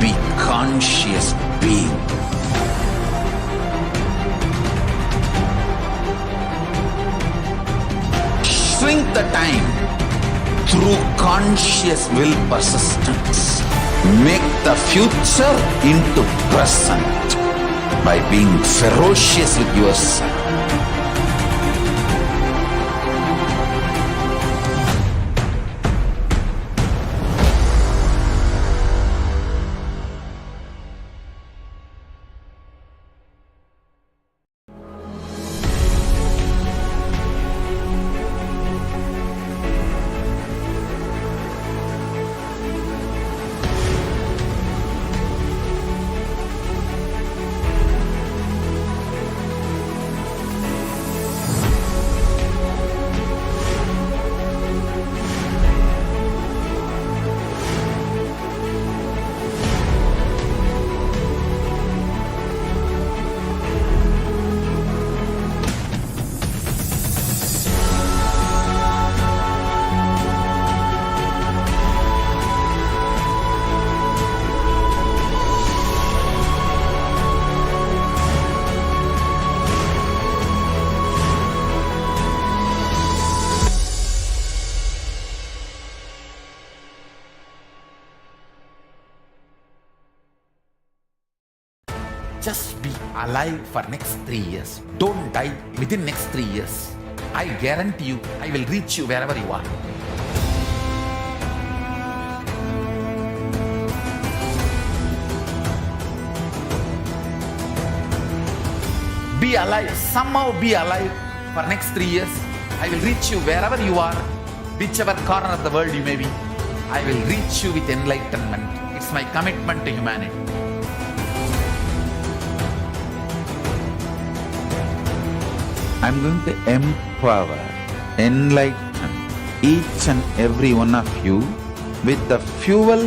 be conscious being. Shrink the time through conscious will persistence. Make the future into present by being ferocious with yourself. Just be alive for next 3 years. Don't die within next 3 years. I guarantee you, I will reach you wherever you are. Be alive, somehow be alive for next 3 years. I will reach you wherever you are, whichever corner of the world you may be. I will reach you with enlightenment. It's my commitment to humanity. I'm going to empower, enlighten each and every one of you with the fuel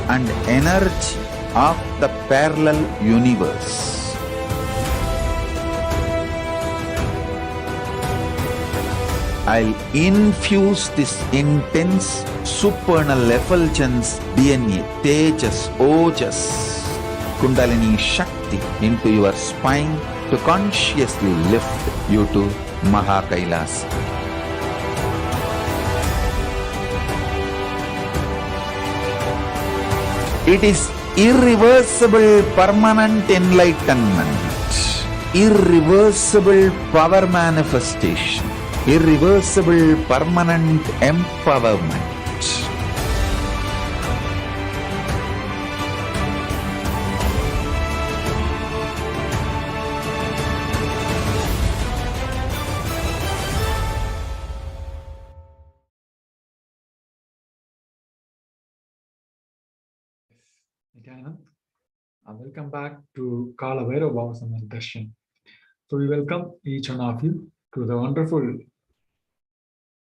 and energy of the parallel universe. I'll infuse this intense supernal effulgence DNA, Tejas, Ojas, Kundalini Shakti into your spine to consciously lift you to KAILASA. It is irreversible permanent enlightenment, irreversible power manifestation, irreversible permanent empowerment. Nithyananda, welcome back to Kalabhairava darshan. So we welcome each one of you to the wonderful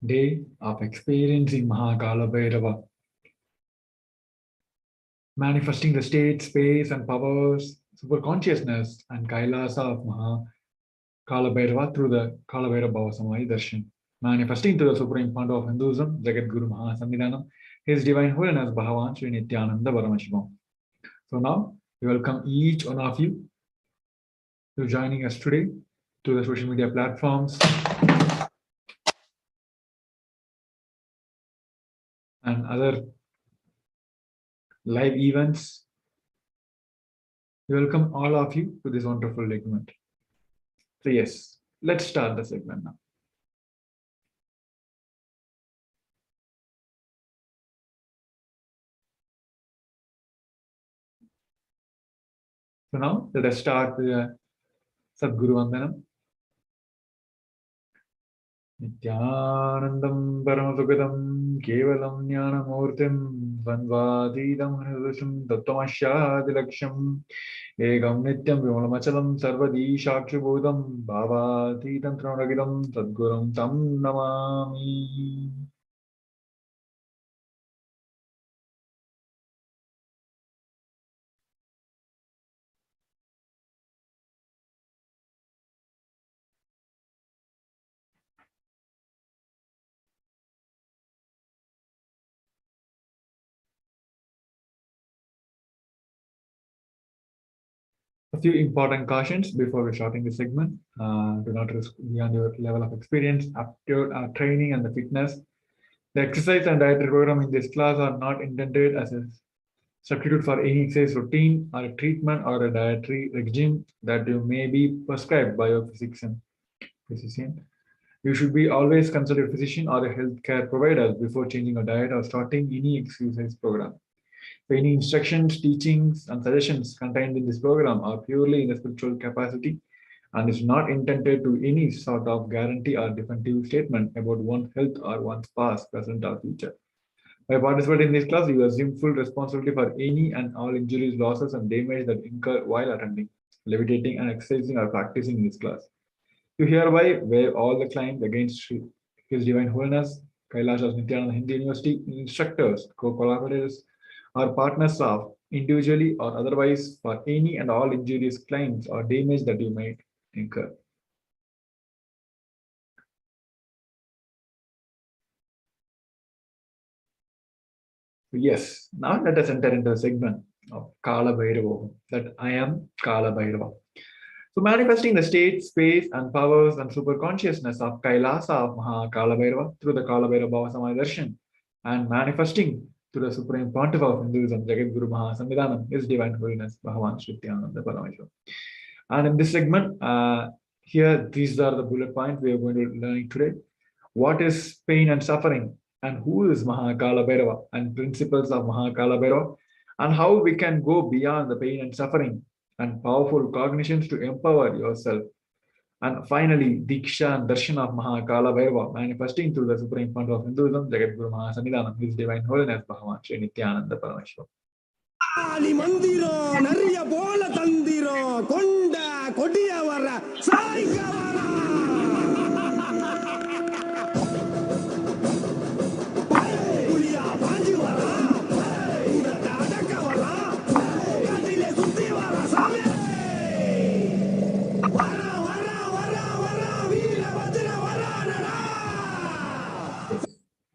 day of experiencing Kalabhairava, manifesting the state, space, and powers, super consciousness, and Kailasa of Kalabhairava through the Kalabhairava darshan, manifesting to the supreme founder of Hinduism, Jagat Guru Samidhanam, His Divine Holiness Bhagavan Sri Nithyananda Paramashivam. So now we welcome each one of you to joining us today to the social media platforms and other live events. We welcome all of you to this wonderful segment. So yes, let's start the segment now. So now let us start with the Sadguru Vandanam. Nithyanandam Paramashivoham Kevalam Jnanamurtim Vandvadidam Hridasham Tattvamashyadilaksham Egam Nityam Vimolamachalam Sarvadi Shakshibodham Bhavatitam Tranagidam Sadgurum Tam Namami. A few important cautions before we starting this segment. Do not risk beyond your level of experience, aptitude, training, and the fitness. The exercise and dietary program in this class are not intended as a substitute for any exercise routine or a treatment or a dietary regime that you may be prescribed by your physician. You should be always consult a physician or a healthcare provider before changing a diet or starting any exercise program. Any instructions, teachings, and suggestions contained in this program are purely in a spiritual capacity and is not intended to any sort of guarantee or definitive statement about one's health or one's past, present, or future. By participating in this class, you assume full responsibility for any and all injuries, losses, and damage that incur while attending, levitating, and exercising or practicing in this class. You hereby waive all the claims against His Divine Holiness, KAILASA Nithyananda Hindu University instructors, co-collaborators, or partners of individually or otherwise for any and all injurious claims or damage that you may incur. Yes, now let us enter into the segment of Kalabhairava, that I am Kalabhairava. So manifesting the state, space, and powers and superconsciousness of KAILASA of Kalabhairava through the Kalabhairava Bhava Samadhi darshan, and manifesting to the Supreme Pontiff of Hinduism, Jagat Guru Mahasamidhanam, His Divine Holiness, Bhagavan Nithyananda Paramashivam. And in this segment, here, these are the bullet points we are going to learn today. What is pain and suffering? And who is Kalabhairava? And principles of Kalabhairava? And how we can go beyond the pain and suffering and powerful cognitions to empower yourself. And finally, Diksha and Darshan of Kalabhairava, manifesting through the Supreme Founder of Hinduism, Jagat Guru Mahasamidhanam, His Divine Holiness, Bhagavan Nithyananda Paramashivam.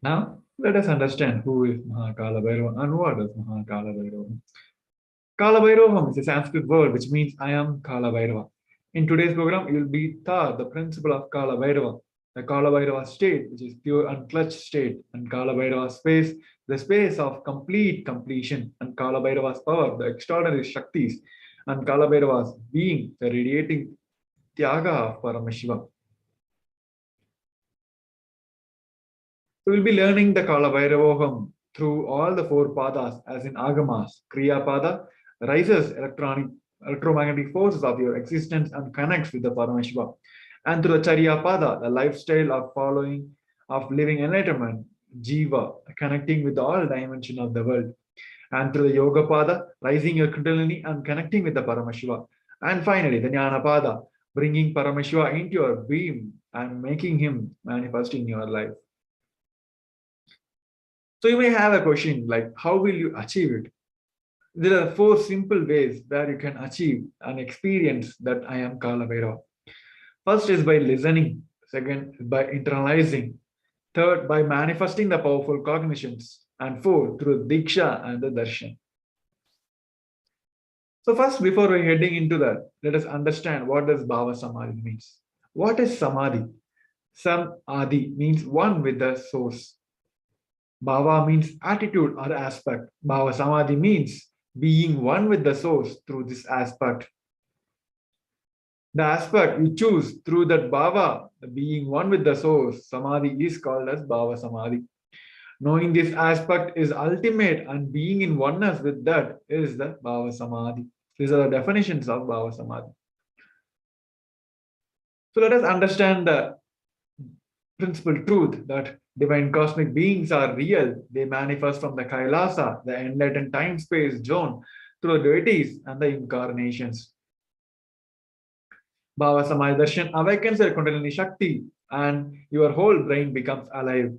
Now, let us understand who is Kalabhairava and what is Kalabhairava. Kalabhairava is a Sanskrit word which means I am Kalabhairava. In today's program, you will be taught the principle of Kalabhairava, the Kalabhairava state, which is pure unclutched state, and Kalabhairava space, the space of complete completion, and Kalabhairava's power, the extraordinary Shaktis, and Kalabhairava's being, the radiating Tyaga of Paramashivam. So we'll be learning the Kalabhairavoham through all the four padas, as in Agamas. Kriya pada rises electromagnetic forces of your existence and connects with the Paramashiva. And through the Charya pada, the lifestyle of living enlightenment, Jiva, connecting with all dimensions of the world. And through the Yoga pada, rising your Kundalini and connecting with the Paramashiva. And finally, the Jnana pada, bringing Paramashiva into your being and making him manifest in your life. So you may have a question like, how will you achieve it? There are four simple ways where you can achieve and experience that I am Kalabhairava. First is by listening. Second, by internalizing. Third, by manifesting the powerful cognitions. And fourth, through Diksha and the Darshan. So first, before we're heading into that, let us understand what does bhava samadhi means. What is samadhi? Samadhi means one with the source. Bhava means attitude or aspect. Bhava samadhi means being one with the source through this aspect. The aspect you choose through that bhava, being one with the source, samadhi is called as bhava samadhi. Knowing this aspect is ultimate and being in oneness with that is the bhava samadhi. These are the definitions of bhava samadhi. So let us understand the principal truth that divine cosmic beings are real. They manifest from the KAILASA, the enlightened time-space zone, through the deities and the incarnations. Bhava Samadhi Darshan awakens your Kundalini Shakti and your whole brain becomes alive.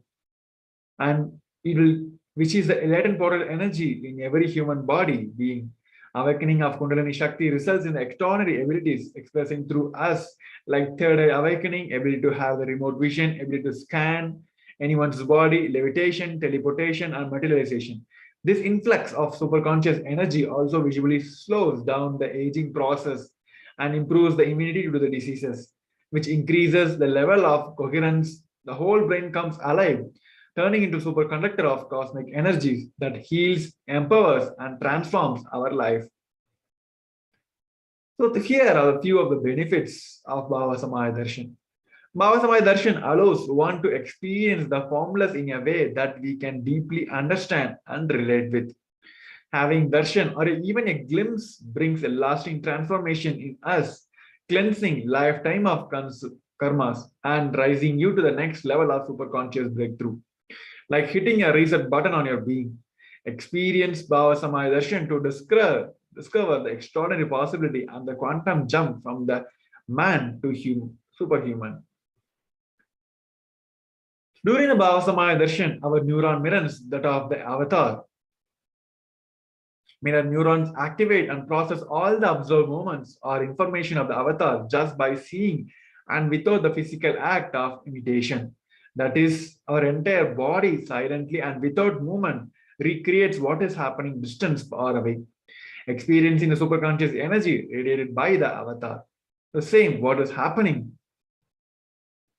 And it will, which is the latent portal energy in every human body being. Awakening of Kundalini Shakti results in extraordinary abilities expressing through us, like third eye awakening, ability to have the remote vision, ability to scan anyone's body, levitation, teleportation, and materialization. This influx of superconscious energy also visually slows down the aging process and improves the immunity to the diseases, which increases the level of coherence. The whole brain comes alive, turning into superconductor of cosmic energies that heals, empowers, and transforms our life. So here are a few of the benefits of Bhava Samaya Darshan. Bhava Samaya Darshan allows one to experience the formless in a way that we can deeply understand and relate with. Having darshan or even a glimpse brings a lasting transformation in us, cleansing lifetime of karmas and rising you to the next level of superconscious breakthrough. Like hitting a reset button on your being. Experience Bhava Samaya Darshan to discover the extraordinary possibility and the quantum jump from the man to superhuman. During the Bhava Samaya Darshan, our neuron mirrors that of the avatar. Mirror neurons activate and process all the observed moments or information of the avatar just by seeing and without the physical act of imitation. That is, our entire body silently and without movement recreates what is happening distance far away, experiencing the superconscious energy radiated by the avatar. The same, what is happening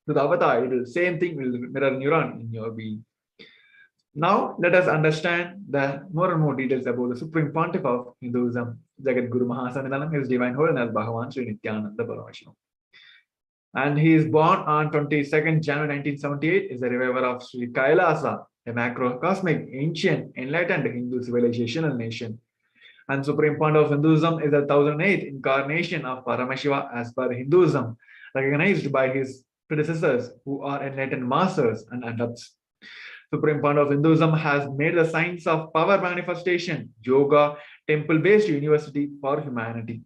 to the avatar, it will same thing will mirror neuron in your being. Now, let us understand the more and more details about the Supreme Pontiff of Hinduism, Jagat Guru Mahasannidhanam, His Divine Holiness Bhagavan Sri Nithyananda Paramashivam. And he is born on 22nd January 1978, is the reviver of Sri KAILASA, a macrocosmic, ancient, enlightened Hindu civilizational nation. And Supreme Pontiff of Hinduism is the 1008th incarnation of Paramashiva as per Hinduism, recognized by his predecessors who are enlightened masters and adepts. Supreme Pontiff of Hinduism has made the science of power manifestation, yoga, temple-based university for humanity.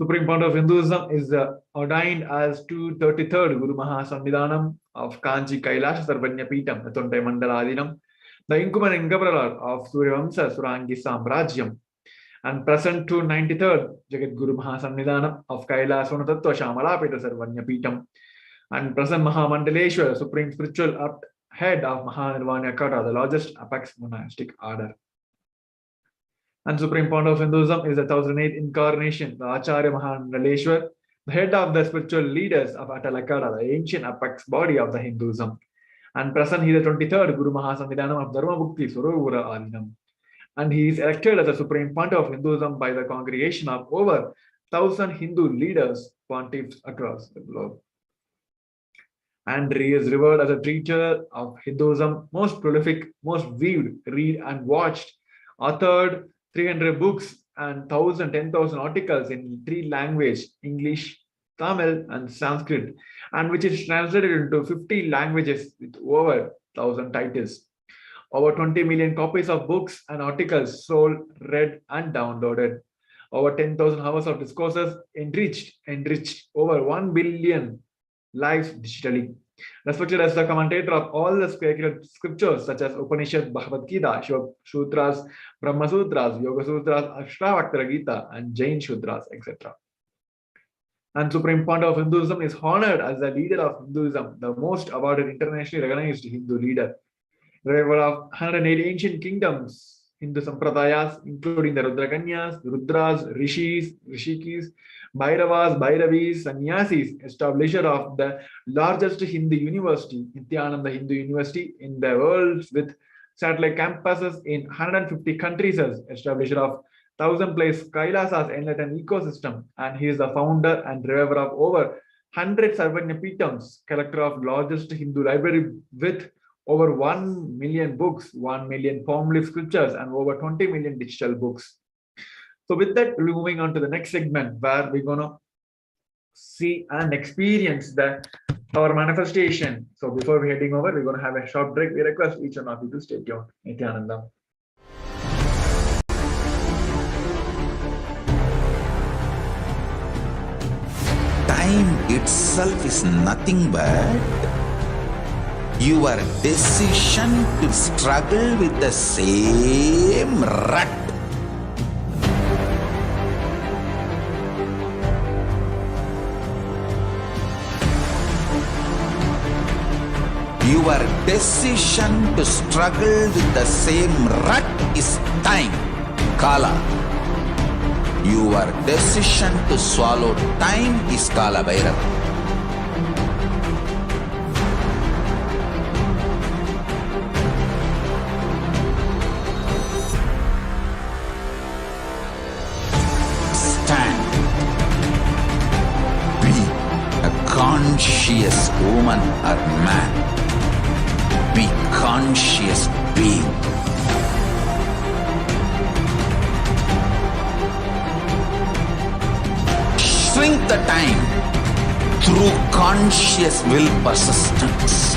Supreme Pontiff of Hinduism is ordained as 233rd Guru Mahasannidhanam of Kanchi KAILASA Sarvanya Peetam, the Tontai Mandaladinam, the incumbent and governor of Suryavamsa Surangi Samrajyam, and present 293rd Jagat Guru Mahasannidhanam of KAILASA Tattva Shamalapeta Sarvanya Peetam, and present Mahamandaleshwar, Supreme Spiritual Head of Mahanirvana Kata, the largest apex monastic order. And Supreme Pontiff of Hinduism is the 1008th incarnation, the Acharya Mahamandaleshwar, the head of the spiritual leaders of Atalakada, the ancient apex body of the Hinduism. And present he is the 23rd Guru Mahasannidhanam of Dharma Bhukti Surogura Adinam. And he is elected as the Supreme Pontiff of Hinduism by the congregation of over 1,000 Hindu leaders, pontiffs across the globe. And he is revered as a teacher of Hinduism, most prolific, most viewed, read and watched, authored 300 books and 10,000 articles in 3 languages, English, Tamil and Sanskrit, and which is translated into 50 languages with over 1,000 titles. Over 20 million copies of books and articles sold, read and downloaded. Over 10,000 hours of discourses enriched over 1 billion lives digitally. Respected as the commentator of all the sacred scriptures such as Upanishad, Bhagavad Gita, Shiva Sutras, Brahma Sutras, Yoga Sutras, Ashtavakra Gita, and Jain Sutras, etc. And Supreme Pontiff of Hinduism is honored as the leader of Hinduism, the most awarded internationally recognized Hindu leader. Reviver of 108 ancient kingdoms, Hindu Sampradayas, including the Rudrakanyas, Rudras, Rishis, Rishikis, Bhairavas, Bhairavis, Sannyasis, establisher of the largest Hindu university, Nithyananda Hindu University in the world with satellite campuses in 150 countries, as establisher of 1,000+ Kailasas enlightened ecosystem, and he is the founder and reviver of over 100 Sarvanya Peetams, collector of largest Hindu library with over 1 million books, 1 million formless scriptures, and over 20 million digital books. So with that, we'll be moving on to the next segment where we're going to see and experience our manifestation. So before we're heading over, we're going to have a short break. We request each one of you to stay tuned. Nithyananda. Time itself is nothing but your decision to struggle with the same rut. Your decision to struggle with the same rut is time, Kala. Your decision to swallow time is Kalabhairava. Stand. Be a conscious woman or man. Be conscious being. Shrink the time through conscious will persistence.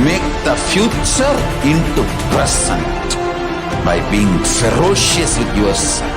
Make the future into present by being ferocious with yourself.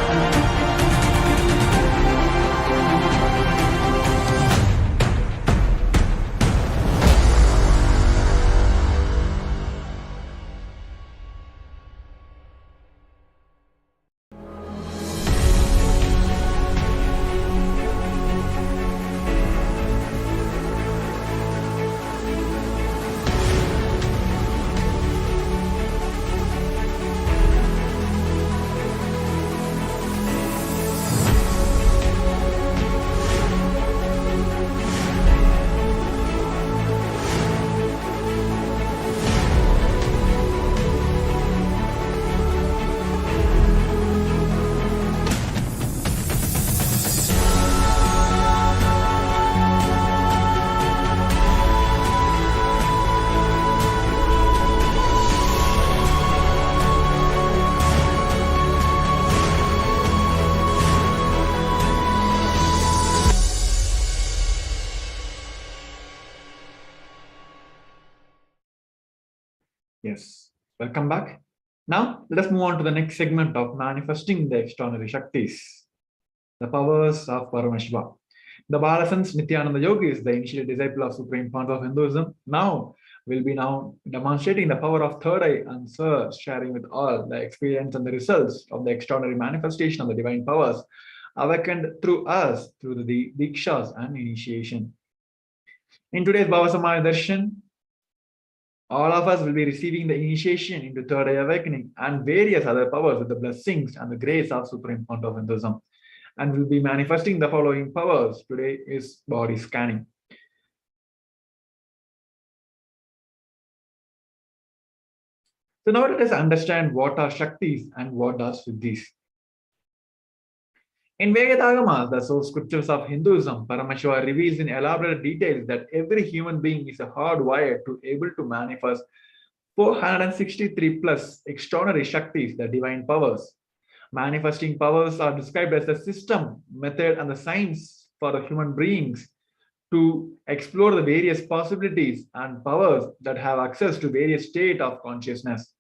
Yes, welcome back. Now, let us move on to the next segment of manifesting the extraordinary Shaktis, the powers of Paramashiva. The Balasan's Nithyananda Yogi is the initial disciple of Supreme Founder of Hinduism. Now, will be now demonstrating the power of third eye and third, sharing with all the experience and the results of the extraordinary manifestation of the divine powers awakened through us, through the Dikshas and initiation. In today's Bhava Samadhi Darshan, all of us will be receiving the initiation into third eye awakening and various other powers with the blessings and the grace of Supreme Founder of Hinduism. And will be manifesting the following powers. Today is body scanning. So now let us understand what are Shaktis and what are Siddhis. In Vedatagamas, the source scriptures of Hinduism, Paramashiva reveals in elaborate details that every human being is hardwired to able to manifest 463 plus extraordinary Shaktis, the divine powers. Manifesting powers are described as the system, method, and the science for the human beings to explore the various possibilities and powers that have access to various states of consciousness.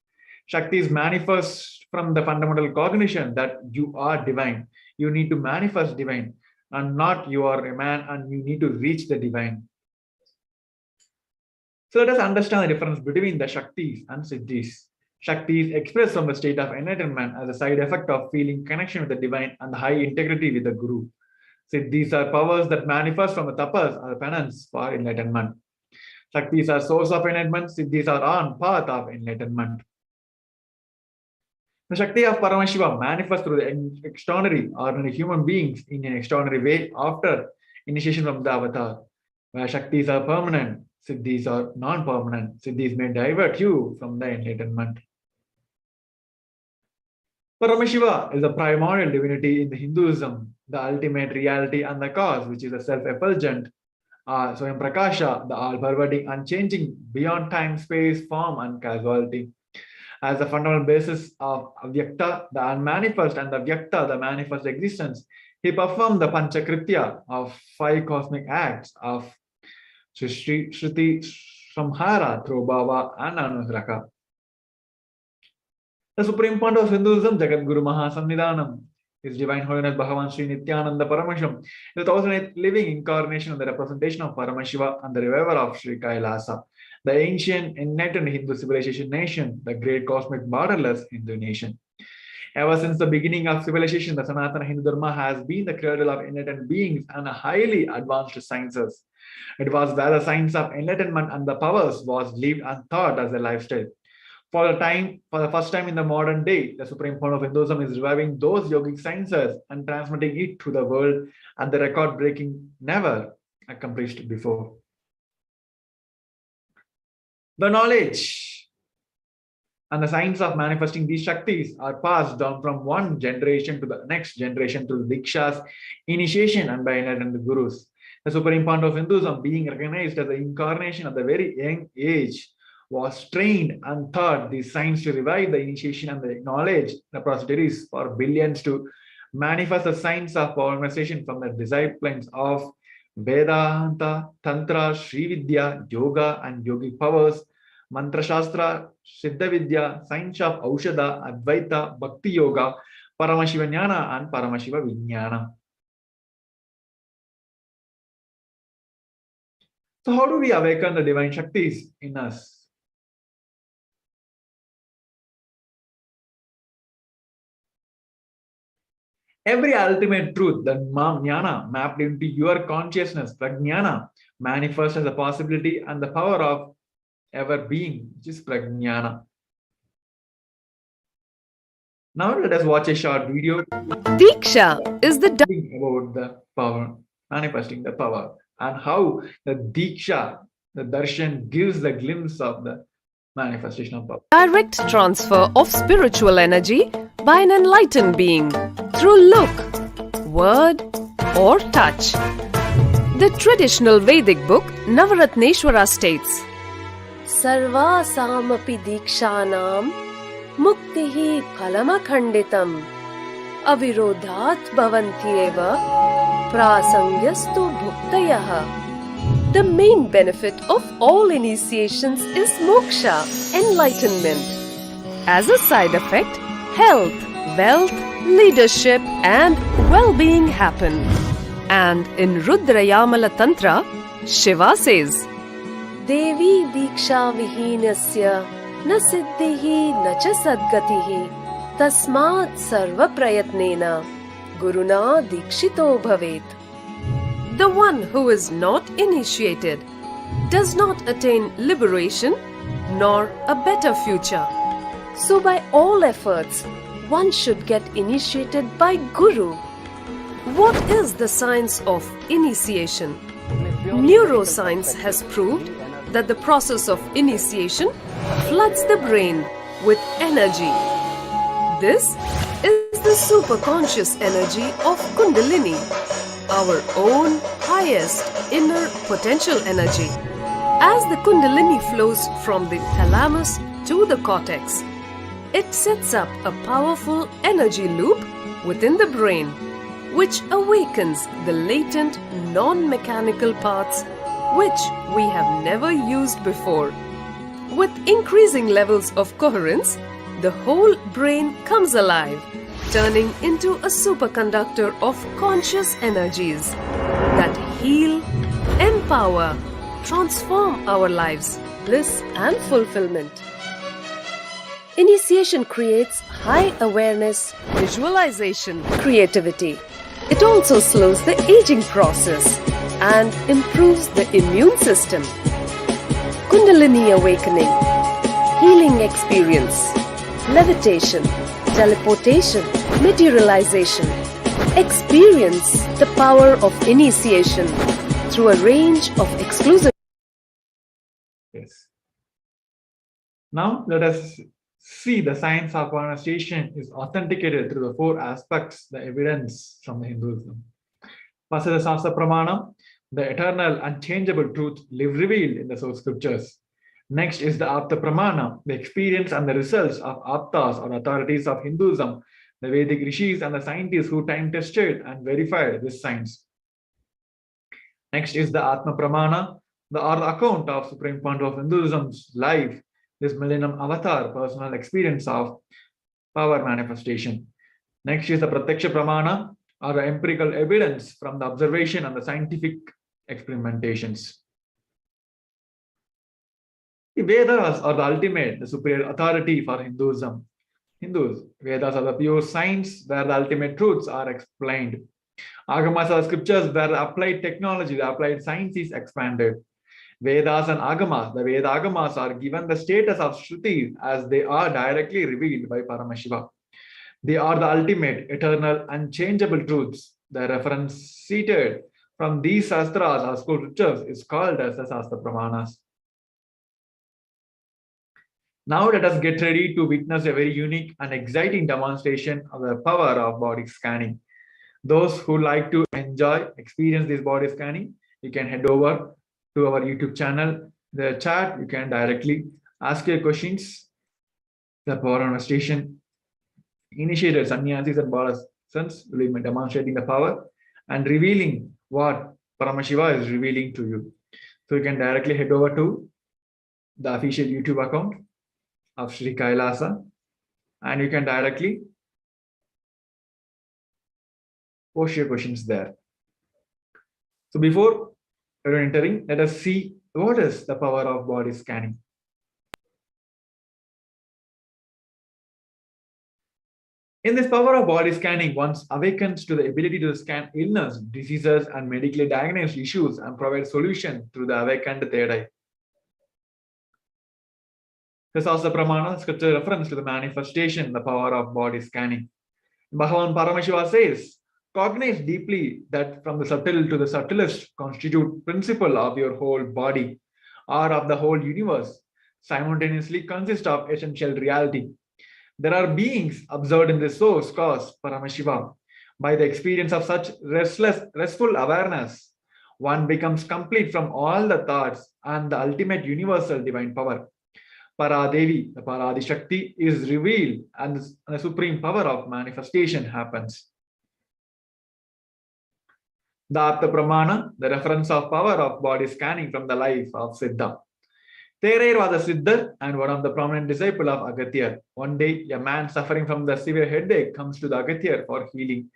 Shaktis manifest from the fundamental cognition that you are divine. You need to manifest divine, and not you are a man and you need to reach the divine. So let us understand the difference between the Shaktis and Siddhis. Shakti is expressed from the state of enlightenment as a side effect of feeling connection with the divine and the high integrity with the Guru. Siddhis are powers that manifest from the tapas or penance for enlightenment. Shaktis are source of enlightenment. Siddhis are on path of enlightenment. The Shakti of Paramashiva manifests through the extraordinary ordinary human beings in an extraordinary way after initiation from the avatar. Where Shaktis are permanent, Siddhis are non-permanent. Siddhis may divert you from the enlightenment. Paramashiva is the primordial divinity in the Hinduism, the ultimate reality and the cause, which is the self-effulgent, Swayam Prakasha, the all-pervading, unchanging, beyond time, space, form, and causality. As the fundamental basis of Avyakta, the unmanifest, and the Vyakta, the manifest existence, he performed the Panchakritya of 5 cosmic acts of Shruti, Samhara, through bhava and Anugraka. The Supreme Point of Hinduism, Jagat Guru Mahasamnidhanam, His Divine Holiness Bhagavan Sri Nithyananda Paramashivam, is the 1008th living incarnation of the representation of Paramashiva and the reviver of Sri KAILASA, the ancient enlightened Hindu civilization nation, the great cosmic borderless Hindu nation. Ever since the beginning of civilization, the Sanatana Hindu Dharma has been the cradle of enlightened beings and highly advanced sciences. It was where the science of enlightenment and the powers was lived and taught as a lifestyle. For the first time in the modern day, the Supreme Court of Hinduism is reviving those yogic sciences and transmitting it to the world at the record-breaking never accomplished before. The knowledge and the science of manifesting these Shaktis are passed down from one generation to the next generation through Dikshas, initiation, and by enlightened gurus. The Supreme Point of Hinduism, being recognized as the incarnation at the very young age, was trained and taught the science to revive the initiation and the knowledge, the proselytes for billions to manifest the science of manifestation from the disciplines of Vedanta, Tantra, Sri Vidya, Yoga, and yogic powers, Mantra Shastra, Siddha Vidya, science of Aushadha, Advaita, Bhakti Yoga, Paramashivoham, and Paramashiva Vijnana. So, how do we awaken the divine Shaktis in us? Every ultimate truth, the jnana mapped into your consciousness, prajnana, manifests as a possibility and the power of ever being, which is prajnana. Now let us watch a short video. Diksha is the about the power, manifesting the power, and how the Diksha, the darshan, gives the glimpse of the manifestation of power. direct transfer of spiritual energy by an enlightened being through look, word, or touch. The traditional Vedic book Navaratneshwara states, Sarvasamapi dikshanam muktihi phalamakhanditam avirodhat bhavantyeva prasangyastu bhuktayaha. The main benefit of all initiations is moksha, enlightenment. As a side effect, health, wealth, leadership, and well-being happen. And in Rudrayamala Tantra, Shiva says, Devi diksha vihinasya na siddhihi na cha sadgatihi tasmat sarva prayatnena guruna dikshito bhavet. The one who is not initiated does not attain liberation nor a better future. So by all efforts, one should get initiated by Guru. What is the science of initiation? Neuroscience has proved that the process of initiation floods the brain with energy. This is the superconscious energy of Kundalini, our own highest inner potential energy. As the Kundalini flows from the thalamus to the cortex, it sets up a powerful energy loop within the brain, which awakens the latent non-mechanical parts which we have never used before. With increasing levels of coherence, the whole brain comes alive, turning into a superconductor of conscious energies that heal, empower, transform our lives, bliss and fulfillment. Initiation creates high awareness, visualization, creativity. It also slows the aging process and improves the immune system. Kundalini awakening, healing experience, levitation, teleportation, materialization. Experience the power of initiation through a range of exclusive. Yes. Now let us see the science of manifestation is authenticated through the four aspects, the evidence from the Hinduism. First is the Sastra Pramanam, the eternal, unchangeable truth revealed in the source scriptures. Next is the Apta Pramana, the experience and the results of Aptas or authorities of Hinduism, the Vedic rishis and the scientists who time tested and verified this science. Next is the Atma Pramana, the account of Supreme Point of Hinduism's life, this millennium avatar, personal experience of power manifestation. Next is the Pratyaksha Pramana, or the empirical evidence from the observation and the scientific experimentations. The Vedas are the ultimate, the superior authority for Hinduism. Hindus. Vedas are the pure science where the ultimate truths are explained. Agamas are scriptures where the applied technology, the applied science is expanded. Vedas and Agamas, the Veda Agamas are given the status of Shrutis as they are directly revealed by Paramashiva. They are the ultimate, eternal, unchangeable truths. The reference cited from these Shastras or scriptures is called as the Shastra Pramanas. Now let us get ready to witness a very unique and exciting demonstration of the power of body scanning. Those who like to experience this body scanning, you can head over to our YouTube channel. The chat, you can directly ask your questions. The power demonstration initiators, sannyasis and bodhisattvas will be demonstrating the power and revealing what Paramashiva is revealing to you. So you can directly head over to the official YouTube account of Sri KAILASA and you can directly post your questions there. So before entering, let us see what is the power of body scanning. In this power of body scanning, one awakens to the ability to scan illness, diseases, and medically diagnosed issues and provide solution through the awakened third eye. This is the Pramana, scripture reference to the manifestation, the power of body scanning. Bhagavan Paramashiva says, cognize deeply that from the subtle to the subtlest constitute principle of your whole body or of the whole universe, simultaneously consist of essential reality. There are beings observed in the source cause, Paramashiva. By the experience of such restful awareness, one becomes complete from all the thoughts and the ultimate universal divine power. Paradevi, the Paradi Shakti, is revealed and the supreme power of manifestation happens. The Apta Pramana, the reference of power of body scanning from the life of Siddha. Thereir was a Siddhar and one of the prominent disciples of Agathya. One day, a man suffering from the severe headache comes to the Agathya for healing.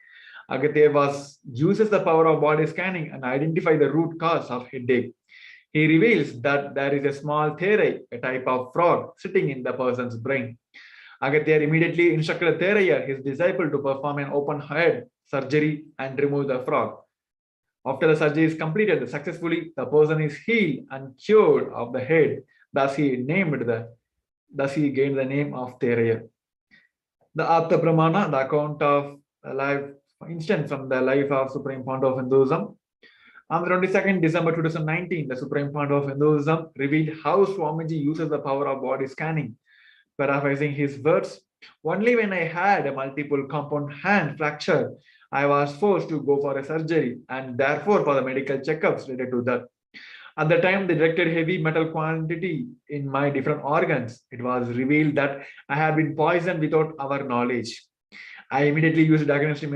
Agathya uses the power of body scanning and identify the root cause of headache. He reveals that there is a small therai, a type of frog, sitting in the person's brain. Agathya immediately instructed Theraya, his disciple, to perform an open head surgery and remove the frog. After the surgery is completed successfully, the person is healed and cured of the head. Thus he gained the name of Theraya. The Apta Pramana, the account of life instant from the life of Supreme Founder of Hinduism. On the 22nd December 2019, the Supreme Founder of Hinduism revealed how Swamiji uses the power of body scanning. Paraphrasing his words, only when I had a multiple compound hand fracture, I was forced to go for a surgery and therefore for the medical checkups related to that. At the time, they detected heavy metal quantity in my different organs. It was revealed that I had been poisoned without our knowledge. I immediately used diagnostic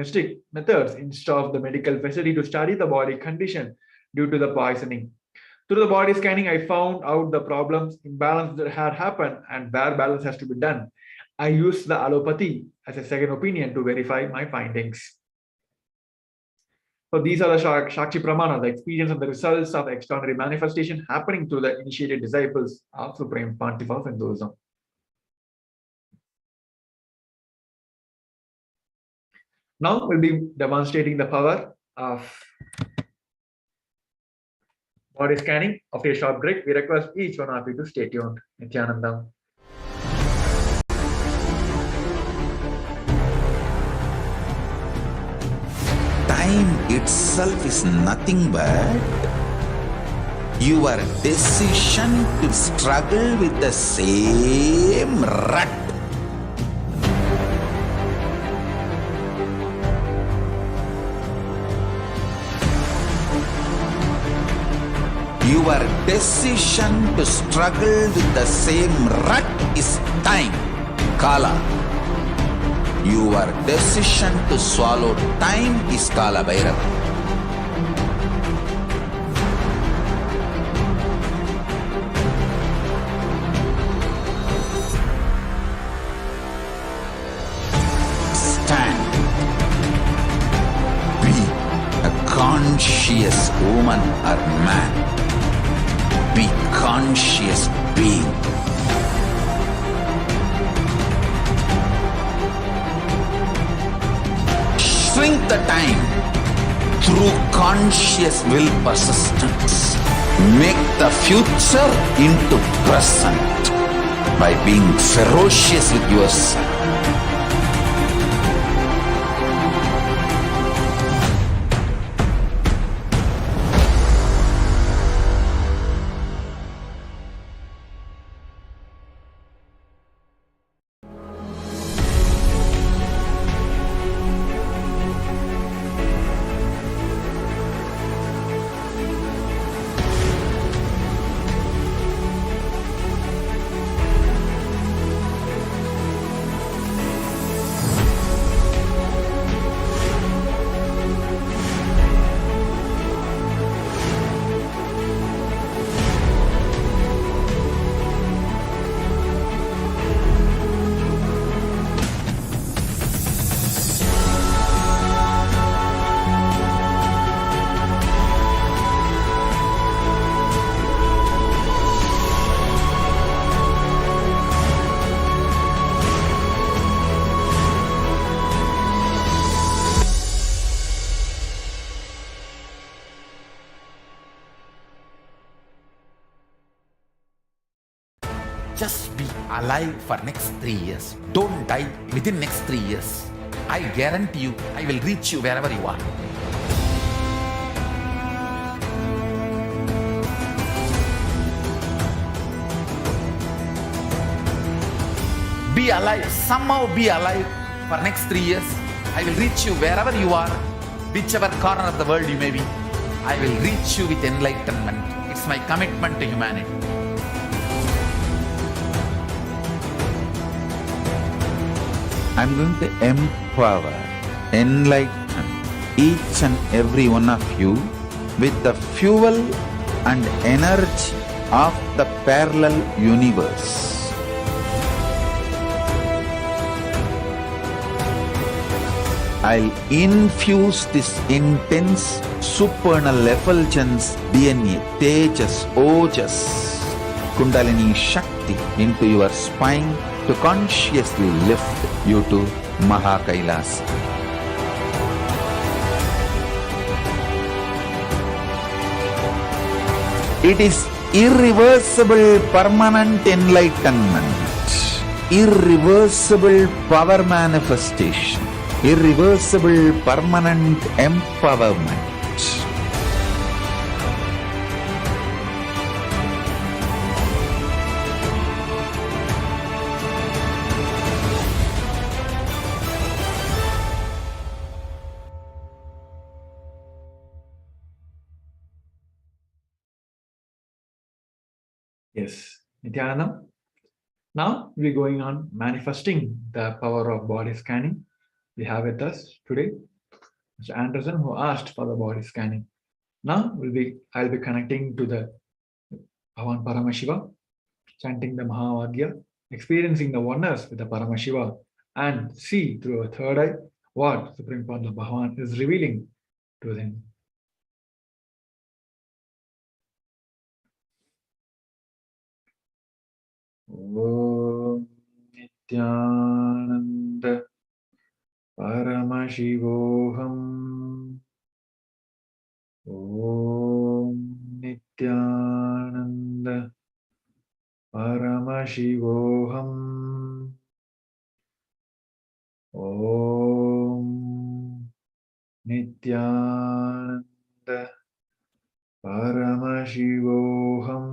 methods instead of the medical facility to study the body condition due to the poisoning. Through the body scanning, I found out the problems, imbalance that had happened and where balance has to be done. I used the allopathy as a second opinion to verify my findings. So these are the Shakshi Pramana, the experience of the results of extraordinary manifestation happening to the initiated disciples of Supreme Pontiff of Hinduism. Now we'll be demonstrating the power of body scanning. After a short break, we request each one of you to stay tuned. Nithyananda. Time itself is nothing but your decision to struggle with the same rut. Your decision to struggle with the same rut is time, Kala. Your decision to swallow time is Kalabhairava. Stand. Be a conscious woman or man. Be conscious being. shrink the time through conscious will persistence. Make the future into present by being ferocious with yourself. Just be alive for next 3 years. Don't die within next 3 years. I guarantee you, I will reach you wherever you are. Be alive, somehow be alive for next 3 years. I will reach you wherever you are, whichever corner of the world you may be. I will reach you with enlightenment. It's my commitment to humanity. I'm going to empower, enlighten each and every one of you with the fuel and energy of the parallel universe. I'll infuse this intense supernal effulgence DNA, Tejas, Ojas, Kundalini Shakti into your spine to consciously lift you to KAILASA. It is irreversible permanent enlightenment, irreversible power manifestation, irreversible permanent empowerment. Yes, Nithyananda. Now we're going on manifesting the power of body scanning. We have with us today Mr. Anderson, who asked for the body scanning. Now I'll be connecting to the Bhavan Paramashiva, chanting the Mahavagya, experiencing the oneness with the Paramashiva, and see through a third eye what Supreme Father Bhavan is revealing to them. Om Nithyananda Paramashivoham. Om Nithyananda Paramashivoham. Om Nithyananda Paramashivoham.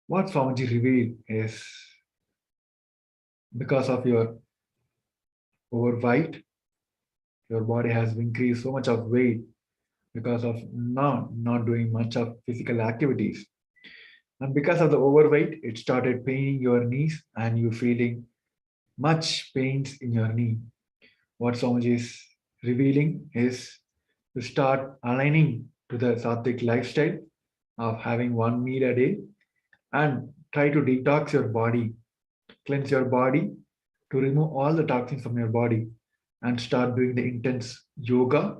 What Swamiji revealed is because of your overweight, your body has increased so much of weight because of not doing much of physical activities. And because of the overweight, it started paining your knees and you feeling much pains in your knee. What Swamiji is revealing is to start aligning to the Sattvic lifestyle of having one meal a day and try to detox your body, cleanse your body to remove all the toxins from your body and start doing the intense yoga.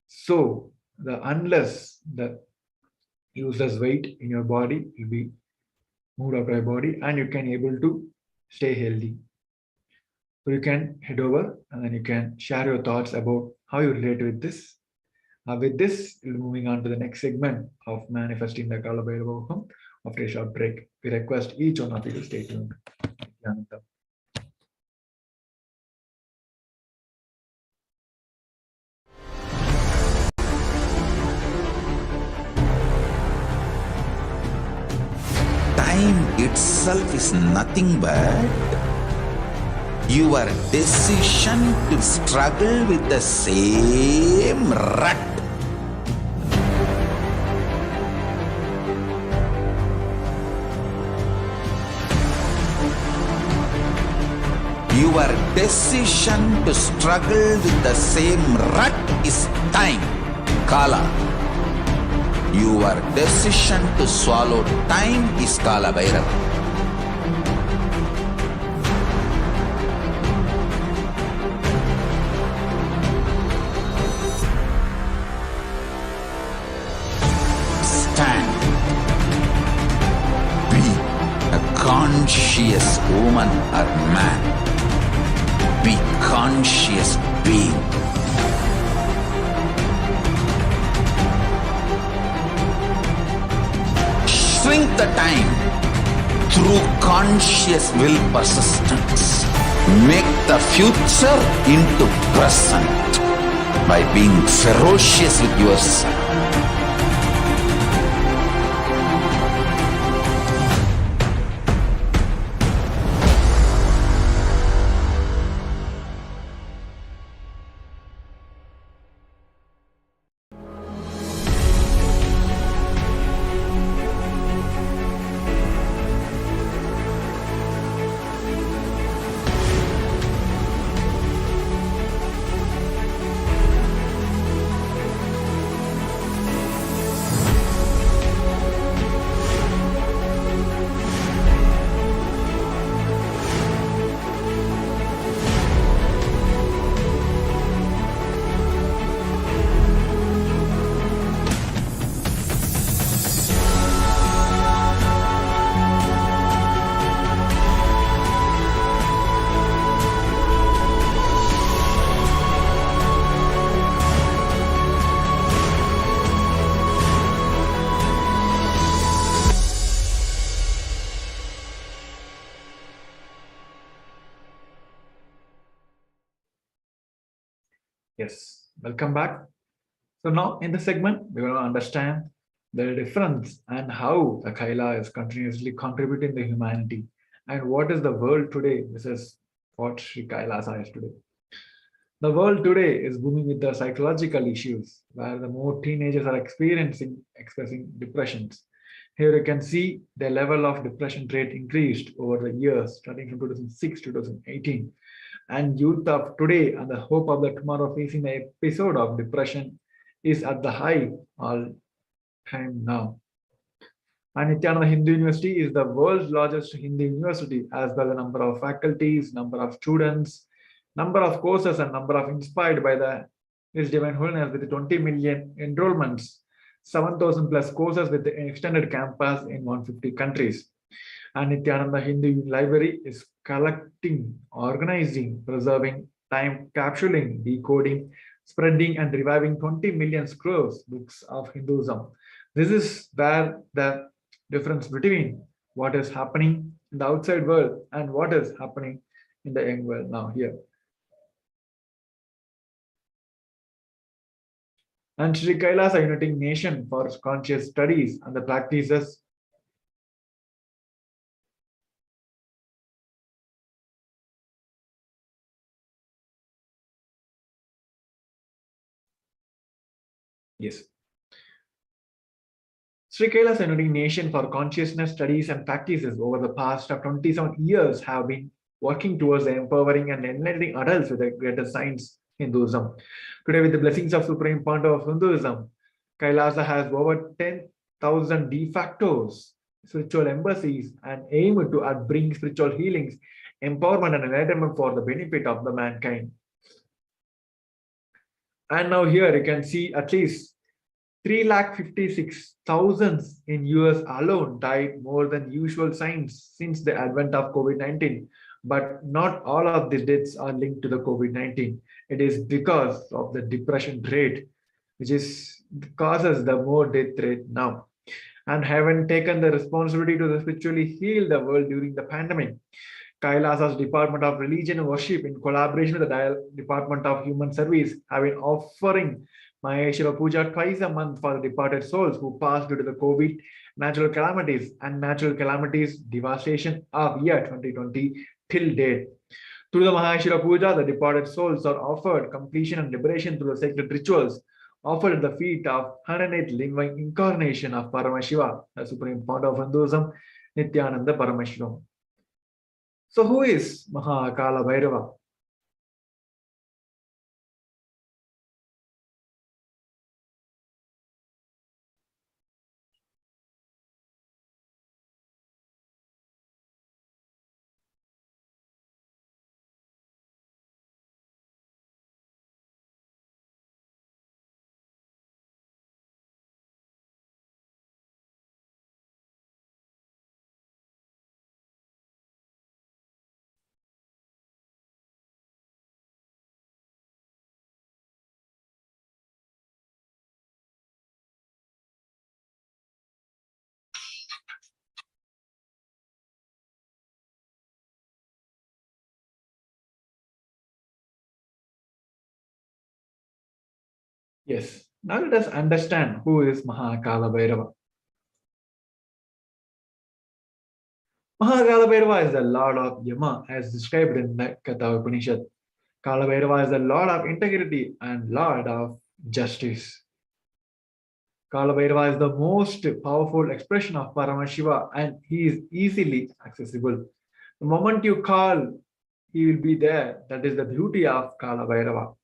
So unless the useless weight in your body will be mood of your body, and you can able to stay healthy. So you can head over and then you can share your thoughts about how you relate with this. With this, we're moving on to the next segment of manifesting the Kalabhairava after a short break. We request each one of you to stay tuned. Nityananda. Time itself is nothing but your decision to struggle with the same rut. Your decision to struggle with the same rut is time, Kala. Your decision to swallow time is Kalabhairava. Stand. Be a conscious woman or man. Be conscious being. Shrink the time through conscious will persistence. Make the future into present by being ferocious with yourself. Yes, welcome back. So now in this segment, we're going to understand the difference and how the Kaila is continuously contributing to humanity and what is the world today. This is what Sri Kailasa is today. The world today is booming with the psychological issues where the more teenagers are expressing depressions. Here you can see the level of depression rate increased over the years starting from 2006 to 2018. And youth of today and the hope of the tomorrow facing the episode of depression is at the high all time now. And Nithyananda Hindu University is the world's largest Hindu university as well as the number of faculties, number of students, number of courses and number of inspired by the His Divine Holiness with 20 million enrollments, 7,000 plus courses with the extended campus in 150 countries. And Nithyananda Hindu Library is collecting, organizing, preserving, time capsuling, decoding, spreading and reviving 20 million scrolls, books of Hinduism. This is where the difference between what is happening in the outside world and what is happening in the young world now here. And Sri Kailasa Uniting Nation for Conscious Studies and the Practices Yes. Sri Kailasa Uniting Nation for Consciousness Studies and Practices over the past 27 years have been working towards empowering and enlightening adults with a greater science Hinduism. Today, with the blessings of Supreme Founder of Hinduism, Kailasa has over 10,000 de factos, spiritual embassies, and aim to bring spiritual healings, empowerment, and enlightenment for the benefit of the mankind. And now here you can see at least 356,000 in US alone died more than usual signs since the advent of COVID-19. But not all of the deaths are linked to the COVID-19. It is because of the depression rate, which is causes the more death rate now. And haven't taken the responsibility to spiritually heal the world during the pandemic. KAILASA's Department of Religion and Worship, in collaboration with the Department of Human Service, have been offering Maheshwara Puja twice a month for the departed souls who passed due to the COVID, natural calamities, and natural calamities devastation of year 2020 till date. Through the Maheshwara Puja, the departed souls are offered completion and liberation through the sacred rituals offered at the feet of 108th living incarnation of Paramashiva, the supreme founder of Hinduism, Nithyananda Paramashivam. So who is Kalabhairava? Yes. Now let us understand who is Kalabhairava. Kalabhairava is the Lord of Yama as described in the Katha Upanishad. Kalabhairava is the Lord of integrity and Lord of justice. Kalabhairava is the most powerful expression of Paramashiva and he is easily accessible. The moment you call, he will be there. That is the beauty of Kalabhairava.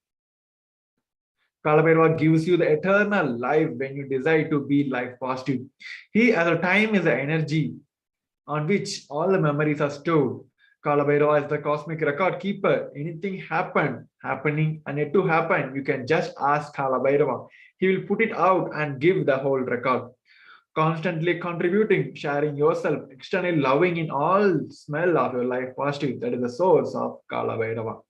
Kalabhairava gives you the eternal life when you decide to be life positive. He, as a time, is the energy on which all the memories are stored. Kalabhairava is the cosmic record keeper. Anything happening, and yet to happen, you can just ask Kalabhairava. He will put it out and give the whole record. Constantly contributing, sharing yourself, externally loving in all smell of your life positive. That is the source of Kalabhairava.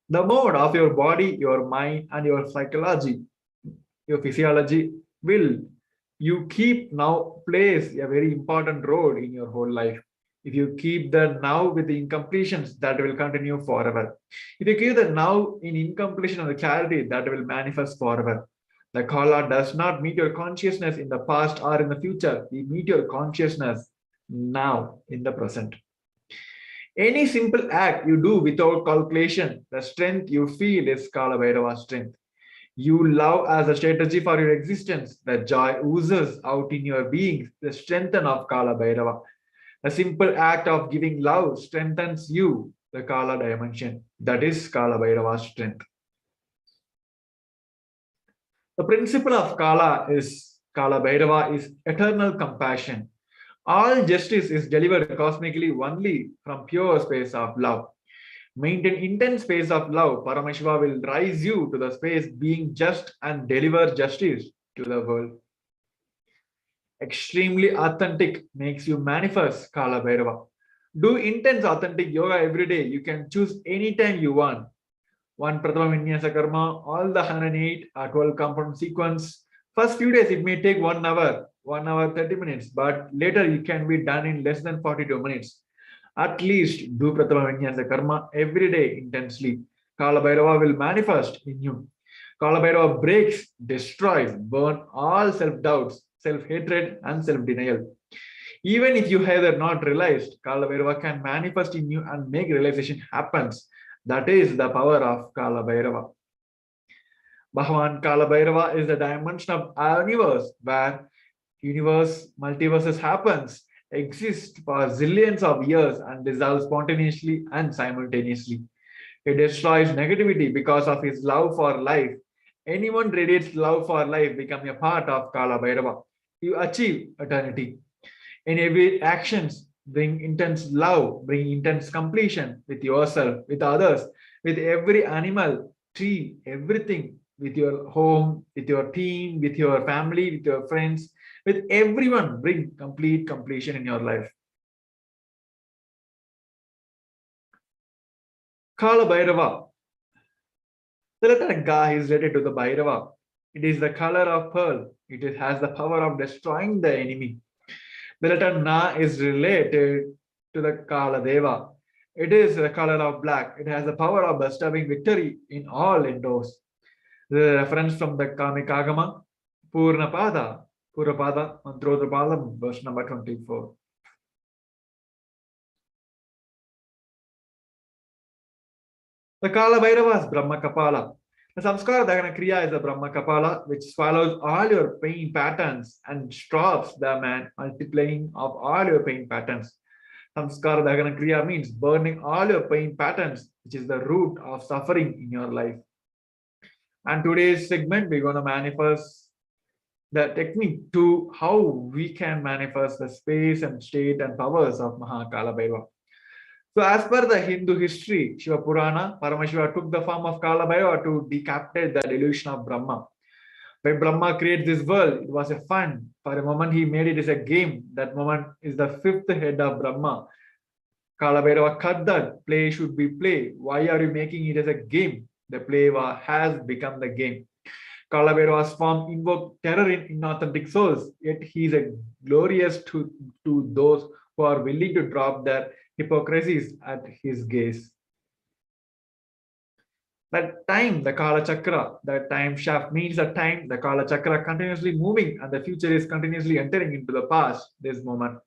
The mode of your body, your mind, and your psychology, your physiology will you keep now plays a very important role in your whole life. If you keep the now with the incompletions, that will continue forever. If you keep the now in incompletion and the clarity, that will manifest forever. The Kala does not meet your consciousness in the past or in the future. We meet your consciousness now in the present. Any simple act you do without calculation, the strength you feel is Kalabhairava's strength. You love as a strategy for your existence. The joy oozes out in your being, the strength of Kalabhairava. A simple act of giving love strengthens you, the Kala dimension. That is Kalabhairava's strength. The principle of Kalabhairava is eternal compassion. All justice is delivered cosmically only from pure space of love. Maintain intense space of love. Paramashiva will rise you to the space being just and deliver justice to the world. Extremely authentic makes you manifest Kalabhairava. Do intense authentic yoga every day. You can choose anytime you want. One Pratama Vinyasa Karma, all the 108 or 12 compound sequence. First few days it may take 1 hour, 1 hour 30 minutes, but later it can be done in less than 42 minutes. At least do Pratama Vinyasa Karma every day intensely. Kalabhairava will manifest in you. Kalabhairava breaks, destroys, burn all self-doubts, self-hatred and self-denial. Even if you have not realized, Kalabhairava can manifest in you and make realization happens. That is the power of Kalabhairava. Bhagavan Kalabhairava is the dimension of our universe where multiverses happens, exist for zillions of years and dissolve spontaneously and simultaneously. He destroys negativity because of his love for life. Anyone radiates love for life become a part of Kalabhairava. You achieve eternity. In every actions, bring intense love, bring intense completion with yourself, with others, with every animal, tree, everything. with your home, with your team, with your family, with your friends, with everyone. Bring complete completion in your life. Kalabhairava. The letter Ga is related to the Bhairava. It is the color of pearl. It has the power of destroying the enemy. The letter Na is related to the Kaladeva. It is the color of black. It has the power of bestowing victory in all endeavors. The reference from the Kamikagama, Purnapada, Mantrodrapalam, verse number 24. The Kalabhairava is Brahma Kapala. The Samskara Dagana Kriya is the Brahma Kapala, which swallows all your pain patterns and stops the multiplying of all your pain patterns. Samskara Dagana Kriya means burning all your pain patterns, which is the root of suffering in your life. And today's segment, we're going to manifest the technique to how we can manifest the space and state and powers of Kalabhairava. So as per the Hindu history, Shiva Purana, Paramashiva took the form of Kalabhairava to decapitate the delusion of Brahma. When Brahma created this world, it was a fun. For a moment, he made it as a game. That moment is the fifth head of Brahma. Kalabhairava cut that. Play should be play. Why are you making it as a game? The play has become the game. Kalabhairava's form invoked terror in inauthentic souls, yet he is a glorious to those who are willing to drop their hypocrisies at his gaze. That time, the Kala Chakra, that time shaft means the time, the Kala Chakra continuously moving and the future is continuously entering into the past, this moment.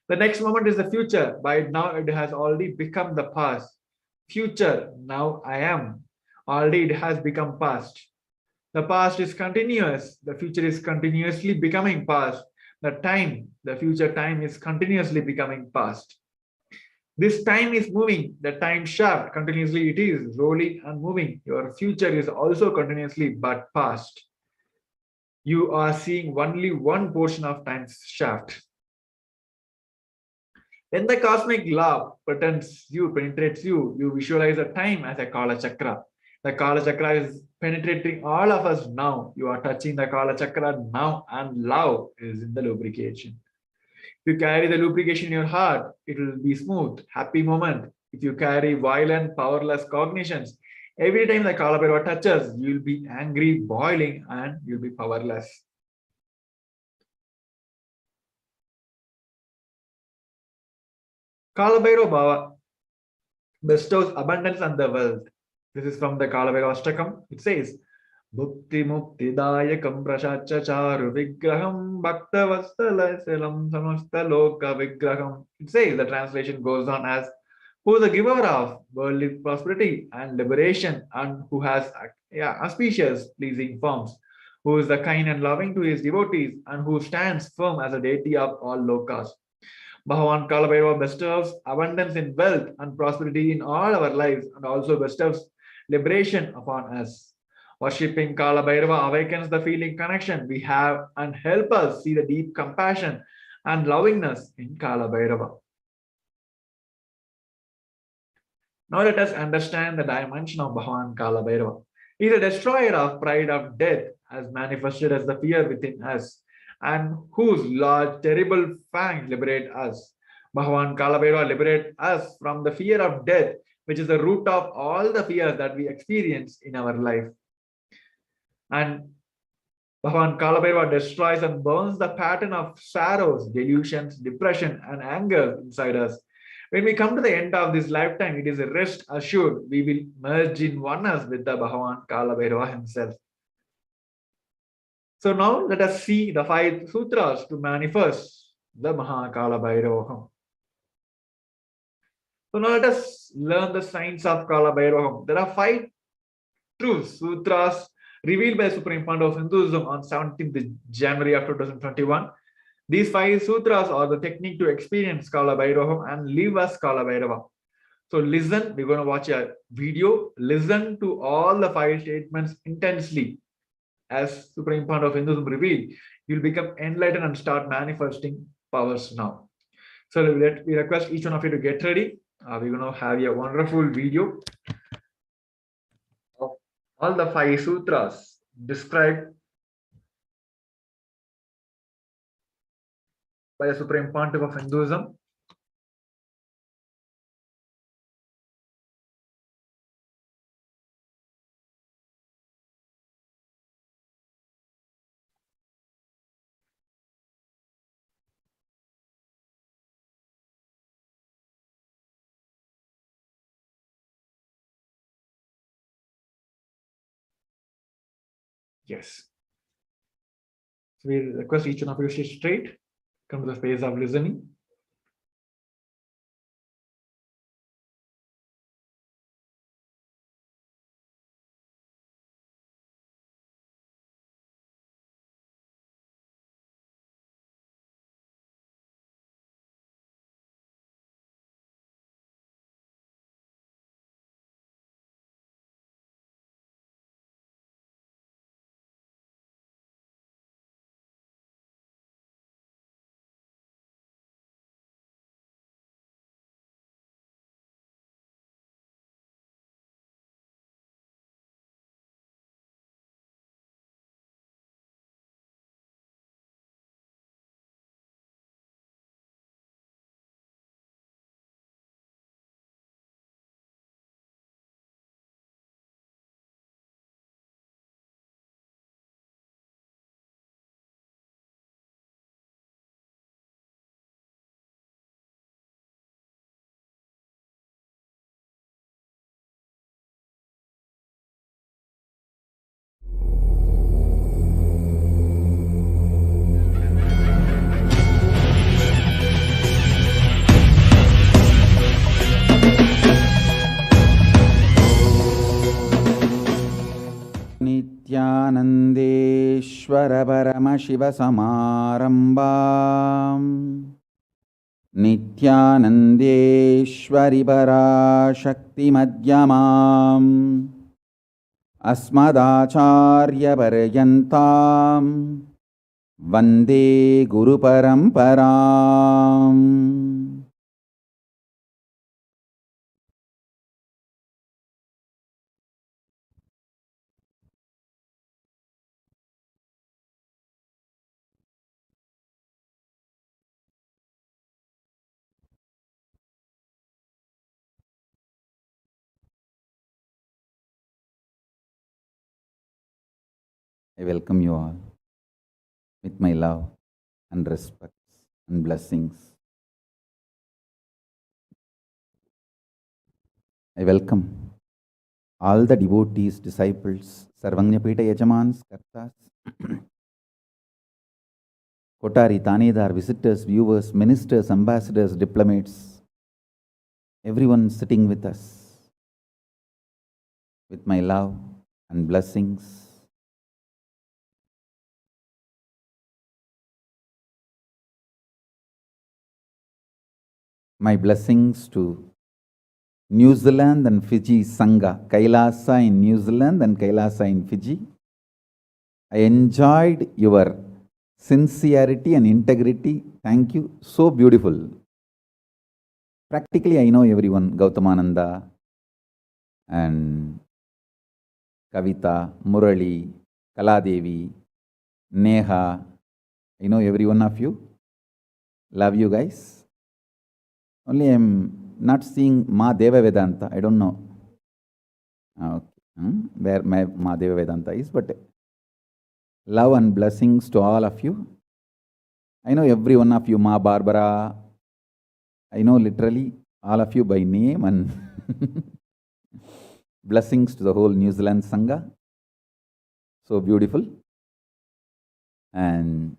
The next moment is the future. By now, it has already become the past. Future, now I am. Already it has become past. The past is continuous. The future is continuously becoming past. The time, the future time is continuously becoming past. This time is moving. The time shaft continuously it is rolling and moving. Your future is also continuously but past. You are seeing only one portion of time shaft. When the cosmic law penetrates you, you visualize the time as a Kala Chakra. The Kala Chakra is penetrating all of us now. You are touching the Kala Chakra now, and love is in the lubrication. If you carry the lubrication in your heart, it will be smooth, happy moment. If you carry violent, powerless cognitions, every time the Kalabhairava touches, you will be angry, boiling, and you'll be powerless. Kalabhairava bestows abundance on the wealth. This is from the Kalabhairava Ashtakam. It says, Bhukti Mukti Dayakam Prashachacharu Vigraham Bhakta Vastalam Samasta Loka Vigraham. It says, the translation goes on as, who is the giver of worldly prosperity and liberation, and who has auspicious, pleasing forms, who is the kind and loving to his devotees, and who stands firm as a deity of all lokas. Bhagavan Kalabhairava bestows abundance in wealth and prosperity in all our lives, and also bestows liberation upon us. Worshipping Kalabhairava awakens the feeling connection we have and help us see the deep compassion and lovingness in Kalabhairava. Now let us understand the dimension of Bhagavan Kalabhairava. He is a destroyer of pride of death, as manifested as the fear within us, and whose large, terrible fangs liberate us. Bhagavan Kalabhairava liberates us from the fear of death, which is the root of all the fears that we experience in our life. And Bhagavan Kalabhairava destroys and burns the pattern of sorrows, delusions, depression, and anger inside us. When we come to the end of this lifetime, it is a rest assured we will merge in oneness with the Bhagavan Kalabhairava himself. So now let us see the 5 sutras to manifest the Kalabhairavoham. So now let us learn the science of Kalabhairavoham. There are 5 truths, sutras, revealed by Supreme Founder of Hinduism on 17th January of 2021. These 5 sutras are the technique to experience Kalabhairava and live as Kalabhairava. So listen, we're going to watch a video. Listen to all the 5 statements intensely. As Supreme Founder of Hinduism revealed, you'll become enlightened and start manifesting powers now. So we request each one of you to get ready. We're going to have a wonderful video. All the five sutras described by the Supreme Pontiff of Hinduism Yes. So we request each one of you to sit straight, come to the space of listening. नित्यानन्देश्वर परमशिवसमारम्भाम् नित्यानन्देश्वरि पराशक्तिमध्यमाम् अस्मदाचार्यपर्यन्ताम् वन्दे गुरुपरम्पराम्. I welcome you all with my love and respect and blessings. I welcome all the devotees, disciples, Sarvanyapita Yajamans, Kartas, Kotari, Tanedar, visitors, viewers, ministers, ambassadors, diplomats, everyone sitting with us with my love and blessings. My blessings to New Zealand and Fiji Sangha, KAILASA in New Zealand and KAILASA in Fiji. I enjoyed your sincerity and integrity. Thank you. So beautiful. Practically, I know everyone. Gautamananda and Kavita, Murali, Kaladevi, Neha. I know every one of you. Love you guys. Only I'm not seeing Ma Deva Vedanta. I don't know where my Ma Deva Vedanta is, but love and blessings to all of you. I know every one of you, Ma Barbara. I know literally all of you by name, and blessings to the whole New Zealand Sangha. So beautiful. And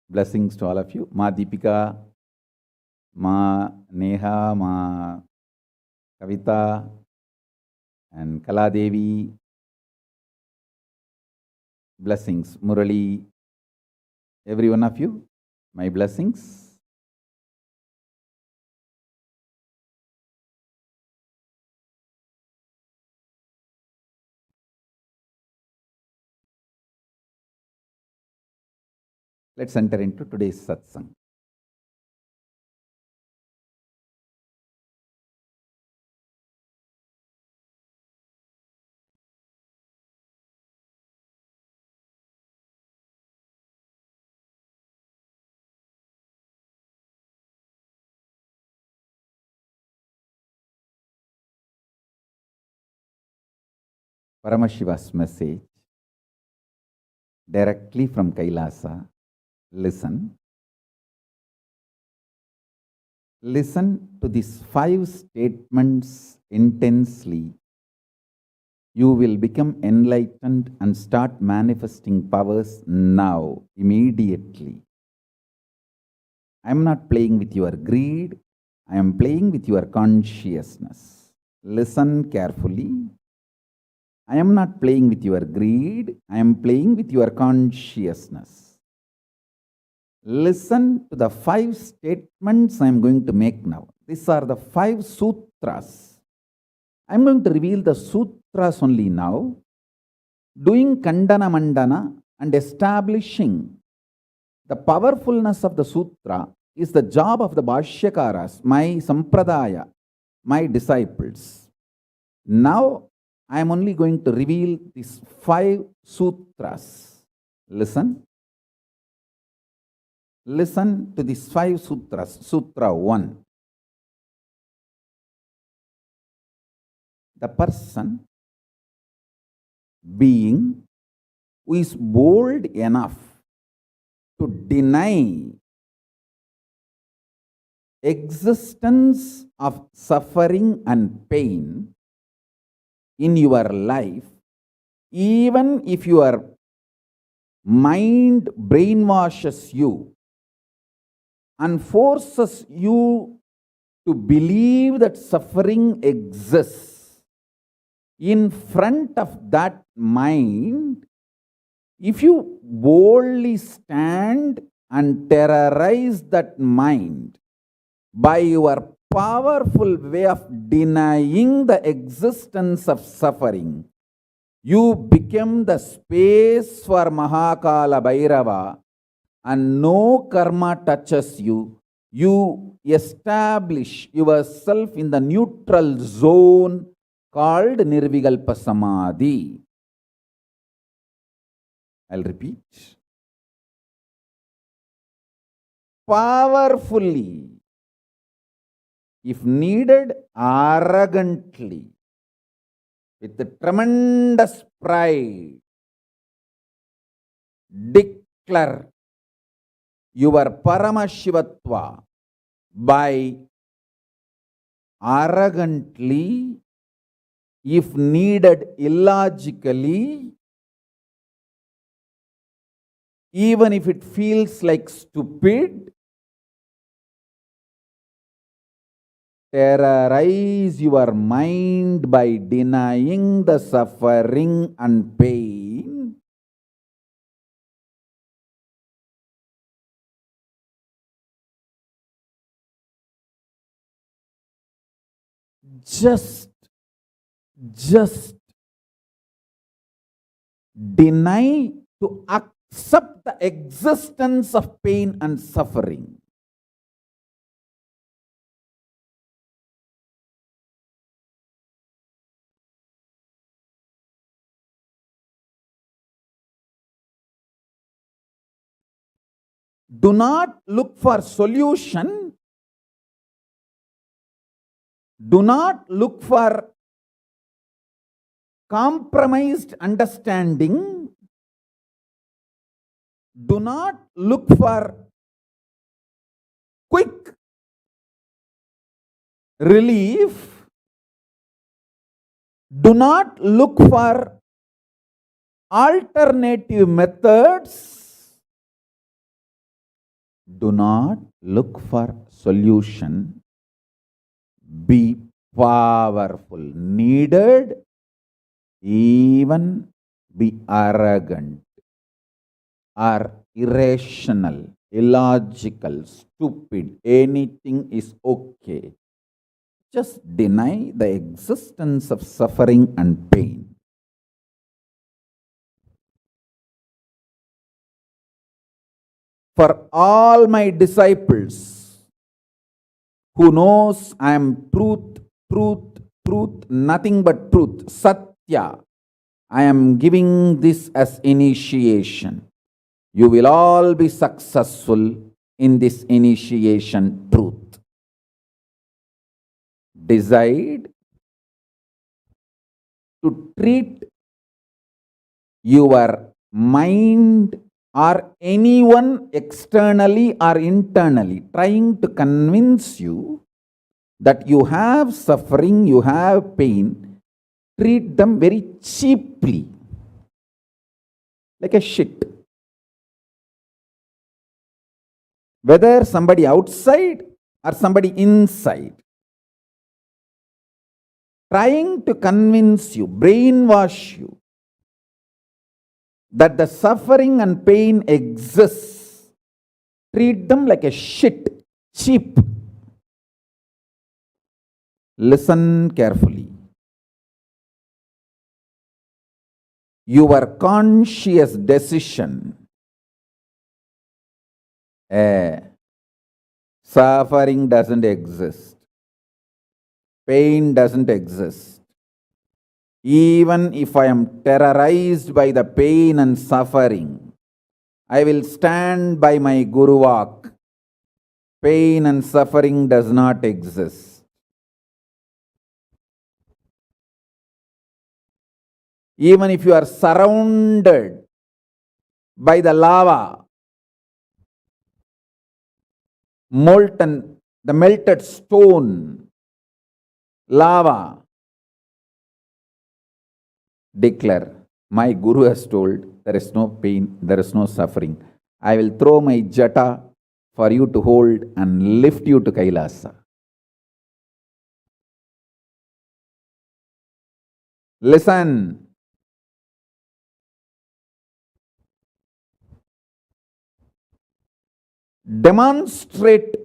blessings to all of you. Ma Deepika, Ma Neha, Ma Kavita, and Kaladevi. Blessings. Murali, every one of you, my blessings. Let's enter into today's satsang. Paramashiva's message directly from Kailasa. Listen. Listen to these 5 statements intensely. You will become enlightened and start manifesting powers now, immediately. I am not playing with your greed. I am playing with your consciousness. Listen carefully. I am not playing with your greed. I am playing with your consciousness. Listen to the 5 statements I am going to make now. These are the 5 sutras. I am going to reveal the sutras only now, doing kandana mandana and establishing the powerfulness of the sutra is the job of the Bhashyakaras, my sampradaya, my disciples. Now, I am only going to reveal these 5 sutras. Listen. Listen to these 5 sutras. Sutra 1. The person, being, who is bold enough to deny existence of suffering and pain in your life, even if your mind brainwashes you and forces you to believe that suffering exists, in front of that mind, if you boldly stand and terrorize that mind by your powerful way of denying the existence of suffering, you become the space for Kalabhairava and no karma touches you. You establish yourself in the neutral zone called Nirvikalpa Samadhi. I'll repeat. Powerfully, if needed, arrogantly, with the tremendous pride, declare your Paramashivatva by arrogantly, if needed, illogically, even if it feels like stupid, terrorize your mind by denying the suffering and pain. Just deny to accept the existence of pain and suffering. Do not look for solution. Do not look for compromised understanding. Do not look for quick relief. Do not look for alternative methods. Do not look for solution. Be powerful. Needed, even be arrogant or irrational, illogical, stupid. Anything is okay. Just deny the existence of suffering and pain. For all my disciples who knows I am truth, nothing but truth, Satya, I am giving this as initiation. You will all be successful in this initiation truth. Decide to treat your mind or anyone externally or internally trying to convince you that you have suffering, you have pain, treat them very cheaply, like a shit. Whether somebody outside or somebody inside, trying to convince you, brainwash you, that the suffering and pain exists, treat them like a shit, cheap. Listen carefully. Your conscious decision, suffering doesn't exist, pain doesn't exist. Even if I am terrorized by the pain and suffering, I will stand by my Guru Vak. Pain and suffering does not exist. Even if you are surrounded by the lava, molten, the melted stone, lava, declare, my Guru has told there is no pain, there is no suffering. I will throw my jata for you to hold and lift you to Kailasa. Listen. Demonstrate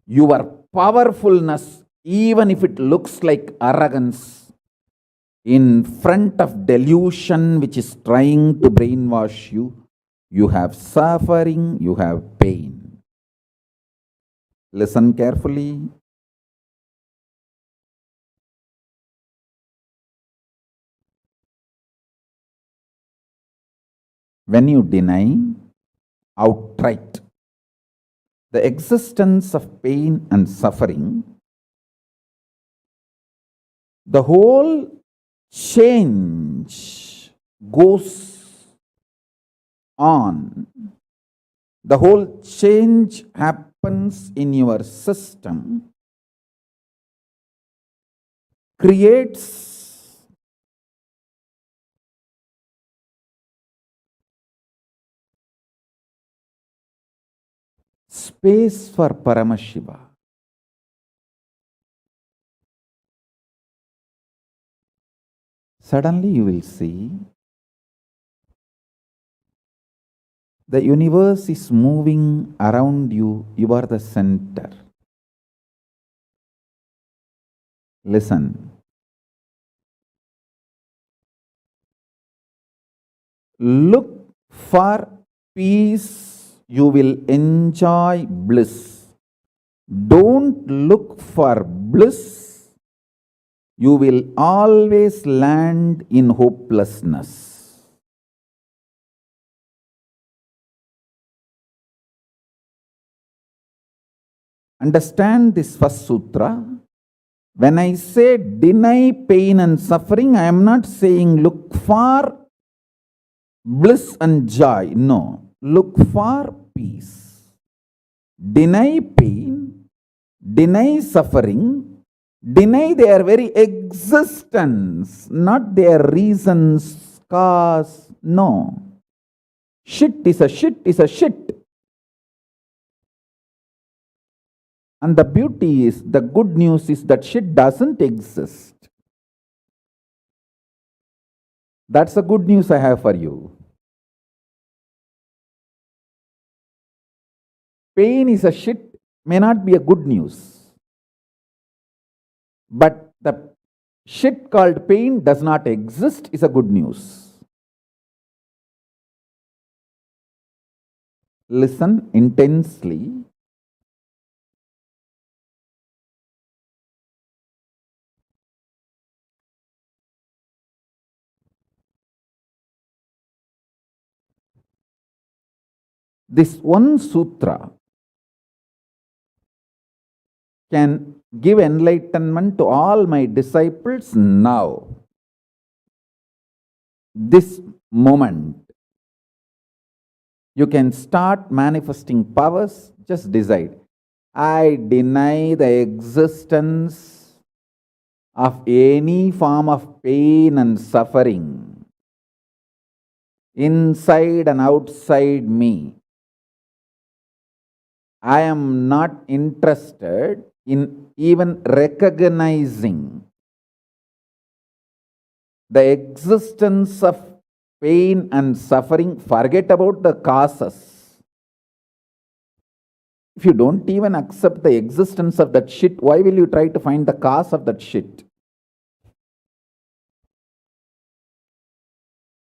your powerfulness, even if it looks like arrogance, in front of delusion which is trying to brainwash you. You have suffering, you have pain. Listen carefully. When you deny outright the existence of pain and suffering, the whole change goes on. The whole change happens in your system, creates space for Paramashiva. Suddenly you will see the universe is moving around you. You are the center. Listen. Look for peace, you will enjoy bliss. Don't look for bliss, you will always land in hopelessness. Understand this first sutra. When I say deny pain and suffering, I am not saying look for bliss and joy. No. Look for peace. Deny pain, deny suffering, deny their very existence, not their reasons, cause. No. Shit is a shit is a shit. And the beauty is, the good news is that shit doesn't exist. That's the good news I have for you. Pain is a shit may not be a good news. But the shit called pain does not exist is a good news. Listen intensely. This one sutra can give enlightenment to all my disciples now. this moment, you can start manifesting powers. Just decide. I deny the existence of any form of pain and suffering inside and outside me. I am not interested in even recognizing the existence of pain and suffering. Forget about the causes. If you don't even accept the existence of that shit, why will you try to find the cause of that shit?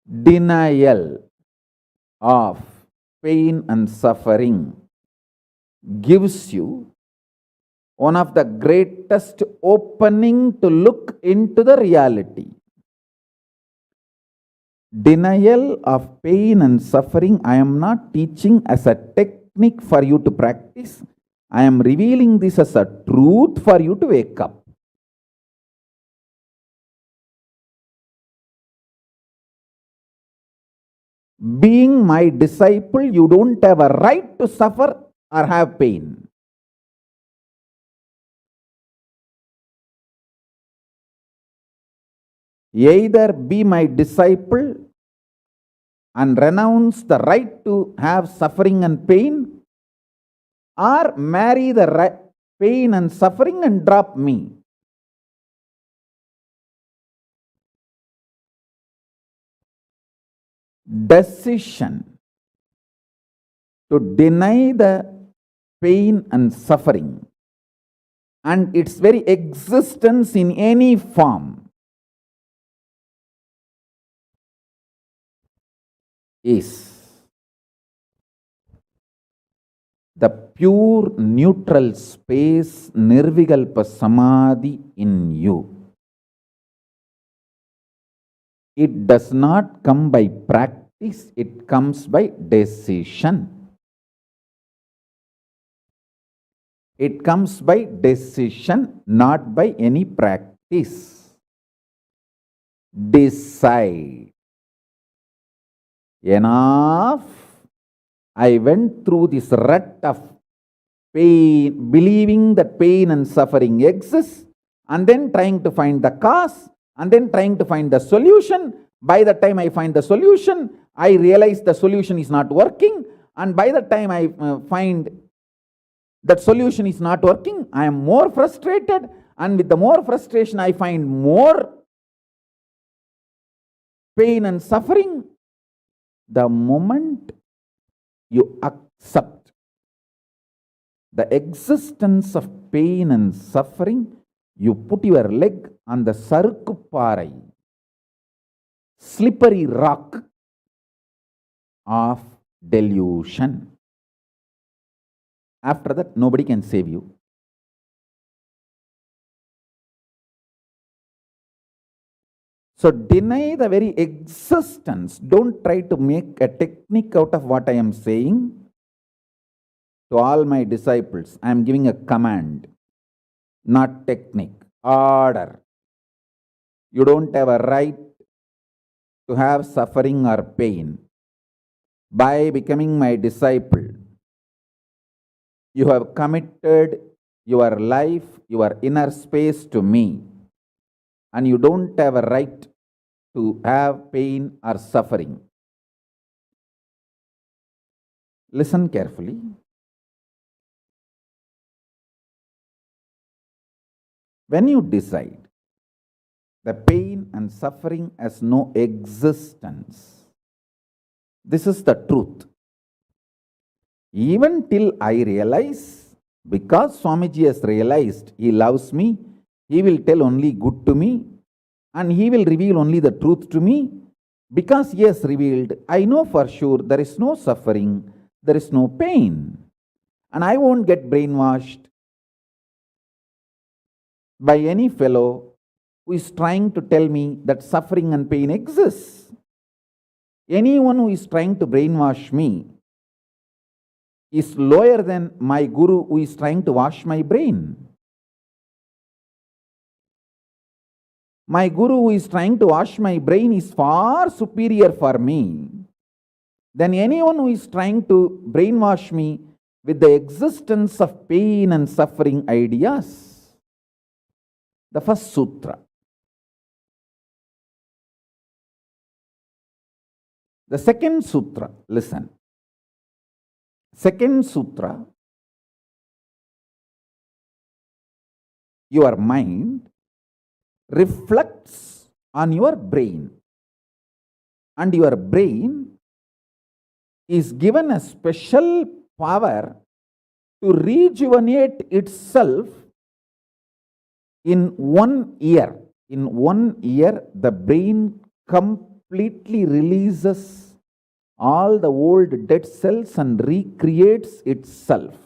Denial of pain and suffering gives you one of the greatest opening to look into the reality. Denial of pain and suffering, I am not teaching as a technique for you to practice. I am revealing this as a truth for you to wake up. Being my disciple, you don't have a right to suffer or have pain. Either be my disciple and renounce the right to have suffering and pain, or marry the pain and suffering and drop me. Decision to deny the pain and suffering and its very existence in any form is the pure neutral space, nirvikalpa samadhi in you. It does not come by practice, it comes by decision. It comes by decision, not by any practice. Decide. Enough. I went through this rut of pain, believing that pain and suffering exist, and then trying to find the cause, and then trying to find the solution. By the time I find the solution, I realize the solution is not working, and by the time I find that solution is not working, I am more frustrated, and with the more frustration, I find more pain and suffering. The moment you accept the existence of pain and suffering, you put your leg on the sarukupparai, slippery rock of delusion. After that, nobody can save you. So deny the very existence. Don't try to make a technique out of what I am saying. To all my disciples, I am giving a command, not technique, order. You don't have a right to have suffering or pain. By becoming my disciple, you have committed your life, your inner space to me, and you don't have a right to have pain or suffering. Listen carefully. When you decide the pain and suffering has no existence, this is the truth. Even till I realize, because Swamiji has realized he loves me, he will tell only good to me, and he will reveal only the truth to me. Because he has revealed, I know for sure there is no suffering, there is no pain, and I won't get brainwashed by any fellow who is trying to tell me that suffering and pain exists. Anyone who is trying to brainwash me is lower than my guru who is trying to wash my brain. My guru who is trying to wash my brain is far superior for me than anyone who is trying to brainwash me with the existence of pain and suffering ideas. The first sutra. The second sutra, listen. Second sutra, your mind reflects on your brain, and your brain is given a special power to rejuvenate itself in 1 year. In 1 year, the brain completely releases all the old dead cells and recreates itself.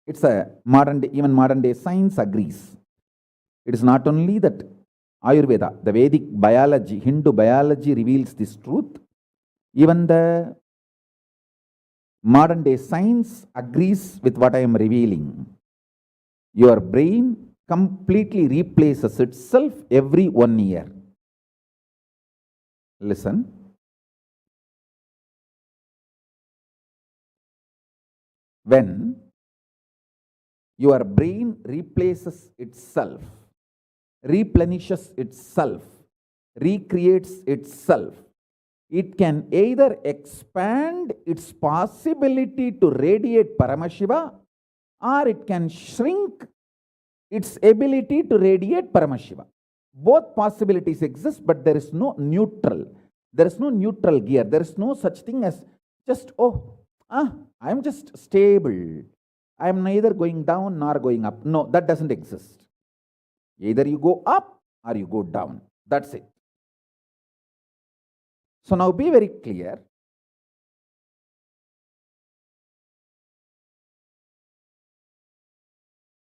It's a even modern day science agrees. It is not only that Ayurveda, the Vedic biology, Hindu biology reveals this truth. Even the modern day science agrees with what I am revealing. Your brain completely replaces itself every 1 year. Listen. When your brain replaces itself, replenishes itself, recreates itself, it can either expand its possibility to radiate Paramashiva, or it can shrink its ability to radiate Paramashiva. Both possibilities exist, but there is no neutral. There is no neutral gear. There is no such thing as just, I am just stable. I am neither going down nor going up. No, that doesn't exist. Either you go up or you go down. That's it. So now be very clear.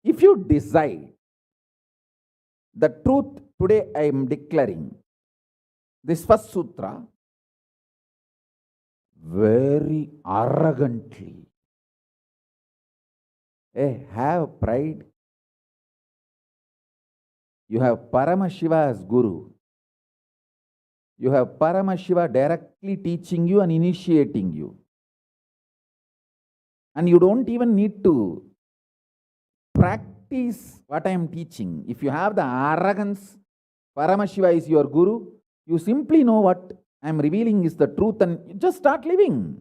If you decide the truth today I am declaring, this first sutra, very arrogantly, have pride. You have Paramashiva as Guru. You have Paramashiva directly teaching you and initiating you. And you don't even need to practice what I am teaching. If you have the arrogance, Paramashiva is your Guru, you simply know what I am revealing is the truth and you just start living.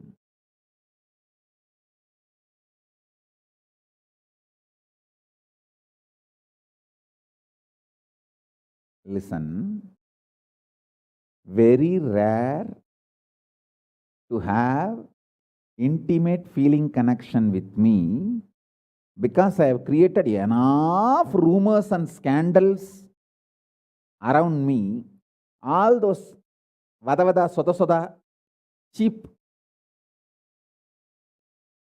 Listen, very rare to have intimate feeling connection with me because I have created enough rumors and scandals around me. All those vada soda cheap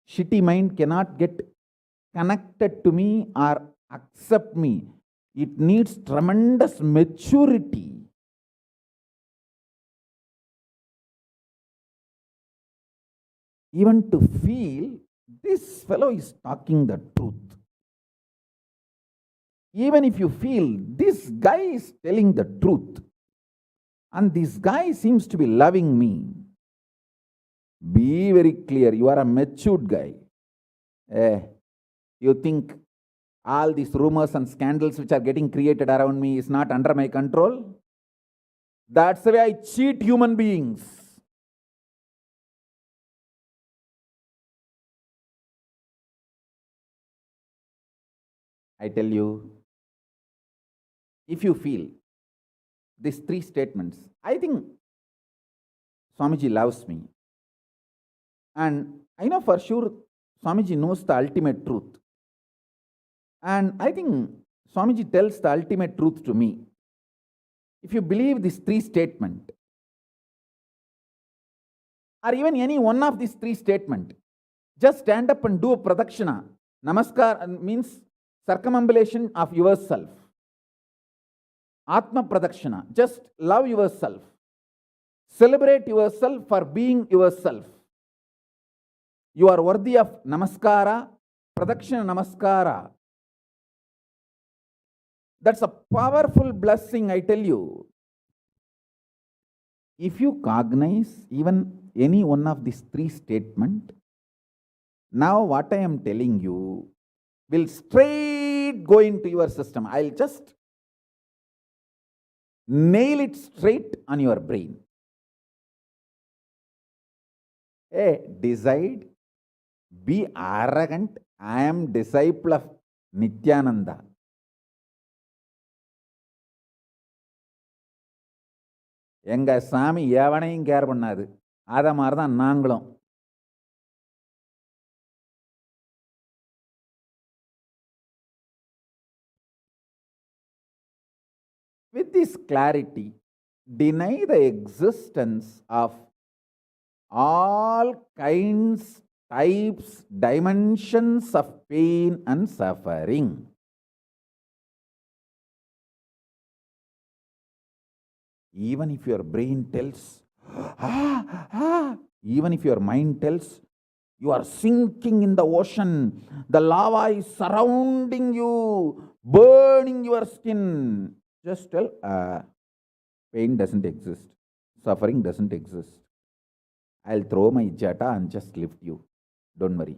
shitty mind cannot get connected to me or accept me. It needs tremendous maturity. Even to feel this fellow is talking the truth. Even if you feel this guy is telling the truth and this guy seems to be loving me, be very clear, you are a matured guy. You think all these rumors and scandals which are getting created around me is not under my control? That's the way I cheat human beings. I tell you, if you feel these three statements, I think Swamiji loves me. And I know for sure Swamiji knows the ultimate truth. And I think Swamiji tells the ultimate truth to me. If you believe these three statements, or even any one of these three statements, just stand up and do a pradakshina. Namaskar means circumambulation of yourself. Atma pradakshina, just love yourself. Celebrate yourself for being yourself. You are worthy of namaskara, pradakshina namaskara. That's a powerful blessing, I tell you. If you cognize even any one of these three statements, now what I am telling you will straight go into your system. I'll just nail it straight on your brain. Hey, decide, be arrogant. I am disciple of Nithyananda. எங்க சாமி எவனையும் care பண்ணாது. அத மாதிரி தான் நாங்களும். With this clarity, deny the existence of all kinds, types, dimensions of pain and suffering. Even if your brain tells, even if your mind tells, you are sinking in the ocean, the lava is surrounding you, burning your skin. Just tell, pain doesn't exist, suffering doesn't exist. I'll throw my jata and just lift you. Don't worry.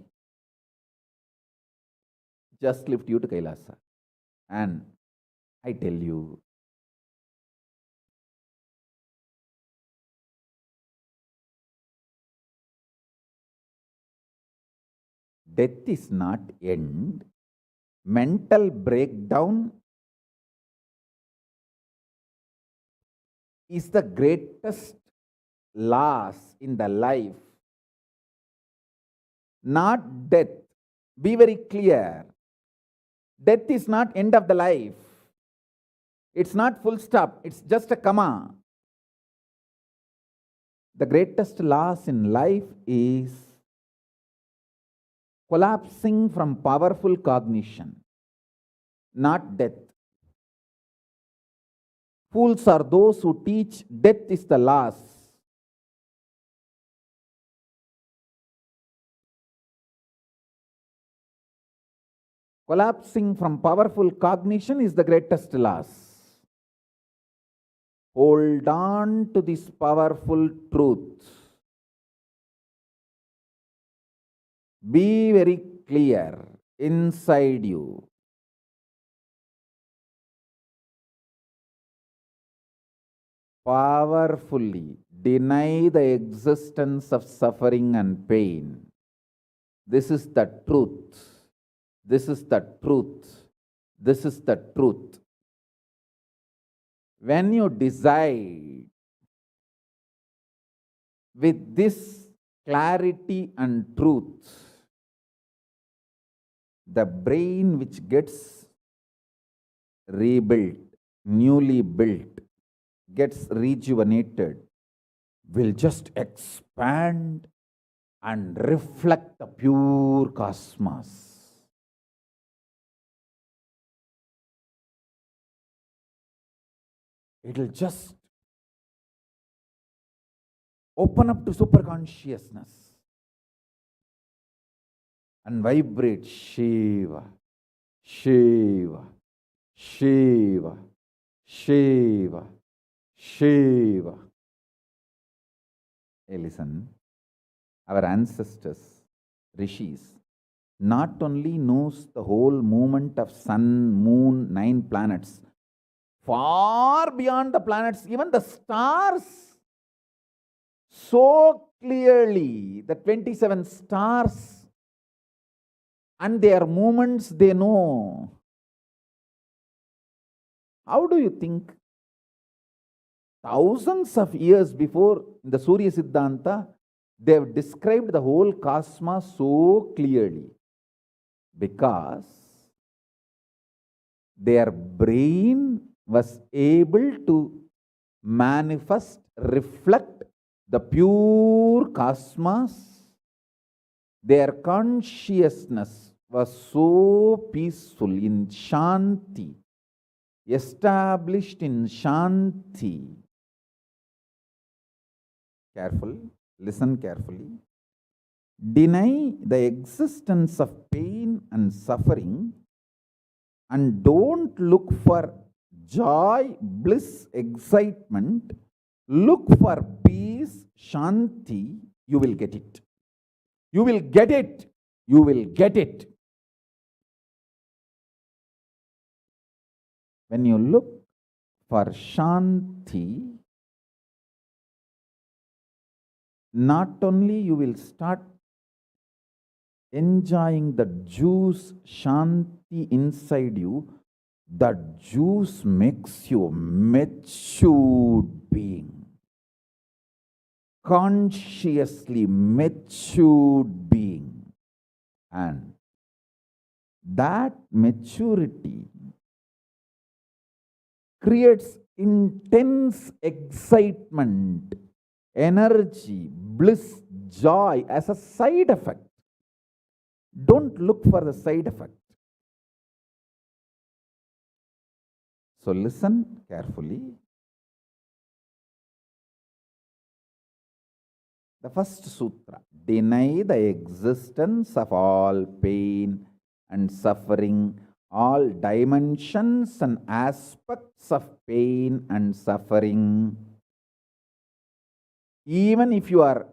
Just lift you to KAILASA. And I tell you, death is not end. Mental breakdown is the greatest loss in the life. Not death. Be very clear. Death is not end of the life. It's not full stop. It's just a comma. The greatest loss in life is collapsing from powerful cognition, not death. Fools are those who teach death is the loss. Collapsing from powerful cognition is the greatest loss. Hold on to this powerful truth. Be very clear inside you. Powerfully deny the existence of suffering and pain. This is the truth. This is the truth. This is the truth. When you decide with this clarity and truth, the brain which gets rebuilt, newly built, gets rejuvenated, will just expand and reflect the pure cosmos. It will just open up to superconsciousness and vibrate Shiva, Shiva, Shiva, Shiva, Shiva. Hey, listen, our ancestors, rishis, not only knows the whole movement of sun, moon, 9 planets, far beyond the planets, even the stars, so clearly, the 27 stars and their movements they know. How do you think? Thousands of years before, in the Surya Siddhanta, they have described the whole cosmos so clearly because their brain was able to manifest, reflect the pure cosmos. Their consciousness was so peaceful in Shanti, established in Shanti. Careful, listen carefully. Deny the existence of pain and suffering and don't look for joy, bliss, excitement. Look for peace, shanti. You will get it. You will get it. You will get it. When you look for shanti, not only you will start enjoying the juice shanti inside you, that juice makes you a matured being, consciously matured being, and that maturity creates intense excitement, energy, bliss, joy as a side effect. Don't look for the side effect. So listen carefully. The first sutra: deny the existence of all pain and suffering, all dimensions and aspects of pain and suffering. Even if you are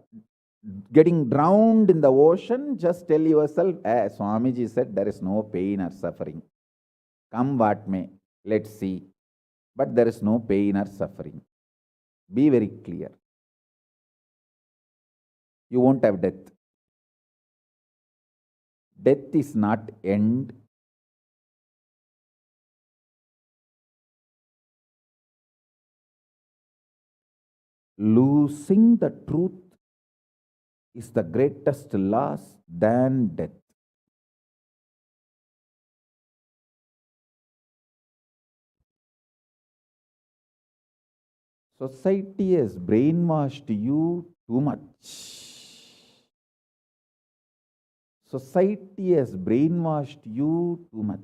getting drowned in the ocean, just tell yourself, Swamiji said there is no pain or suffering. Come what may, let's see. But there is no pain or suffering. Be very clear. You won't have death. Death is not end. Losing the truth is the greatest loss than death. Society has brainwashed you too much. Society has brainwashed you too much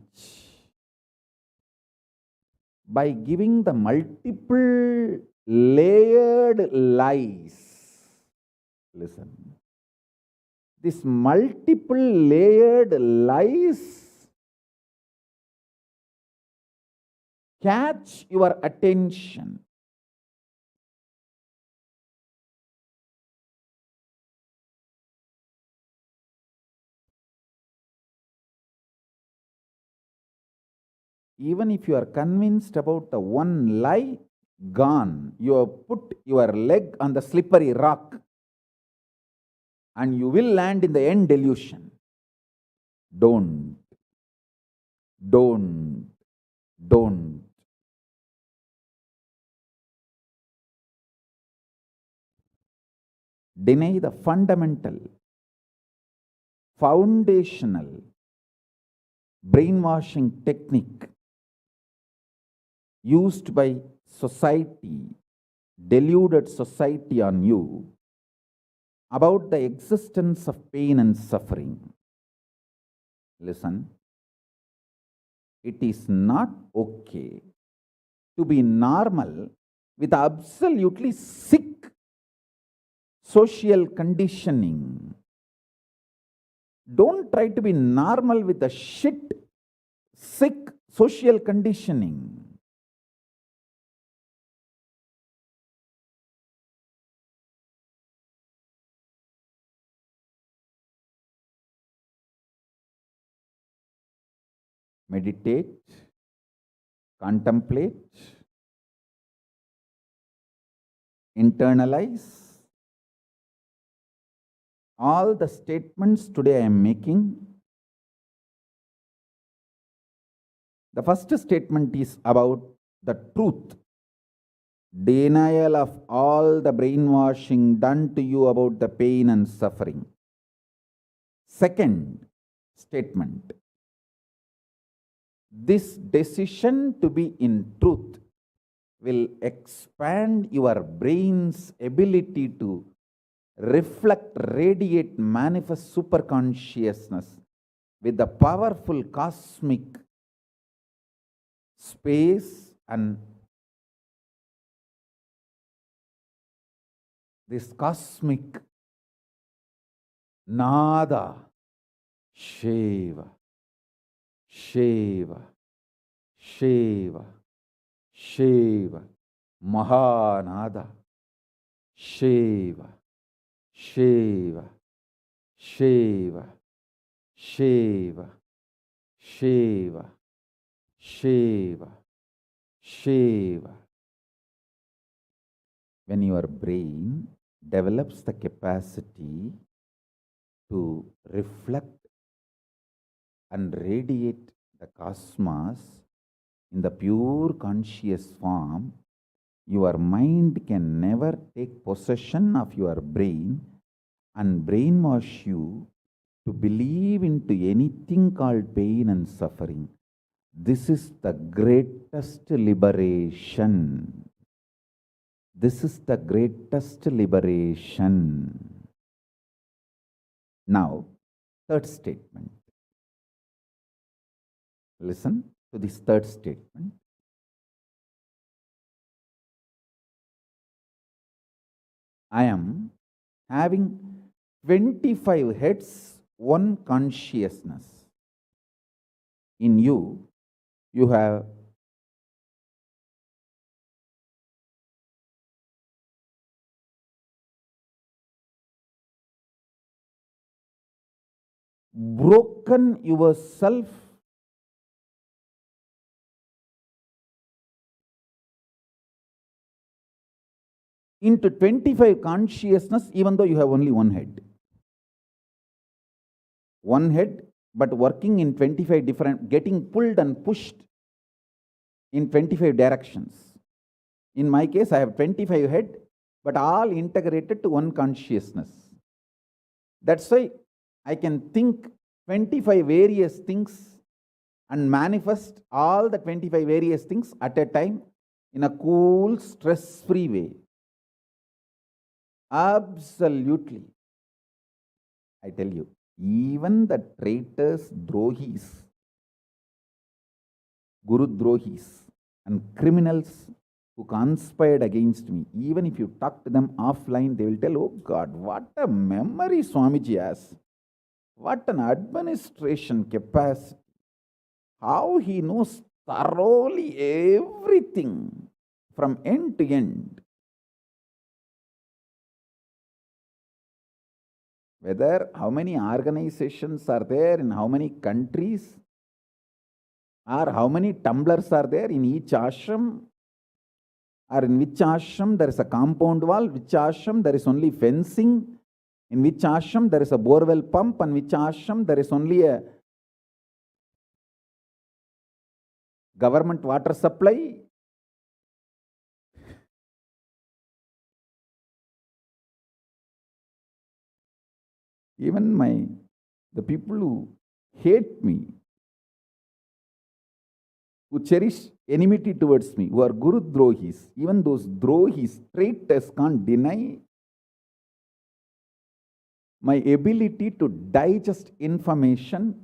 by giving the multiple layered lies. Listen. This multiple layered lies catch your attention. Even if you are convinced about the one lie, gone. You have put your leg on the slippery rock and you will land in the end delusion. Don't. Deny the fundamental, foundational brainwashing technique used by society, deluded society on you about the existence of pain and suffering. Listen, it is not okay to be normal with absolutely sick social conditioning. Don't try to be normal with the shit, sick social conditioning. Meditate, contemplate, internalize all the statements today I am making. The first statement is about the truth. Denial of all the brainwashing done to you about the pain and suffering. Second statement: this decision to be in truth will expand your brain's ability to reflect, radiate, manifest superconsciousness with the powerful cosmic space and this cosmic nada, Shiva, Shiva, Shiva, Shiva, Mahanada, Shiva, Shiva, Shiva, Shiva, Shiva, Shiva, Shiva. When your brain develops the capacity to reflect and radiate the cosmos in the pure conscious form, your mind can never take possession of your brain and brainwash you to believe into anything called pain and suffering. This is the greatest liberation. This is the greatest liberation. Now, third statement. Listen to this third statement. I am having 25 heads, one consciousness. In you, you have broken yourself into 25 consciousness, even though you have only one head. One head, but working in 25 different, getting pulled and pushed in 25 directions. In my case, I have 25 head, but all integrated to one consciousness. That's why I can think 25 various things and manifest all the 25 various things at a time in a cool, stress-free way. Absolutely. I tell you, even the traitors, drohis, guru drohis, and criminals who conspired against me, even if you talk to them offline, they will tell, oh God, what a memory Swamiji has. What an administration capacity. How he knows thoroughly everything from end to end. Whether how many organizations are there in how many countries, or how many tumblers are there in each ashram, or in which ashram there is a compound wall, which ashram there is only fencing, in which ashram there is a borewell pump, and which ashram there is only a government water supply. Even the people who hate me, who cherish enmity towards me, who are Guru Drohis, even those Drohis, traitors, can't deny my ability to digest information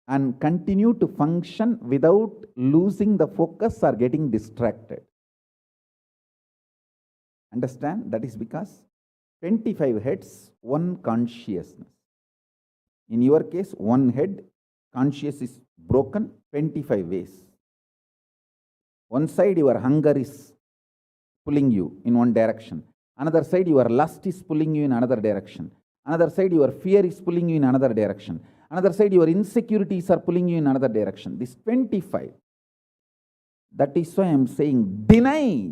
and continue to function without losing the focus or getting distracted. Understand? That is because 25 heads, one consciousness. In your case, one head, conscious is broken 25 ways. One side, your hunger is pulling you in one direction. Another side, your lust is pulling you in another direction. Another side, your fear is pulling you in another direction. Another side, your insecurities are pulling you in another direction. This 25. That is why I am saying, deny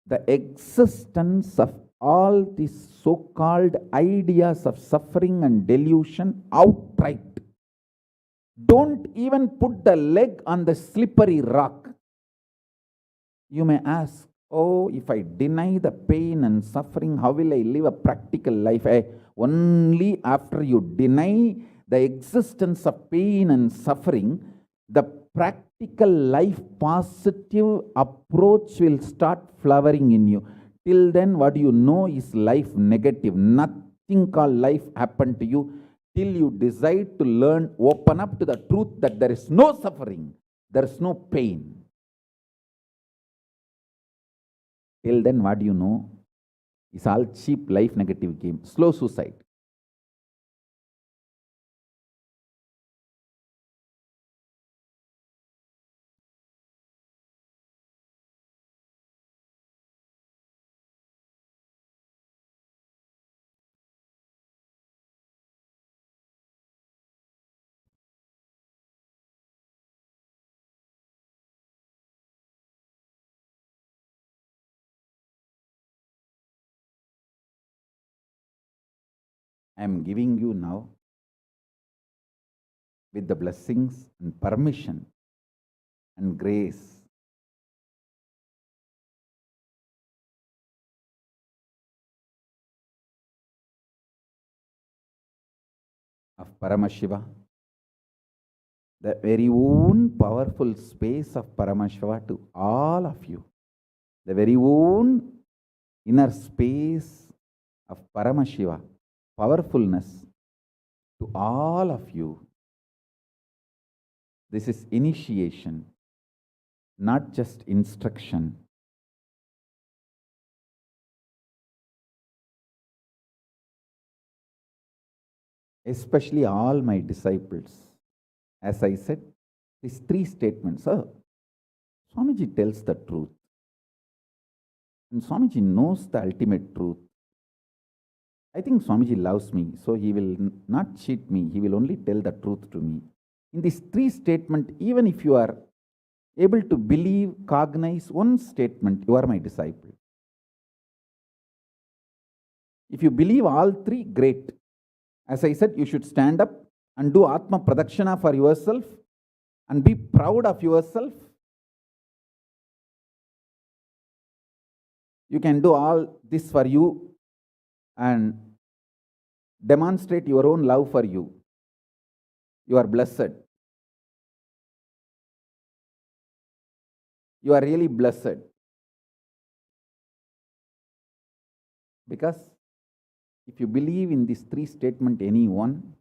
the existence of all these so-called ideas of suffering and delusion outright. Don't even put the leg on the slippery rock. You may ask, oh, if I deny the pain and suffering, how will I live a practical life? Only after you deny the existence of pain and suffering, the practical life positive approach will start flowering in you. Till then, what you know is life negative. Nothing called life happened to you till you decide to learn, open up to the truth that there is no suffering, there is no pain. Till then, what you know is all cheap life negative game, slow suicide. I am giving you now with the blessings and permission and grace of Paramashiva, the very own powerful space of Paramashiva to all of you, the very own inner space of Paramashiva, powerfulness to all of you. This is initiation, not just instruction. Especially all my disciples. As I said, these three statements, Swamiji tells the truth. And Swamiji knows the ultimate truth. I think Swamiji loves me, so he will not cheat me. He will only tell the truth to me. In these three statements, even if you are able to believe, cognize one statement, you are my disciple. If you believe all three, great. As I said, you should stand up and do Atma Pradakshana for yourself and be proud of yourself. You can do all this for you and demonstrate your own love for you. You are blessed. You are really blessed. Because if you believe in these three statements, any one,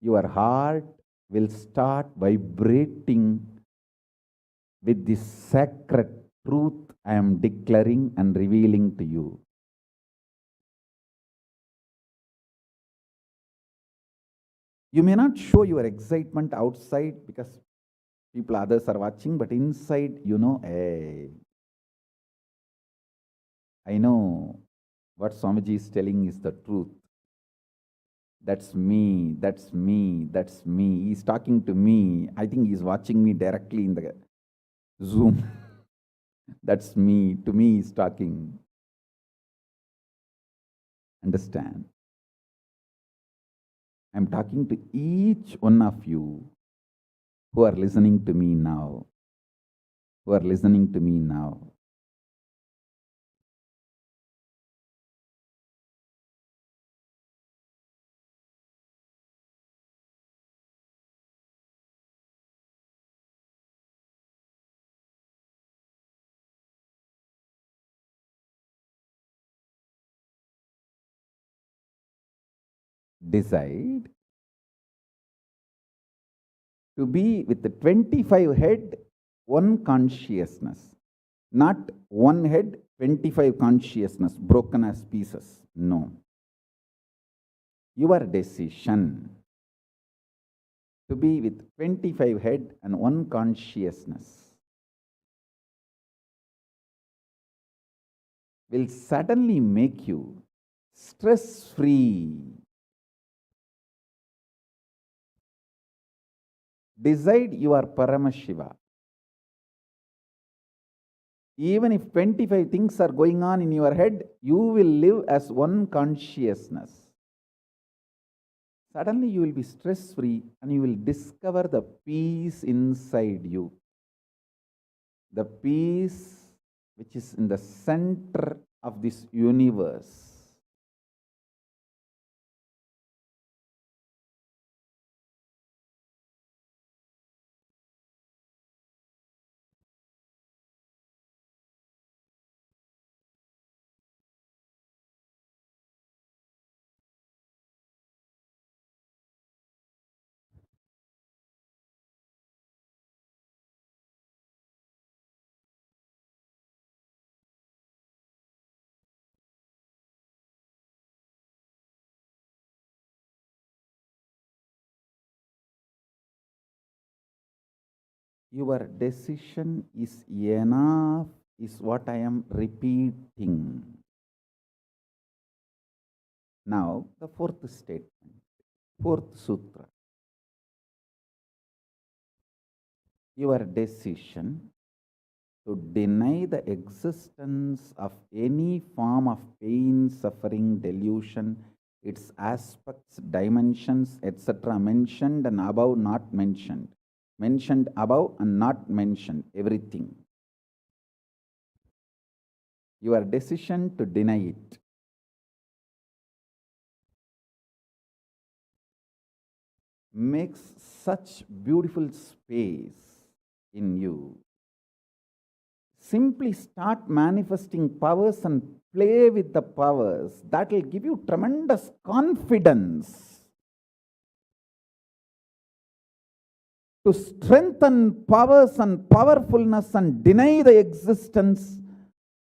your heart will start vibrating with this sacred truth I am declaring and revealing to you. You may not show your excitement outside because people, others are watching, but inside, you know, hey, I know what Swamiji is telling is the truth. That's me, that's me, that's me. He's talking to me. I think he's watching me directly in the Zoom. That's me. To me, he's talking. Understand? I'm talking to each one of you who are listening to me now. Who are listening to me now. Decide to be with the 25 head, one consciousness. Not one head, 25 consciousness, broken as pieces. No. Your decision to be with 25 head and one consciousness will suddenly make you stress-free. Decide you are Paramashiva. Even if 25 things are going on in your head, you will live as one consciousness. Suddenly you will be stress-free and you will discover the peace inside you. The peace which is in the center of this universe. Your decision is enough, is what I am repeating. Now, the fourth statement, fourth sutra. Your decision to deny the existence of any form of pain, suffering, delusion, its aspects, dimensions, etc., mentioned and above, not mentioned. Mentioned above and not mentioned, everything. Your decision to deny it makes such beautiful space in you. Simply start manifesting powers and play with the powers. That will give you tremendous confidence to strengthen powers and powerfulness and deny the existence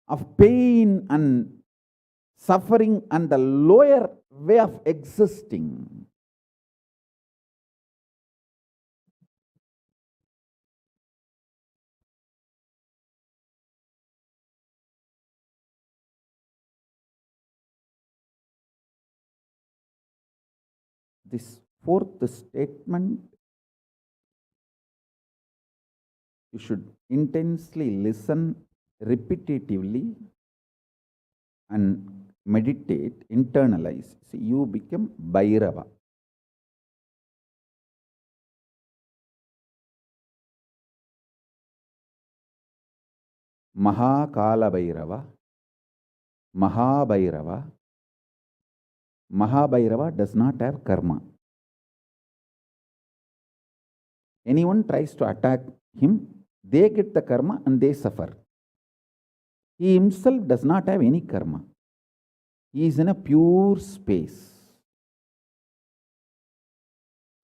of pain and suffering and the lower way of existing. This fourth statement, you should intensely listen repetitively and meditate, internalize. See, you become Bhairava. Kalabhairava, Mahabhairava. Mahabhairava does not have karma. Anyone tries to attack him, they get the karma and they suffer. He himself does not have any karma. He is in a pure space.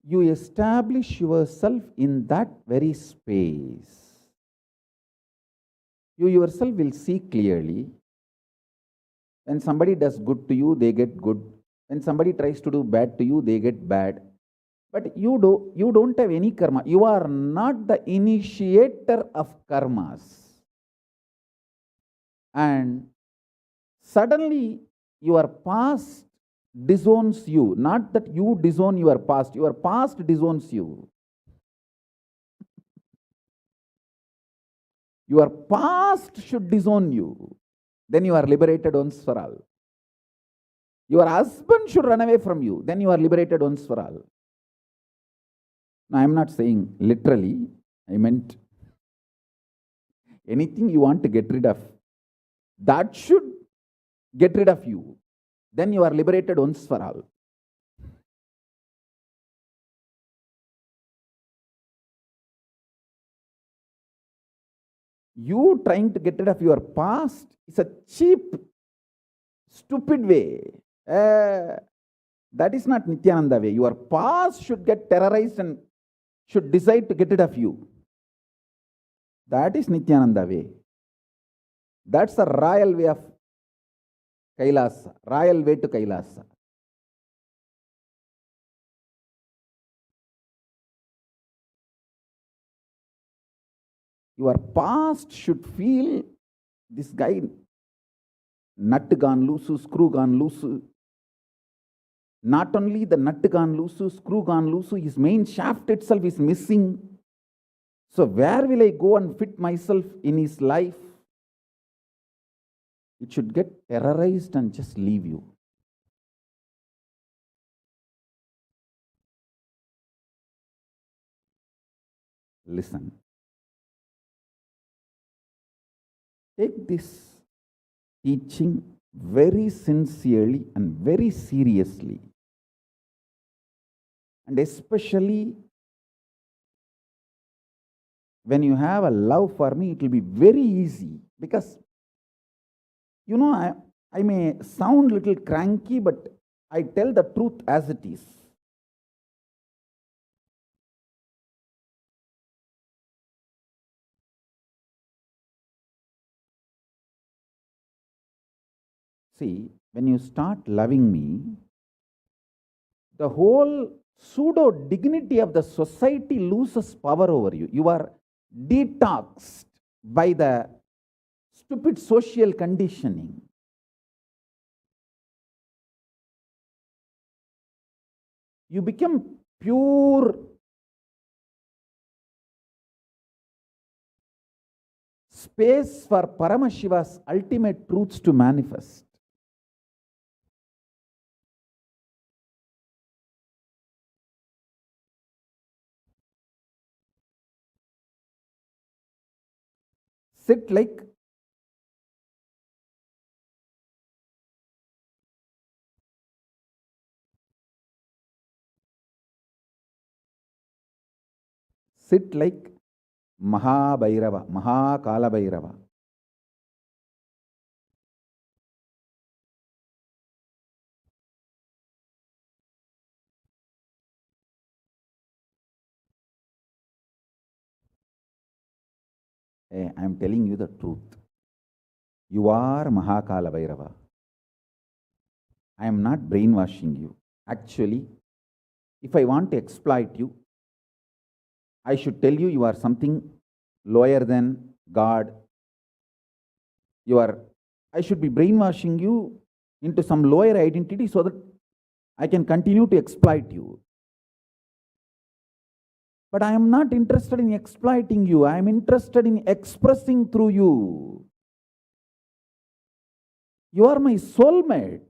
You establish yourself in that very space. You yourself will see clearly. When somebody does good to you, they get good. When somebody tries to do bad to you, they get bad. But you don't have any karma. You are not the initiator of karmas. And suddenly your past disowns you. Not that you disown your past disowns you. Your past should disown you. Then you are liberated once for all. Your husband should run away from you. Then you are liberated once for all. Now, I am not saying literally. I meant anything you want to get rid of, that should get rid of you. Then you are liberated once for all. You trying to get rid of your past is a cheap, stupid way. That is not Nithyananda way. Your past should get terrorized and should decide to get rid of you. That is Nithyananda way. That's the royal way of KAILASA, royal way to KAILASA. Your past should feel this guy, nut gone loose, screw gone loose. Not only the nut gone loose, screw gone loose, his main shaft itself is missing. So where will I go and fit myself in his life? It should get terrorized and just leave you. Listen. Take this teaching very sincerely and very seriously. And especially when you have a love for me, it will be very easy. Because, you know, I may sound a little cranky, but I tell the truth as it is. See, when you start loving me, the whole pseudo dignity of the society loses power over you. You are detoxed by the stupid social conditioning. You become pure space for Paramashiva's ultimate truths to manifest. Sit like Kalabhairava. Hey, I am telling you the truth. You are Kalabhairava. I am not brainwashing you. Actually, if I want to exploit you, I should tell you you are something lower than God. I should be brainwashing you into some lower identity so that I can continue to exploit you. But I am not interested in exploiting you. I am interested in expressing through you. You are my soulmate.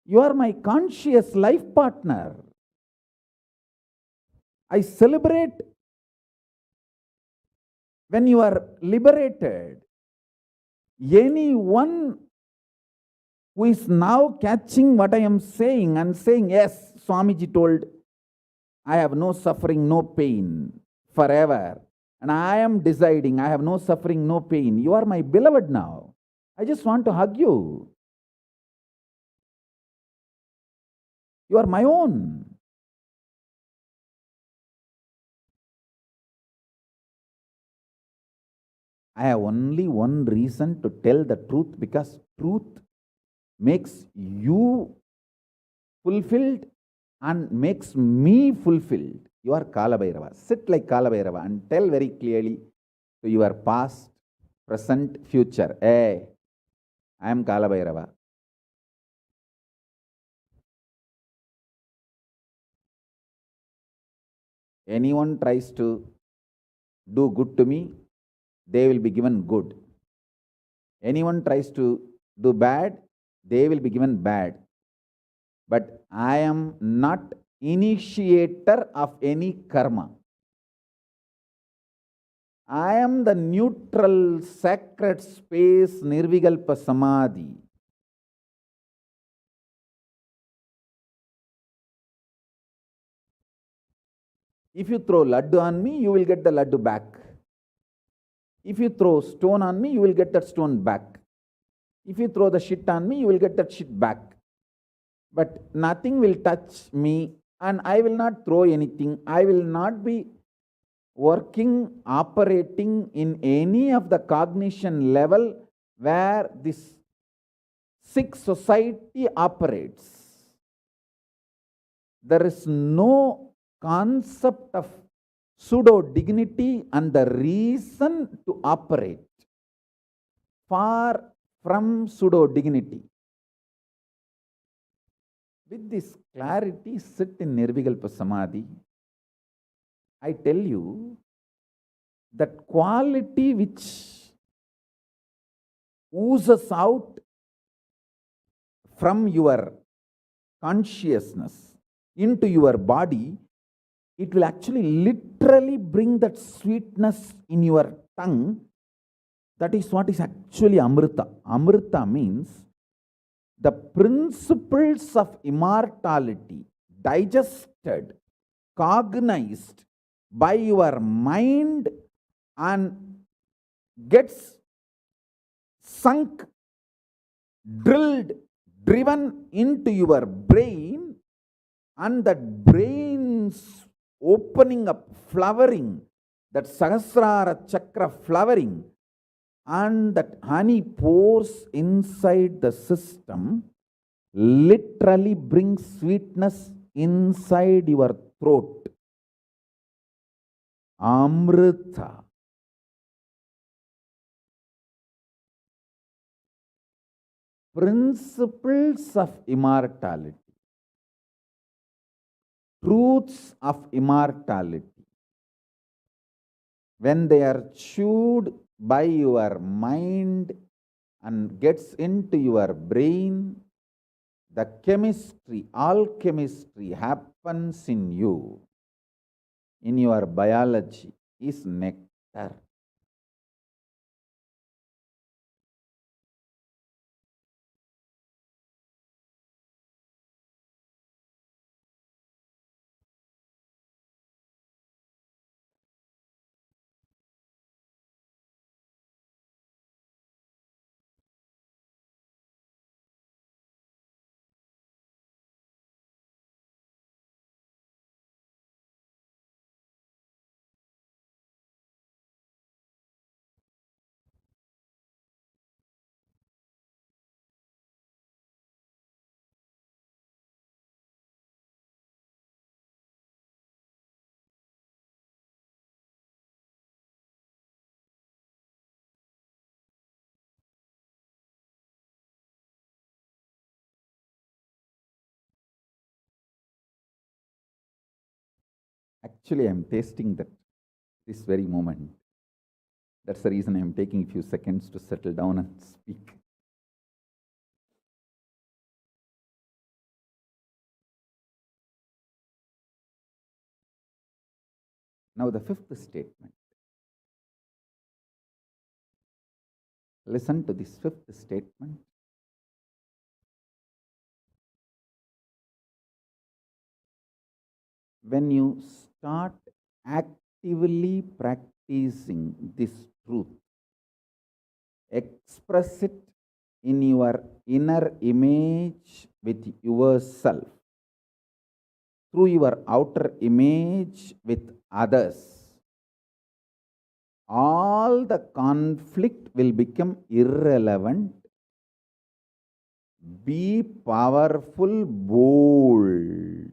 You are my conscious life partner. I celebrate when you are liberated. Anyone who is now catching what I am saying and saying, yes, Swamiji told, I have no suffering, no pain forever. And I am deciding I have no suffering, no pain. You are my beloved now. I just want to hug you. You are my own. I have only one reason to tell the truth, because truth makes you fulfilled and makes me fulfilled. You are Kalabhairava. Sit like Kalabhairava and tell very clearly to your past, present, future. Hey, I am Kalabhairava. Anyone tries to do good to me, they will be given good. Anyone tries to do bad, they will be given bad. But I am not initiator of any karma. I am the neutral, sacred space, Nirvikalpa Samadhi. If you throw laddu on me, you will get the laddu back. If you throw stone on me, you will get that stone back. If you throw the shit on me, you will get that shit back. But nothing will touch me, and I will not throw anything. I will not be working, operating in any of the cognition level where this sick society operates. There is no concept of pseudo dignity and the reason to operate. Far from pseudo dignity. With this clarity, sit in Nirvikalpa Samadhi. I tell you that quality which oozes out from your consciousness into your body, it will actually literally bring that sweetness in your tongue. That is what is actually Amrita. Amrita means the principles of immortality digested, cognized by your mind and gets sunk, drilled, driven into your brain, and that brain's opening up, flowering, that Sahasrara Chakra flowering, and that honey pours inside the system, literally brings sweetness inside your throat. Amrita. Principles of immortality. Truths of immortality. when they are chewed by your mind and gets into your brain, the chemistry, alchemistry happens in you, in your biology, is nectar. Actually, I am tasting that this very moment. That's the reason I am taking a few seconds to settle down and speak. Now, the fifth statement. Listen to this fifth statement. When you start actively practicing this truth, express it in your inner image with yourself, through your outer image with others, all the conflict will become irrelevant. Be powerful, bold,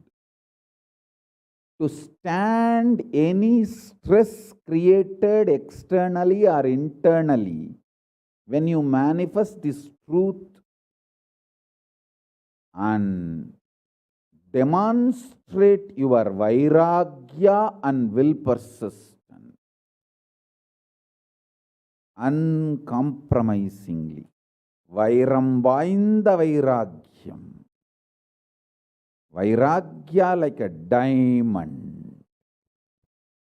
to stand any stress created externally or internally. When you manifest this truth and demonstrate your vairagya and will persistence uncompromisingly, vairam vainda vairagyam, vairagya like a diamond,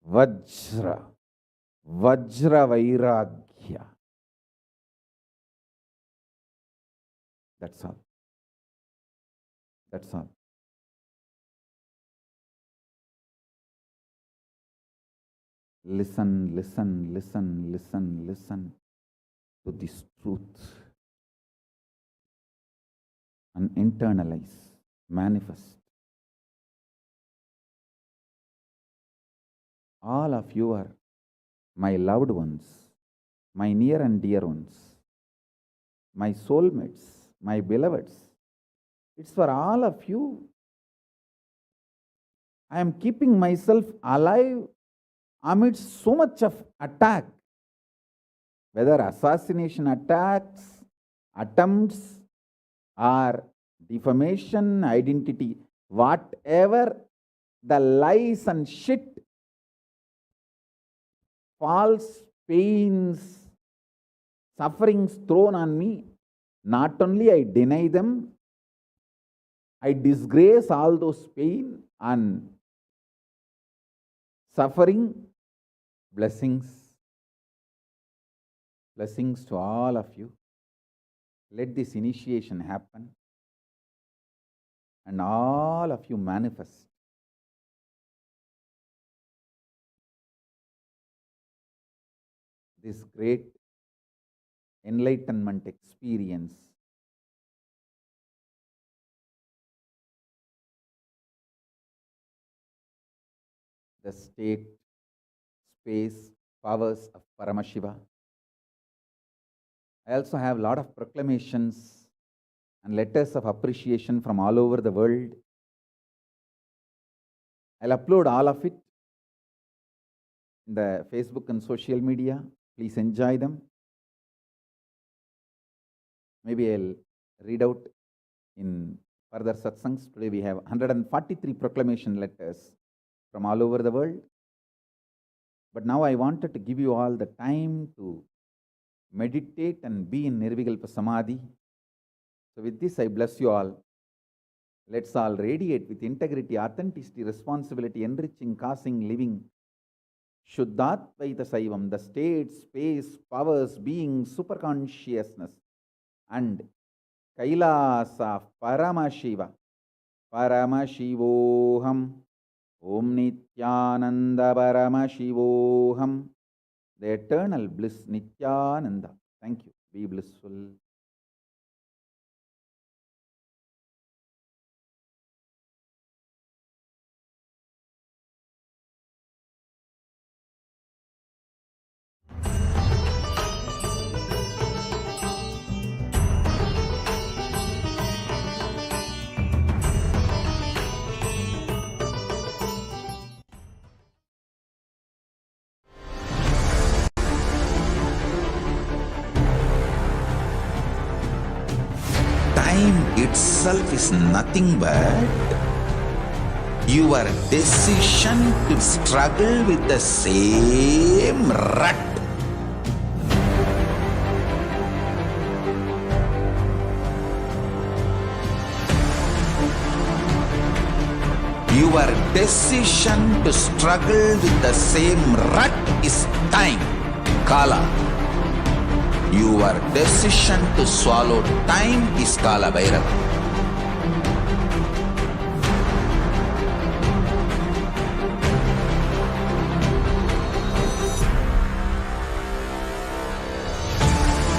vajra vairagya. That's all. That's all. Listen, listen, listen, listen, listen to this truth and internalize, manifest. All of you are my loved ones, my near and dear ones, my soulmates, my beloveds. It's for all of you. I am keeping myself alive amidst so much of attack, whether assassination attacks, attempts, or defamation, identity, whatever the lies and shit, false pains, sufferings thrown on me, not only I deny them, I disgrace all those pain and suffering. Blessings. Blessings to all of you. Let this initiation happen and all of you manifest this great enlightenment experience. The state, space, powers of Paramashiva. I also have a lot of proclamations and letters of appreciation from all over the world. I'll upload all of it in the Facebook and social media. Please enjoy them. Maybe I'll read out in further satsangs. Today we have 143 proclamation letters from all over the world. But now I wanted to give you all the time to meditate and be in Nirvikalpa Samadhi. So with this, I bless you all. Let's all radiate with integrity, authenticity, responsibility, enriching, causing, living. Shuddhatvaita Saivam, the state, space, powers, being, superconsciousness, and KAILASA Paramashiva, Paramashivoham, Om Nithyananda Paramashivoham, the eternal bliss Nithyananda. Thank you. Be blissful. Time itself is nothing but your decision to struggle with the same rut. Your decision to struggle with the same rut is time, Kala. Your decision to swallow time is Kalabhairava.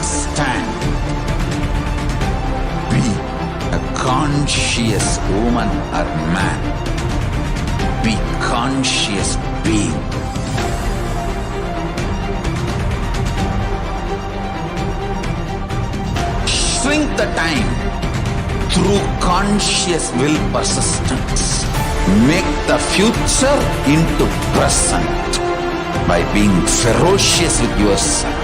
Stand. Be a conscious woman or man. Be conscious being. Shrink the time through conscious will persistence. Make the future into present by being ferocious with yourself.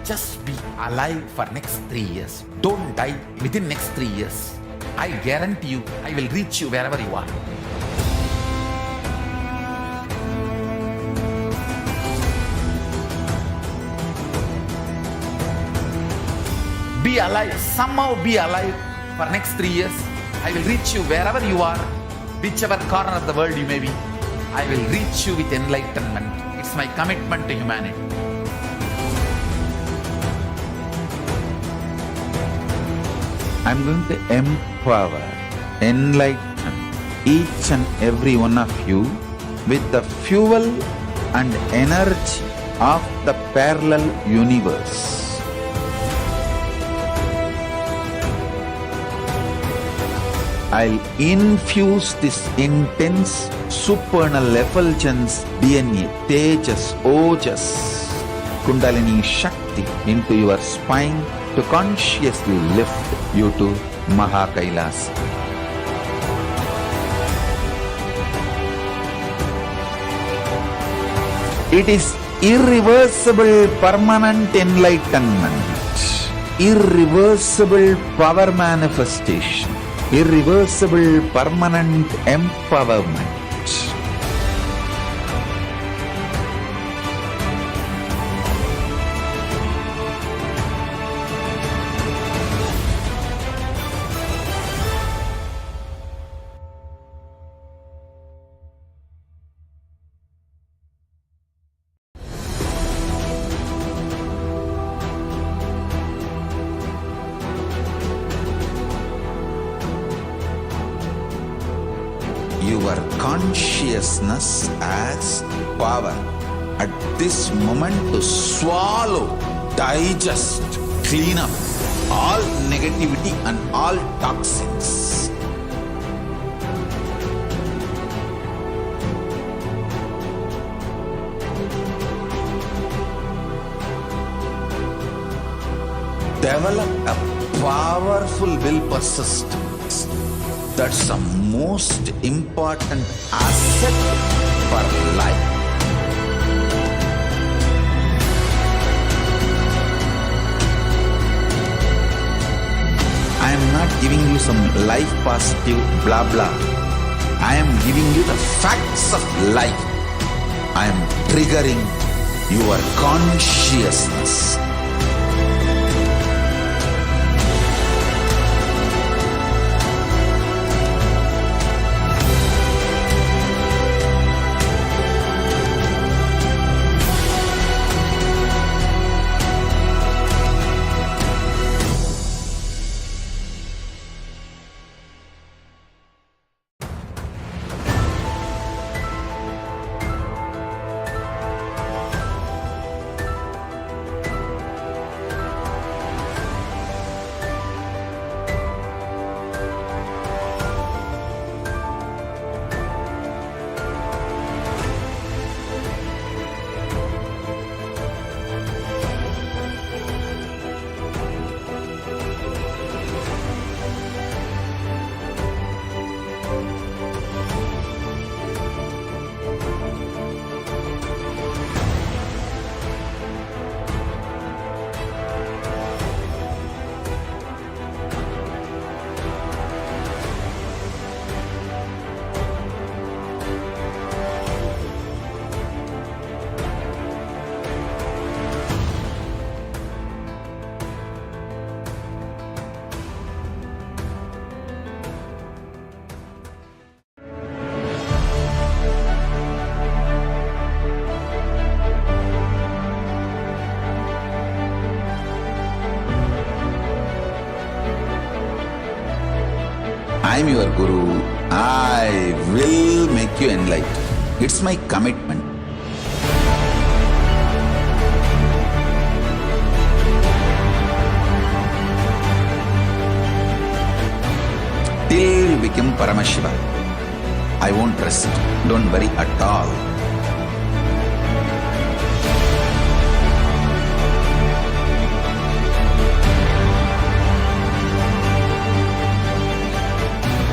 Just be alive for next 3 years. Don't die within next 3 years. I guarantee you, I will reach you wherever you are. Be alive, somehow be alive for next 3 years. I will reach you wherever you are, whichever corner of the world you may be. I will reach you with enlightenment. It's my commitment to humanity. I'm going to empower, enlighten each and every one of you with the fuel and energy of the parallel universe. I'll infuse this intense supernal effulgence DNA, Tejas, Ojas, Kundalini Shakti into your spine to consciously lift you to KAILASA. It is irreversible permanent enlightenment, irreversible power manifestation, irreversible permanent empowerment. your consciousness as power at this moment to swallow, digest, clean up all negativity and all toxins. Develop a powerful will persistence. That's the most important asset for life. I am not giving you some life positive blah blah. I am giving you the facts of life. I am triggering your consciousness. I am your Guru. I will make you enlightened. It's my commitment. Till you become Paramashiva, I won't rest. Don't worry at all.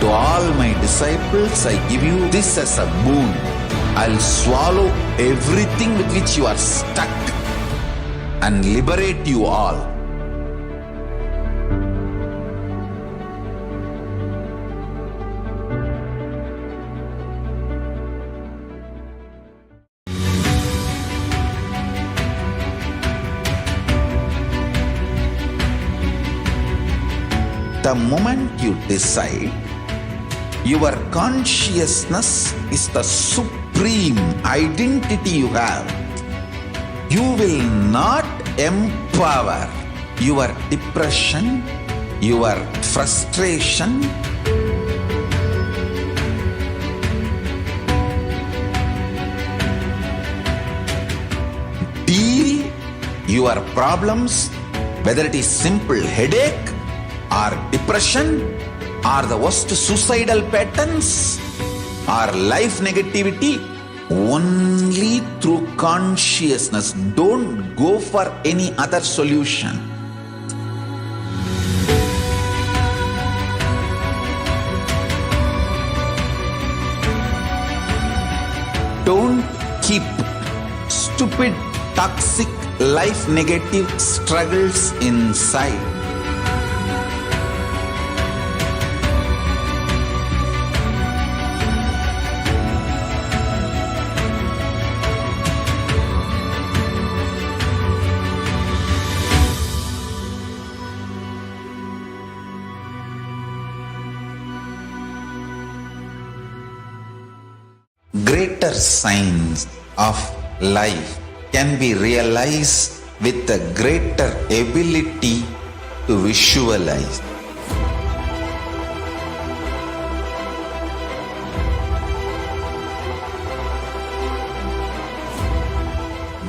To all my disciples, I give you this as a boon. I'll swallow everything with which you are stuck and liberate you all. The moment you decide, your consciousness is the supreme identity you have. You will not empower your depression, your frustration, deal your problems, whether it is simple headache or depression or the worst suicidal patterns or life negativity, only through consciousness. Don't go for any other solution. Don't keep stupid, toxic, life negative struggles inside. Greater signs of life can be realized with a greater ability to visualize.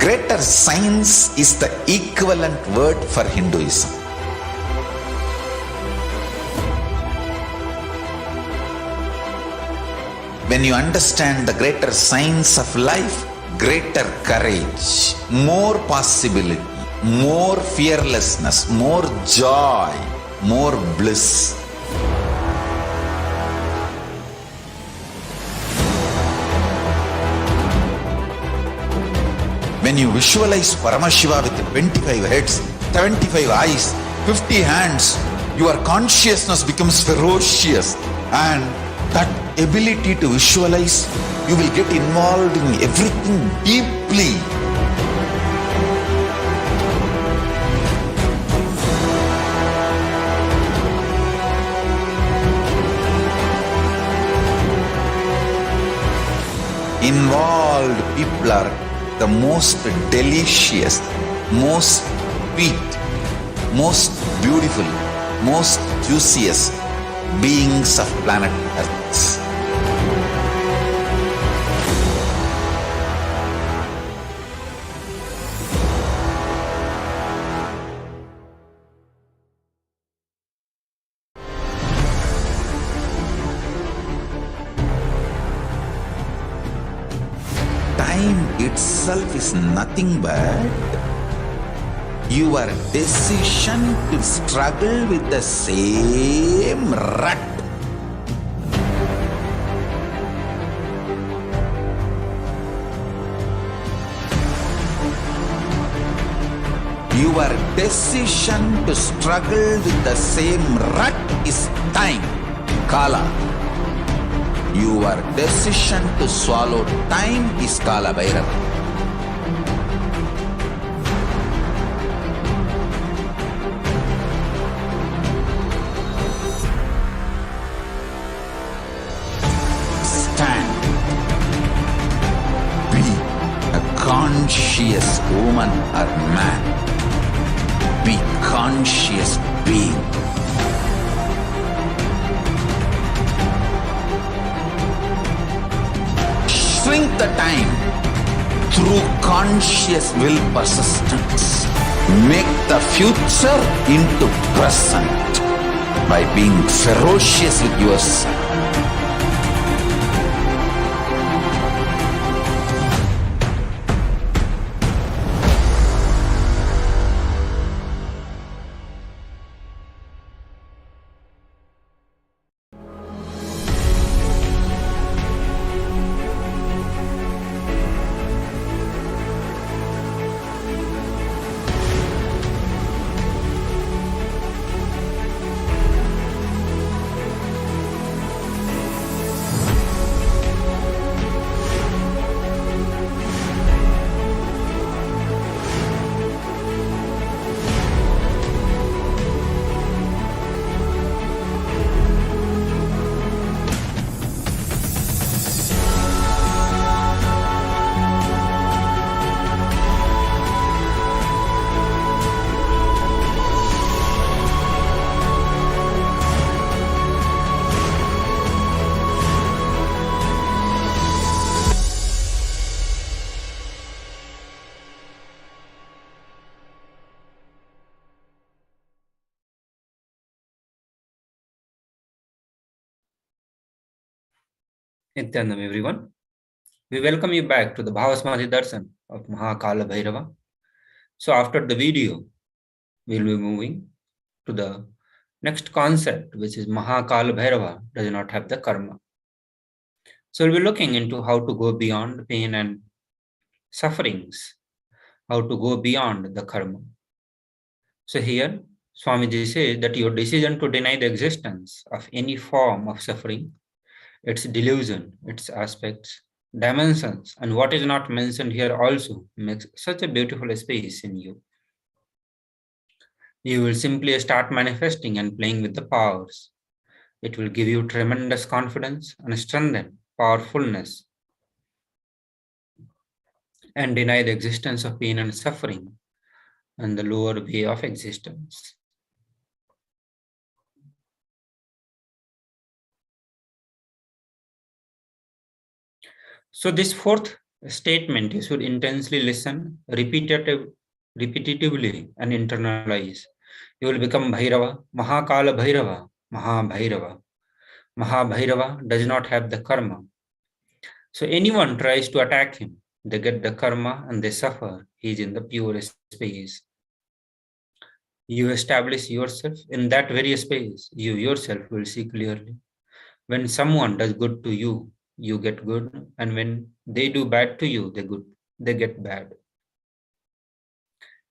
Greater science is the equivalent word for Hinduism. When you understand the greater science of life, greater courage, more possibility, more fearlessness, more joy, more bliss. When you visualize Paramashiva with 25 heads, 75 eyes, 50 hands, your consciousness becomes ferocious, and that ability to visualize, you will get involved in everything deeply. Involved people are the most delicious, most sweet, most beautiful, most juiciest beings of planet Earth. Time itself is nothing but your decision to struggle with the same rut. Your decision to struggle with the same rut is time, Kala. Your decision to swallow time is Kalabhairava. Stand. Be a conscious woman or man. Be conscious being. Shrink the time through conscious will persistence. Make the future into present by being ferocious with yourself. Nithyanam, everyone. We welcome you back to the bhava samadhi darshan of Kalabhairava. So after the video, we'll be moving to the next concept, which is Kalabhairava does not have the karma. So we'll be looking into how to go beyond pain and sufferings, how to go beyond the karma. So here, Swamiji says that your decision to deny the existence of any form of suffering, its delusion, its aspects, dimensions, and what is not mentioned here also makes such a beautiful space in you. You will simply start manifesting and playing with the powers. It will give you tremendous confidence and strengthen powerfulness and deny the existence of pain and suffering and the lower way of existence. So this fourth statement you should intensely listen, repetitively, and internalize. You will become Bhairava, Mahakala Bhairava, Mahabhairava. Mahabhairava does not have the karma. So anyone tries to attack him, they get the karma and they suffer. He is in the pure space. You establish yourself in that very space. You yourself will see clearly. When someone does good to you, you get good, and when they do bad to you, they get bad.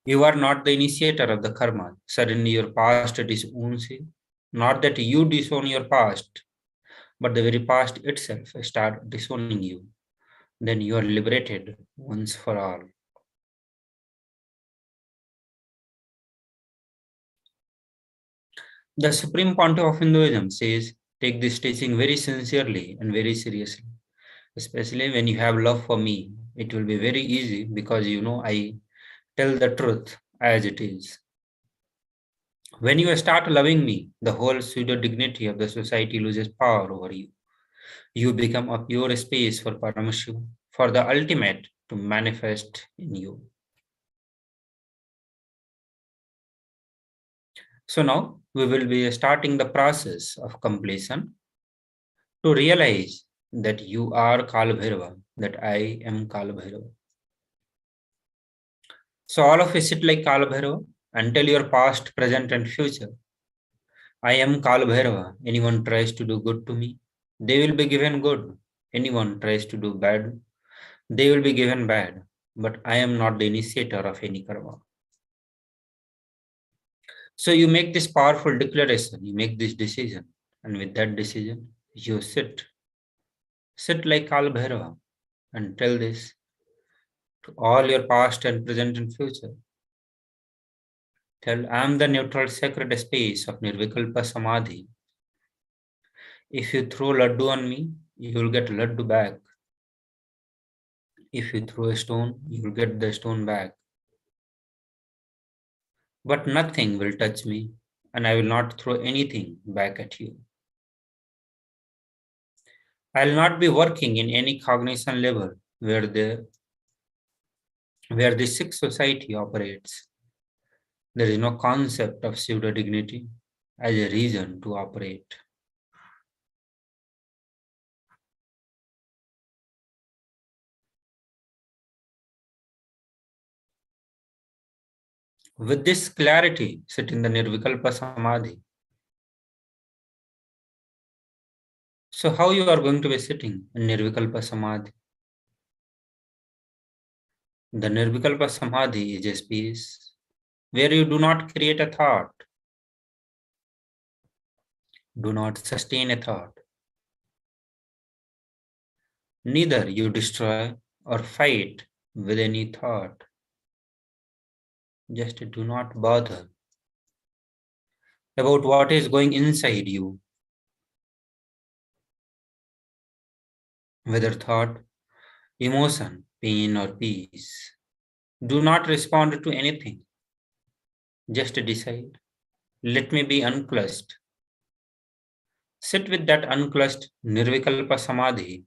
You are not the initiator of the karma. Suddenly your past disowns you. Not that you disown your past, but the very past itself start disowning you. Then you are liberated once for all. The Supreme Pontiff of Hinduism says, take this teaching very sincerely and very seriously. Especially when you have love for me, it will be very easy because you know I tell the truth as it is. When you start loving me, the whole pseudo dignity of the society loses power over you. You become a pure space for Paramashivoham, for the ultimate to manifest in you. So now we will be starting the process of completion to realize that you are Kalabhairava, that I am Kalabhairava. So all of you sit like Kalabhairava and tell your past, present, and future. I am Kalabhairava. Anyone tries to do good to me, they will be given good. Anyone tries to do bad, they will be given bad. But I am not the initiator of any karma. So you make this powerful declaration, you make this decision, and with that decision, you sit. Sit like Kalabhairava and tell this to all your past and present and future. Tell, I am the neutral sacred space of Nirvikalpa Samadhi. If you throw laddu on me, you will get laddu back. If you throw a stone, you will get the stone back. But nothing will touch me, and I will not throw anything back at you. I will not be working in any cognition level where the sick society operates. There is no concept of pseudo dignity as a reason to operate. With this clarity, sit in the Nirvikalpa Samadhi. So how you are going to be sitting in Nirvikalpa Samadhi? The Nirvikalpa Samadhi is a space where you do not create a thought, do not sustain a thought. Neither you destroy or fight with any thought. Just do not bother about what is going inside you, whether thought, emotion, pain, or peace. Do not respond to anything. Just decide, let me be unclutched. Sit with that unclutched Nirvikalpa Samadhi.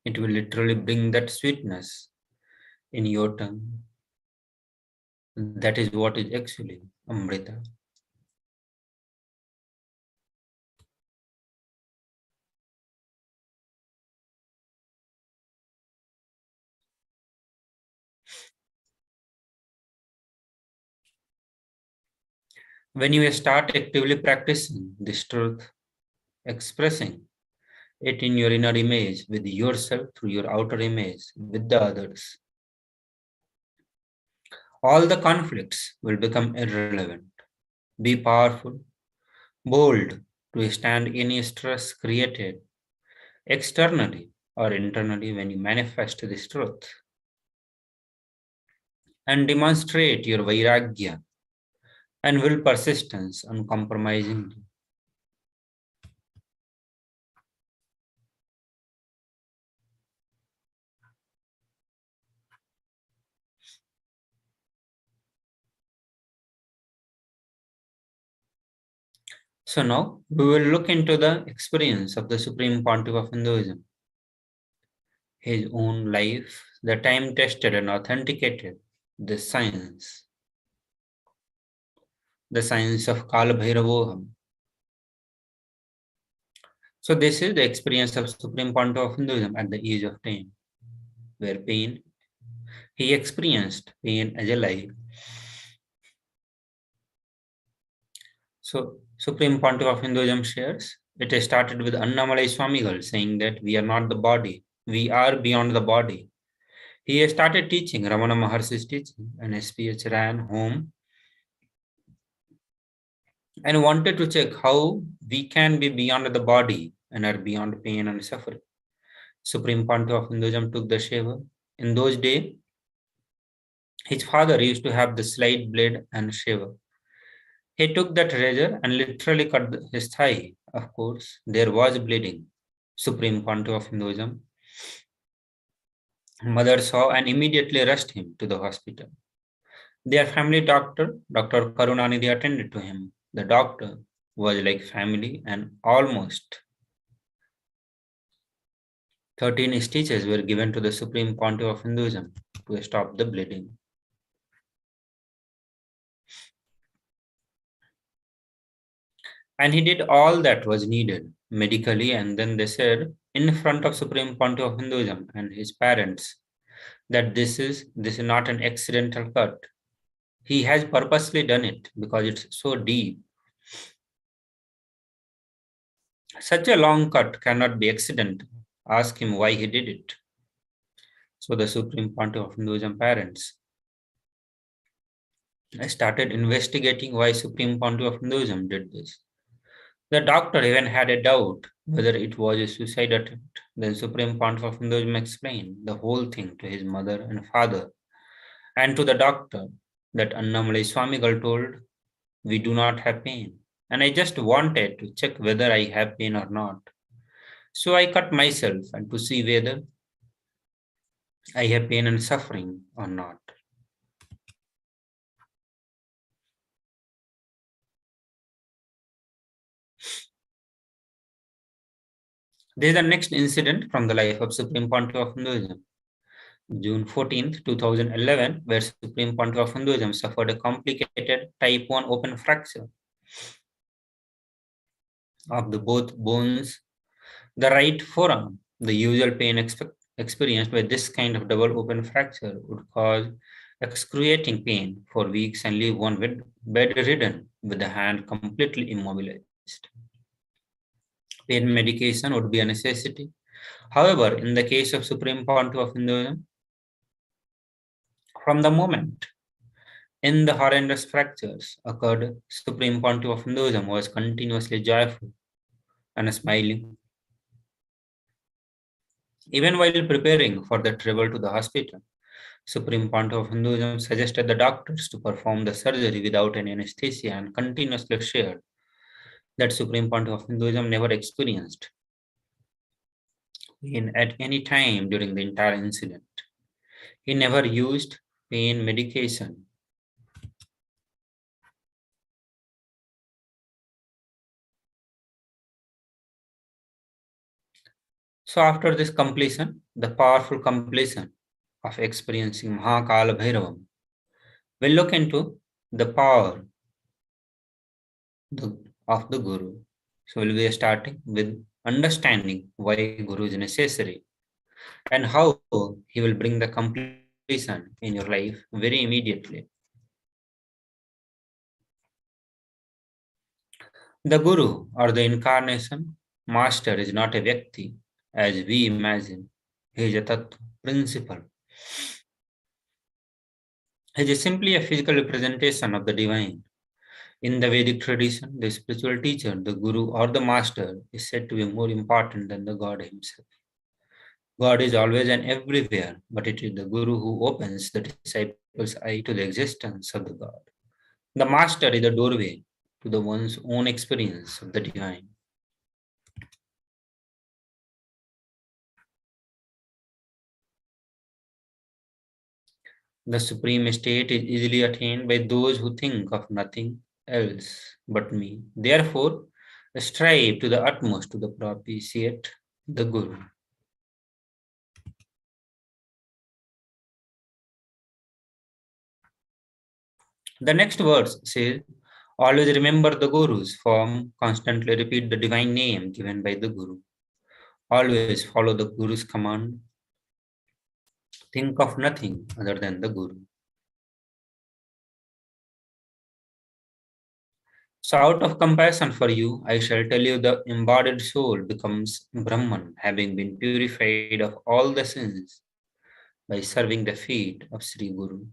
It will literally bring that sweetness in your tongue. That is what is actually Amrita. When you start actively practicing this truth, expressing it in your inner image with yourself through your outer image with the others, all the conflicts will become irrelevant. Be powerful, bold to stand any stress created externally or internally when you manifest this truth. And demonstrate your vairagya and will persistence uncompromisingly. So now we will look into the experience of the Supreme Pontiff of Hinduism, his own life, the time tested and authenticated, the science of Kalabhairavoham. So this is the experience of Supreme Pontiff of Hinduism at the age of 10, where he experienced pain as a life. So Supreme Pontiff of Hinduism shares, it started with Annamalai Swamigal saying that we are not the body, we are beyond the body. He started teaching Ramana Maharshi's teaching, and SPH ran home and wanted to check how we can be beyond the body and are beyond pain and suffering. Supreme Pontiff of Hinduism took the shaver. In those days, his father used to have the slide blade and shaver. He took that razor and literally cut his thigh. Of course, there was bleeding. Supreme Pontiff of Hinduism. Mother saw and immediately rushed him to the hospital. Their family doctor, Dr. Karunanidhi, attended to him. The doctor was like family, and almost 13 stitches were given to the Supreme Pontiff of Hinduism to stop the bleeding. And he did all that was needed medically, and then they said in front of Supreme Pontiff of Hinduism and his parents that this is not an accidental cut. He has purposely done it because it's so deep. Such a long cut cannot be accidental. Ask him why he did it. So the Supreme Pontiff of Hinduism parents started investigating why Supreme Pontiff of Hinduism did this. The doctor even had a doubt whether it was a suicide attempt. Then Supreme Pontiff of Hinduism explained the whole thing to his mother and father and to the doctor that Annamalai Swamigal told, we do not have pain. And I just wanted to check whether I have pain or not. So I cut myself and to see whether I have pain and suffering or not. This is the next incident from the life of Supreme Pontiff of Hinduism. June 14th, 2011, where Supreme Pontiff of Hinduism suffered a complicated type 1 open fracture of the both bones, the right forearm. The usual pain experienced by this kind of double open fracture would cause excruciating pain for weeks and leave one bedridden with the hand completely immobilized. Pain medication would be a necessity. However, in the case of Supreme Pontiff of Hinduism, from the moment in the horrendous fractures occurred, Supreme Pontiff of Hinduism was continuously joyful and smiling. Even while preparing for the travel to the hospital, Supreme Pontiff of Hinduism suggested the doctors to perform the surgery without any anesthesia and continuously shared that Supreme Pontiff of Hinduism never experienced pain at any time during the entire incident. He never used pain medication. So after this completion, the powerful completion of experiencing Kalabhairavam, we'll look into the power of the Guru. So we'll be starting with understanding why Guru is necessary and how he will bring the completion in your life very immediately. The Guru or the incarnation master is not a Vyakti as we imagine. He is a Tattva, principle. He is simply a physical representation of the divine. In the Vedic tradition, the spiritual teacher, the Guru or the master is said to be more important than the God himself. God is always and everywhere, but it is the Guru who opens the disciple's eye to the existence of the God. The master is the doorway to the one's own experience of the divine. The supreme state is easily attained by those who think of nothing else but me. Therefore, strive to the utmost to propitiate the Guru. The next verse says, always remember the Guru's form, constantly repeat the divine name given by the Guru. Always follow the Guru's command. Think of nothing other than the Guru. So out of compassion for you, I shall tell you the embodied soul becomes Brahman, having been purified of all the sins by serving the feet of Sri Guru.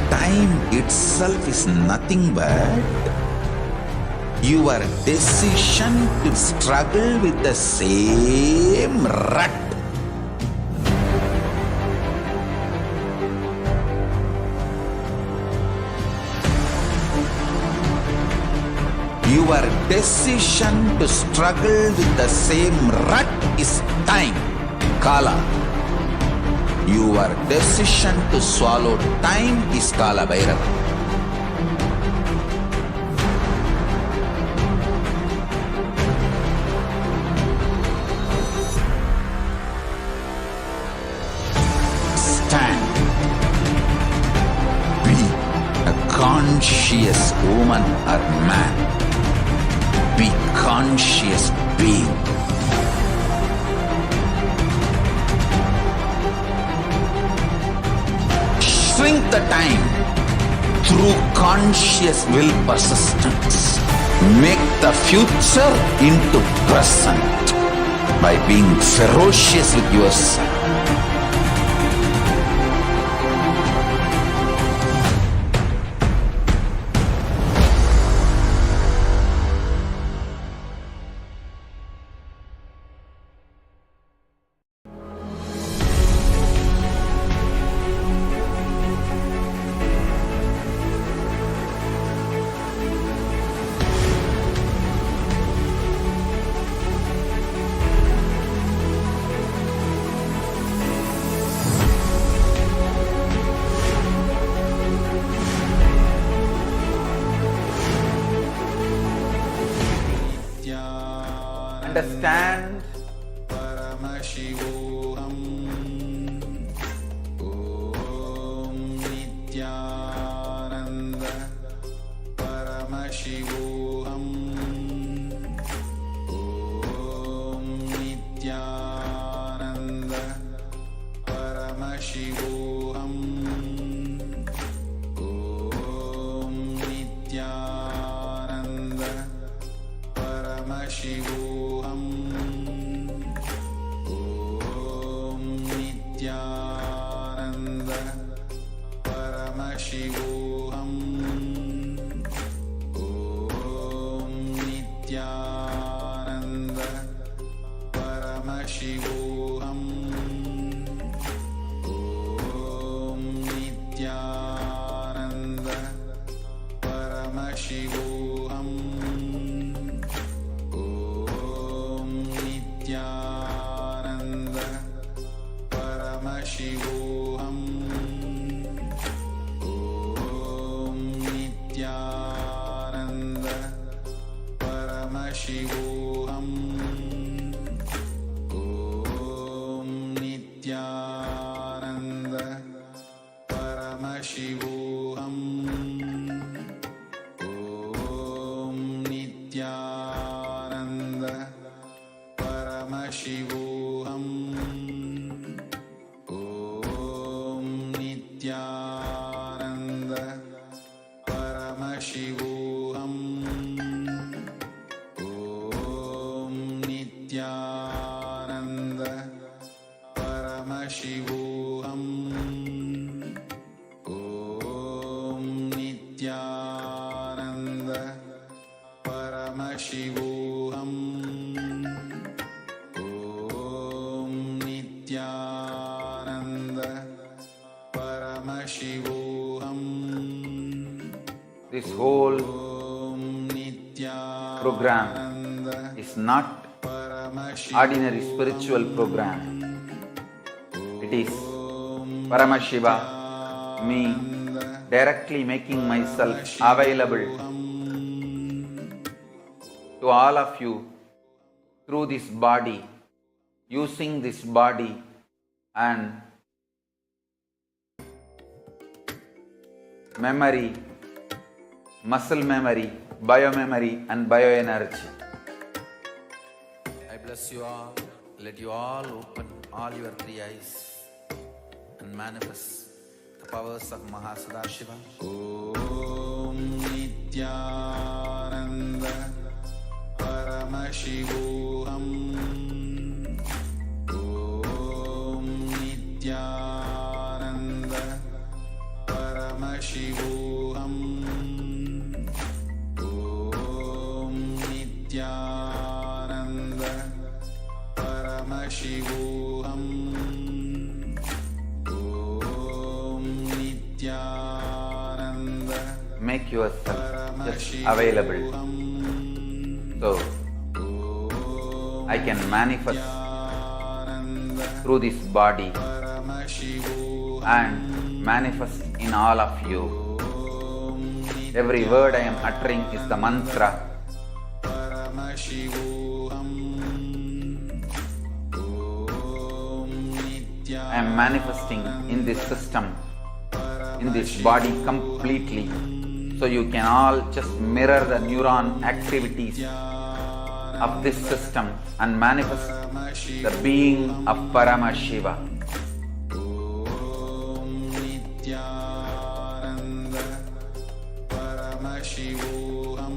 Time itself is nothing but your decision to struggle with the same rut. Your decision to struggle with the same rut is time, Kala. Your decision to swallow time is Kalabhairava. Stand. Be a conscious woman or man. Be conscious being. Shrink the time through conscious will persistence. Make the future into present by being ferocious with yourself. Understand Paramashivoham. Om Nithyananda Paramashivoham. Om Nithyananda Paramashivoham. Om Nithyananda Paramashivoham. Om Nithyananda Paramashivoham. Om Nithyananda Paramashivoham. Om Nithyananda Paramashivoham. Om Nithyananda Paramashivoham. Om Nithyananda Paramashivoham. Om Nithyananda Paramashivoham. Om Nithyananda Paramashivoham. Om Nithyananda Paramashivoham. Om Nithyananda Paramashivoham. This whole Om Nithyananda program is not ordinary spiritual program. It is Paramashiva, me, directly making myself available to all of you through this body, using this body and memory, muscle memory, biomemory and bioenergy. I bless you all. Let you all open all your three eyes and manifest the powers of Mahasadashiva. Om Nithyananda Paramashivoham. Om Nithyananda Paramashivoham. Om Nithyananda Paramashivoham. Om Nithyananda Make yourself just available so I can manifest through this body and manifest in all of you. Every word I am uttering is the mantra. I am manifesting in this system, in this body completely, so you can all just mirror the neuron activities of this system and manifest the being of Paramashiva. Om Nithyananda Paramashivoham.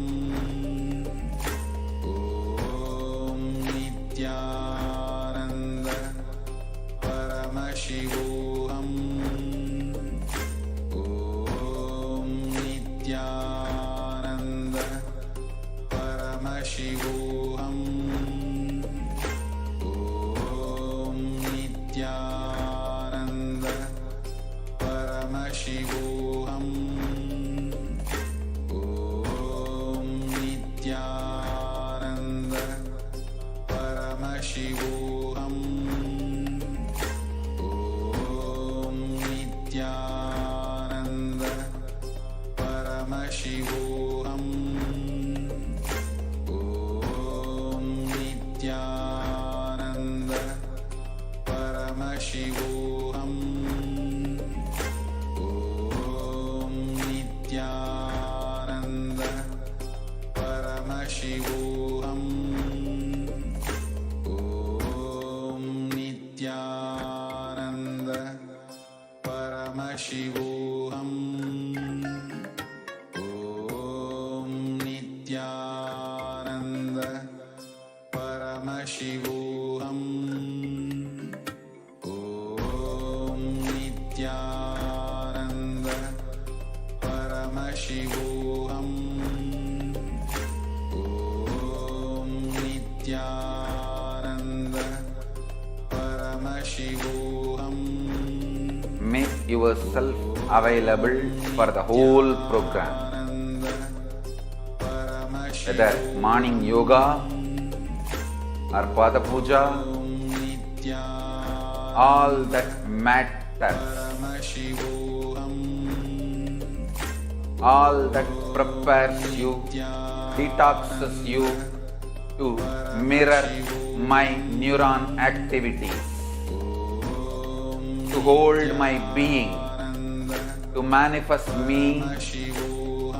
Om Nithyananda Paramashivoham. Om Nithyananda Paramashivoham. Om Nithyananda Paramashivoham. Om Nithyananda Paramashivoham. Om Nithyananda Paramashivoham. Om Nithyananda Paramashivoham. Om Nithyananda Paramashivoham. Om Nithyananda Paramashivoham. Om Nithyananda Paramashivoham. Om Nithyananda Paramashivoham. Om Nithyananda Paramashivoham. Make yourself available for the whole program. Whether morning yoga or Pada Puja, all that matters. All that prepares you, detoxes you, to mirror my neuron activities, to hold my being, to manifest me,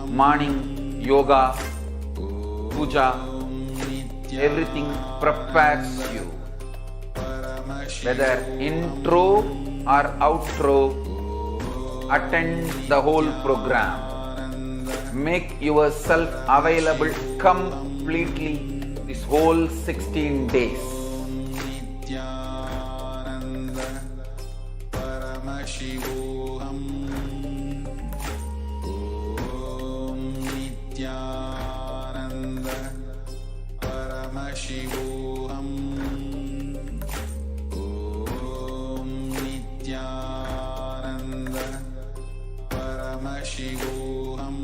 morning yoga, puja, everything prepares you. Whether intro or outro, attend the whole program. Make yourself available completely this whole 16 days. Nithyananda Paramashivoham. Om Nithyananda Paramashivoham. Om Nithyananda Paramashivoham.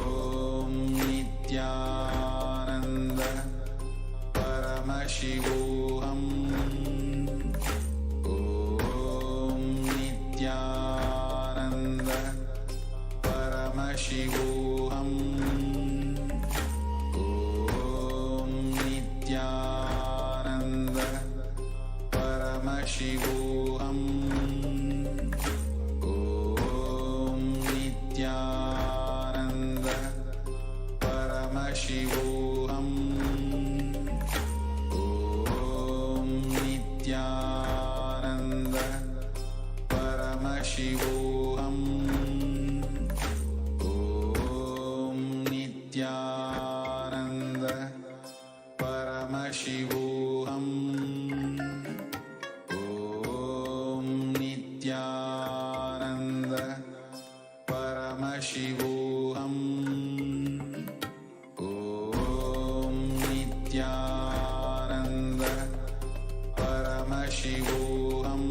Om Nithyananda Paramashivoham. Om Nithyananda Paramashivoham. Om Nithyananda Paramashivoham. Om Nithyananda Paramashivoham. Om Nithyananda Paramashivoham. Om Nithyananda Paramashivoham. Om Nithyananda Paramashivoham. Om Nithyananda Paramashivoham.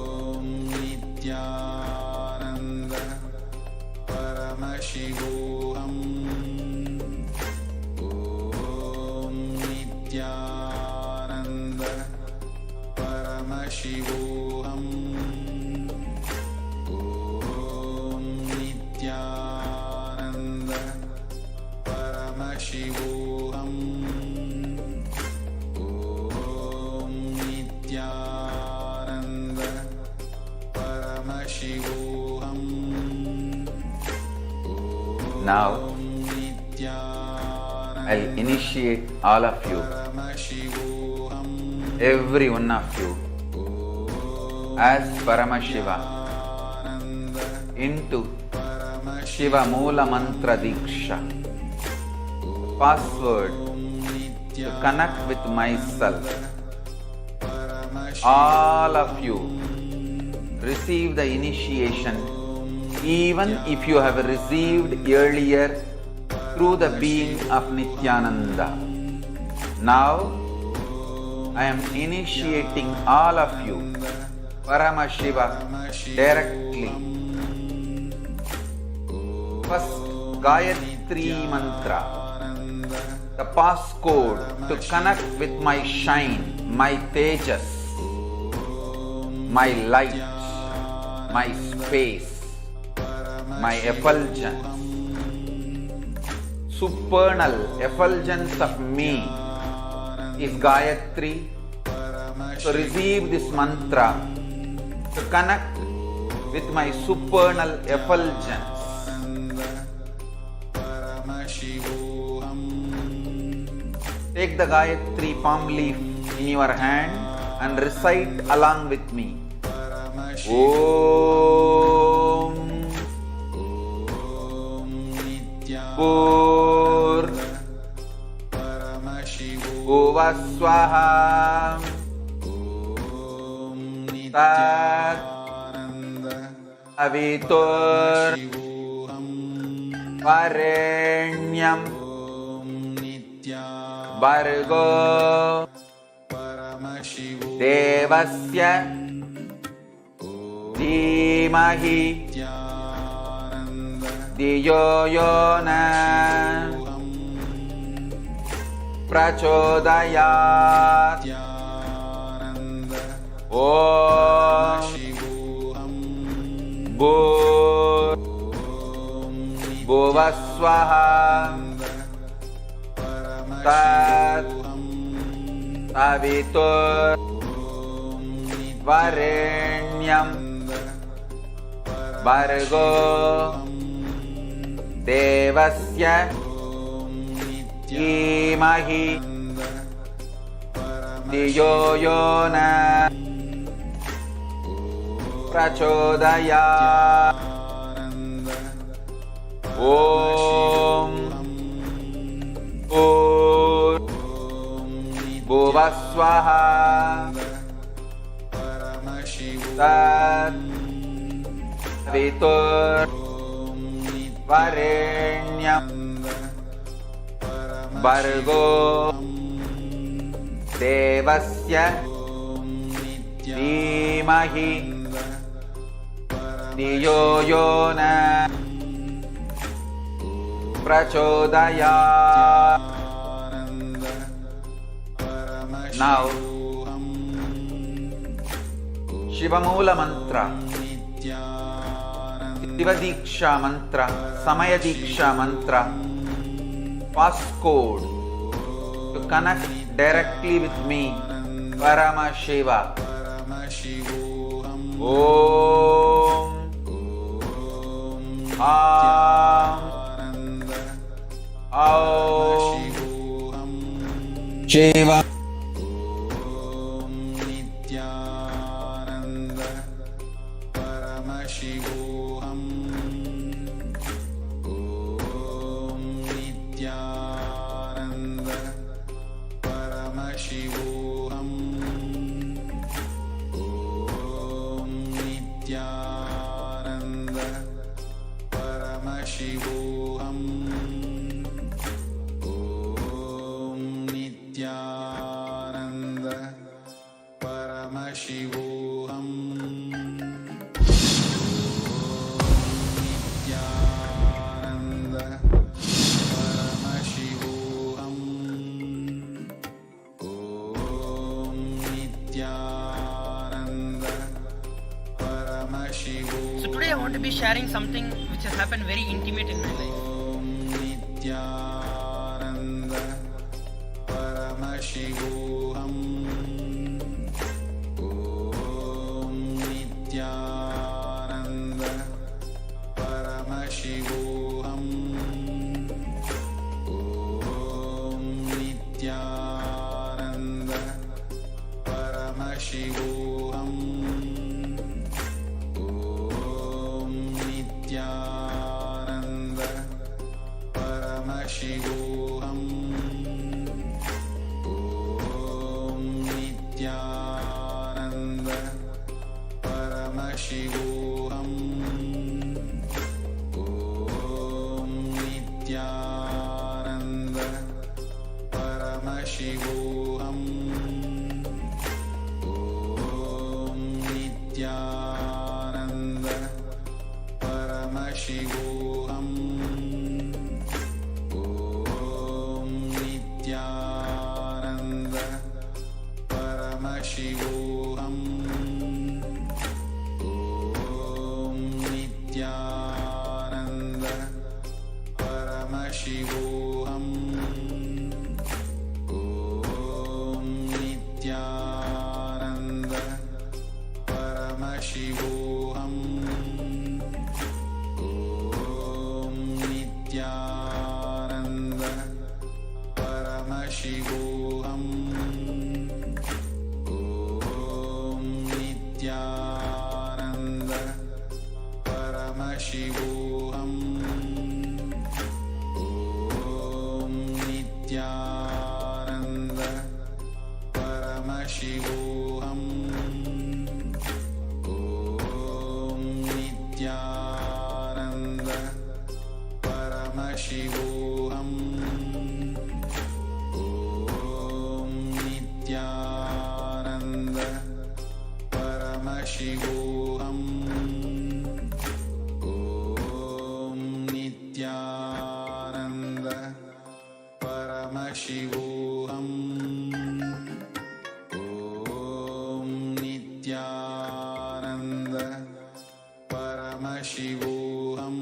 Om Nithyananda Paramashivoham. Om Nithyananda Paramashivoham. Om Nithyananda Paramashivoham. Om Nithyananda Paramashivoham. Now, Nithyananda I'll initiate all of you, Paramashivoham. every one of you, as Paramashiva into Shiva Moola Mantra Diksha. Password to connect with myself. All of you receive the initiation, even if you have received earlier through the being of Nithyananda. Now, I am initiating all of you, Paramashiva, directly. First, Gayatri Mantra, the passcode to connect with my shine, my tejas, my light, my space, my effulgence, supernal effulgence of me is Gayatri. So receive this mantra to connect with my supernal effulgence. Take the Gayatri palm leaf in your hand and recite along with me. Om Pur Uvaswaha Tat Avitur Varenyam Bhargo Devasya Dhimahi Dhiyo Yona Prachodayat. Om Bhur भुवस्वः तत् सवितुर्वरेण्यं भर्गो देवस्य धीमहि धियो यो न प्रचोदयात्। ॐ भुवस्वः तत् सवितुर्वरेण्यं भर्गो देवस्य धीमहि धियो यो न प्रचोदयात्। Now, Shivamoola mantra, Shiva Diksha mantra, Samaya Diksha mantra, passcode to connect directly with me, Paramashiva. Om Aum Aum Shiva Paramashivoham. Om Nithyananda Paramashivoham. Om Nithyananda Paramashivoham. Om Nithyananda Paramashivoham. So today I want to be sharing something which has happened very intimate in my life. Nithyananda Paramashivoham. Om Nithyananda Paramashivoham. Om Nithyananda Paramashivoham. Nithyananda Paramashivoham. Om Nithyananda Paramashivoham. Om Nithyananda Paramashivoham. Om Nithyananda Paramashivoham. Om Nithyananda Paramashivoham. Om Nithyananda Paramashivoham. Om Nithyananda Paramashivoham. Om Nithyananda Paramashivoham. Om Nithyananda Paramashivoham. Om Nithyananda Paramashivoham. Om Nithyananda Paramashivoham. Om Nithyananda Paramashivoham. Om Nithyananda Paramashivoham. Om Nithyananda Paramashivoham.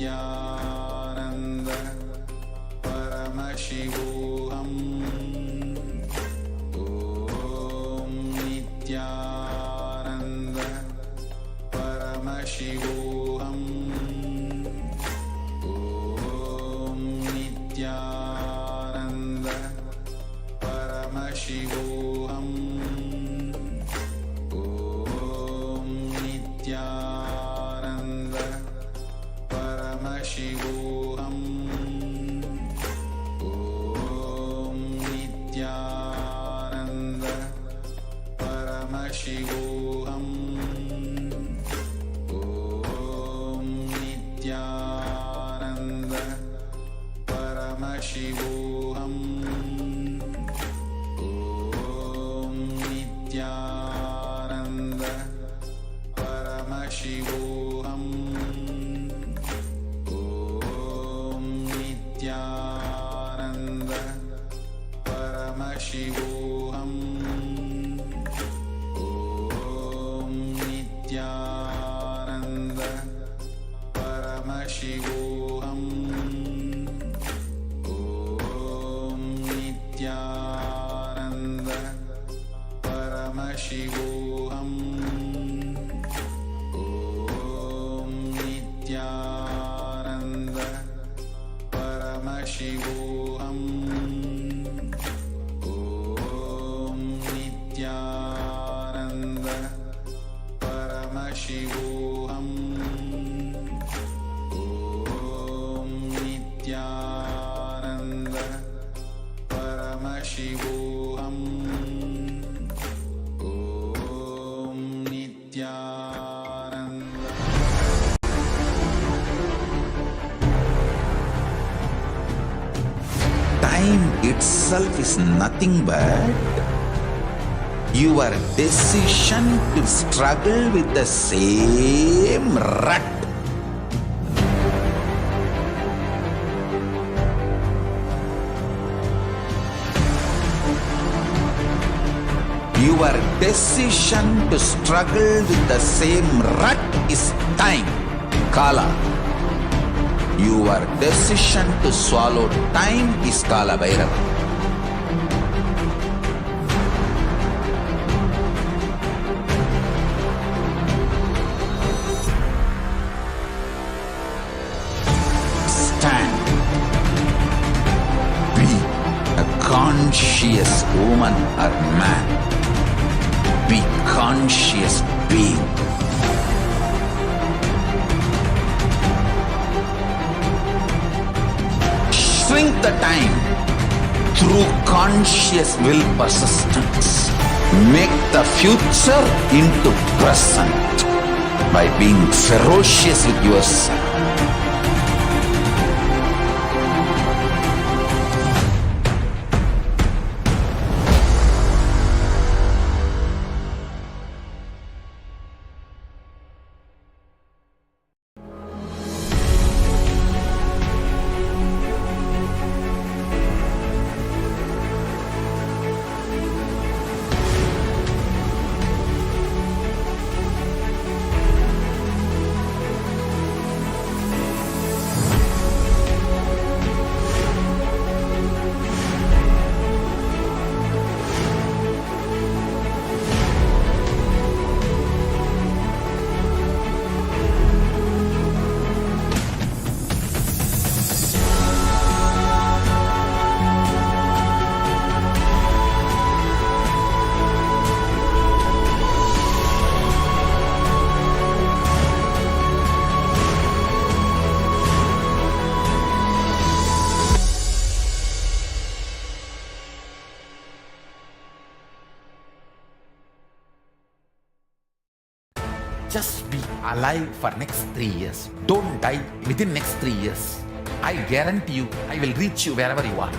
Nithyananda Paramashivoham. Om Nithyananda Paramashivoham. Om Nithyananda Paramashivoham. Om Nithyananda Paramashivoham. Om Nithyananda Paramashivoham. Om Nithyananda Paramashivoham. Om Nithyananda Paramashivoham. Om Nithyananda Paramashivoham. Om Nithyananda Paramashivoham. Om Nithyananda Paramashivoham. Om Nithyananda Paramashivoham. Om Nithyananda Paramashivoham. Om Nithyananda Paramashivoham. Om Nithyananda. Time itself is nothing but your decision to struggle with the same rut. Your decision to struggle with the same rut is time, Kala. Your decision to swallow time is Kalabhairava. Stand. Be a conscious woman or man. Be conscious being. Shrink the time through conscious will persistence. Make the future into present by being ferocious with yourself. Just be alive for next 3 years. Don't die within next 3 years. I guarantee you, I will reach you wherever you are.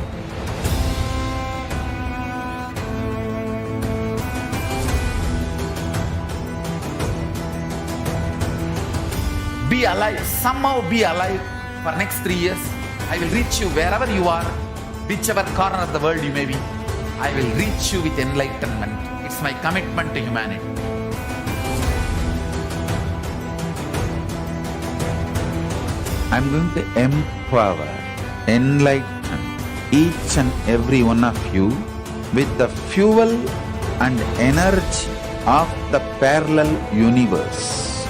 Be alive, somehow be alive for next 3 years. I will reach you wherever you are, whichever corner of the world you may be. I will reach you with enlightenment. It's my commitment to humanity. I'm going to empower, enlighten each and every one of you with the fuel and energy of the parallel universe.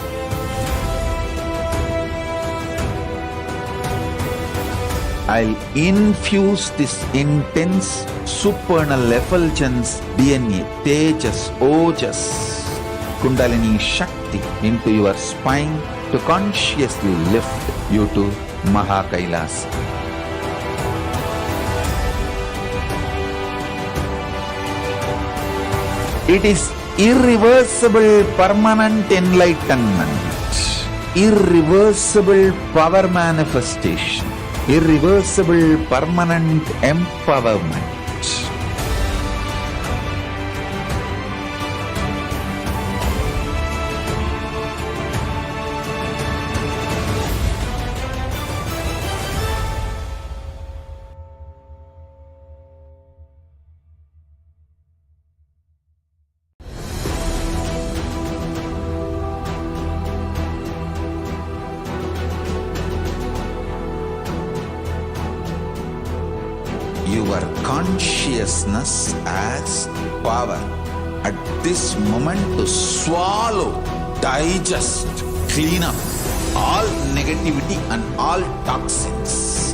I'll infuse this intense supernal effulgence DNA, Tejas, Ojas, Kundalini Shakti into your spine to consciously lift you to KAILASA. It is irreversible permanent enlightenment, irreversible power manifestation, irreversible permanent empowerment. Your consciousness as power at this moment to swallow, digest, clean up all negativity and all toxins.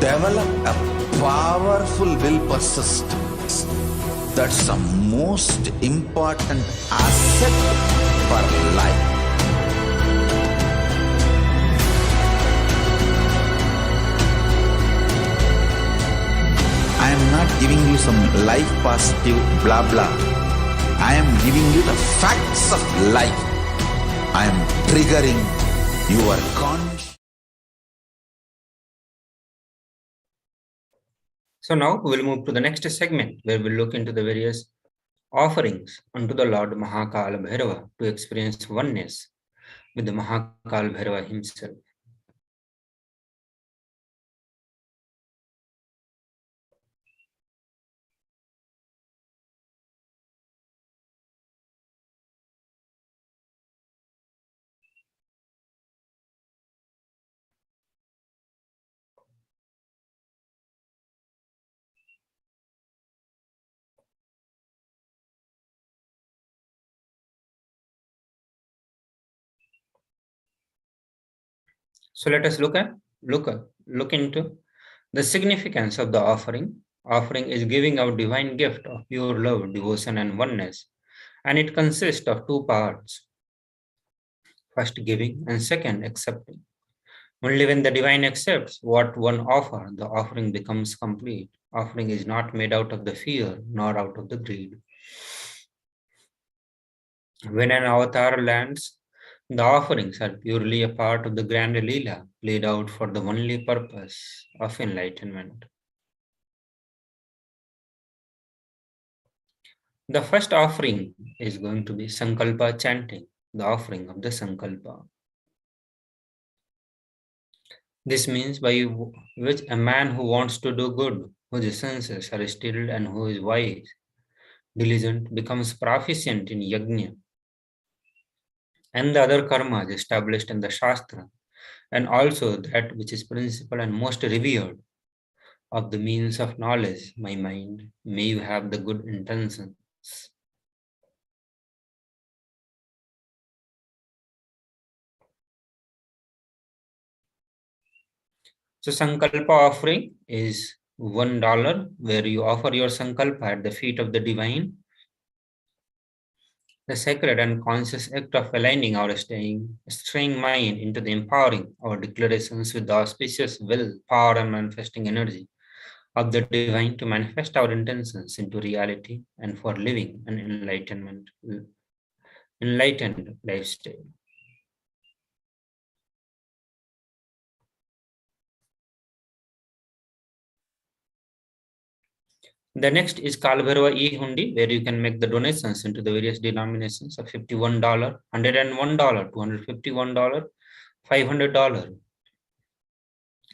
Develop a powerful will persistence. That's the most important asset for life. I am not giving you some life positive blah blah. I am giving you the facts of life. I am triggering your conscious. So now we will move to the next segment where we'll look into the various offerings unto the Lord Kalabhairava to experience oneness with the Kalabhairava himself. So let us look into the significance of the offering. Offering is giving out divine gift of pure love, devotion, and oneness, and it consists of two parts: first, giving, and second, accepting. Only when the divine accepts what one offers, the offering becomes complete. Offering is not made out of the fear nor out of the greed. When an avatar lands, the offerings are purely a part of the grand Leela played out for the only purpose of enlightenment. The first offering is going to be Sankalpa chanting, the offering of the Sankalpa. This means by which a man who wants to do good, whose senses are stilled and who is wise, diligent, becomes proficient in yajna and the other karmas established in the Shastra, and also that which is principal and most revered of the means of knowledge, my mind, may you have the good intentions. So Sankalpa offering is $1 where you offer your Sankalpa at the feet of the divine. The sacred and conscious act of aligning our straying mind into the empowering our declarations with the auspicious will, power, and manifesting energy of the divine to manifest our intentions into reality and for living an enlightened lifestyle. The next is Kalabhairava e-hundi, where you can make the donations into the various denominations of $51, $101, $251, $500,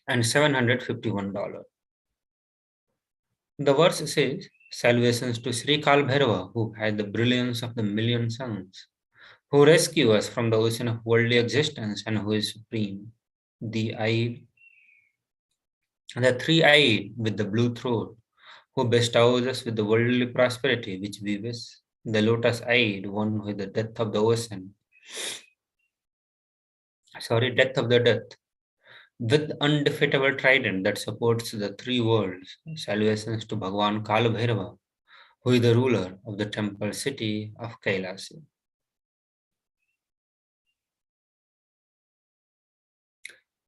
and $751. The verse says, salvations to Sri Kalabhairava, who had the brilliance of the million suns, who rescue us from the ocean of worldly existence and who is supreme. The three-eyed with the blue throat, who bestows us with the worldly prosperity which we wish. The lotus-eyed one with the death of the ocean, death of the death, with undefeatable trident that supports the three worlds. Salvations to Bhagavan Kalabhairava, who is the ruler of the temple city of KAILASA.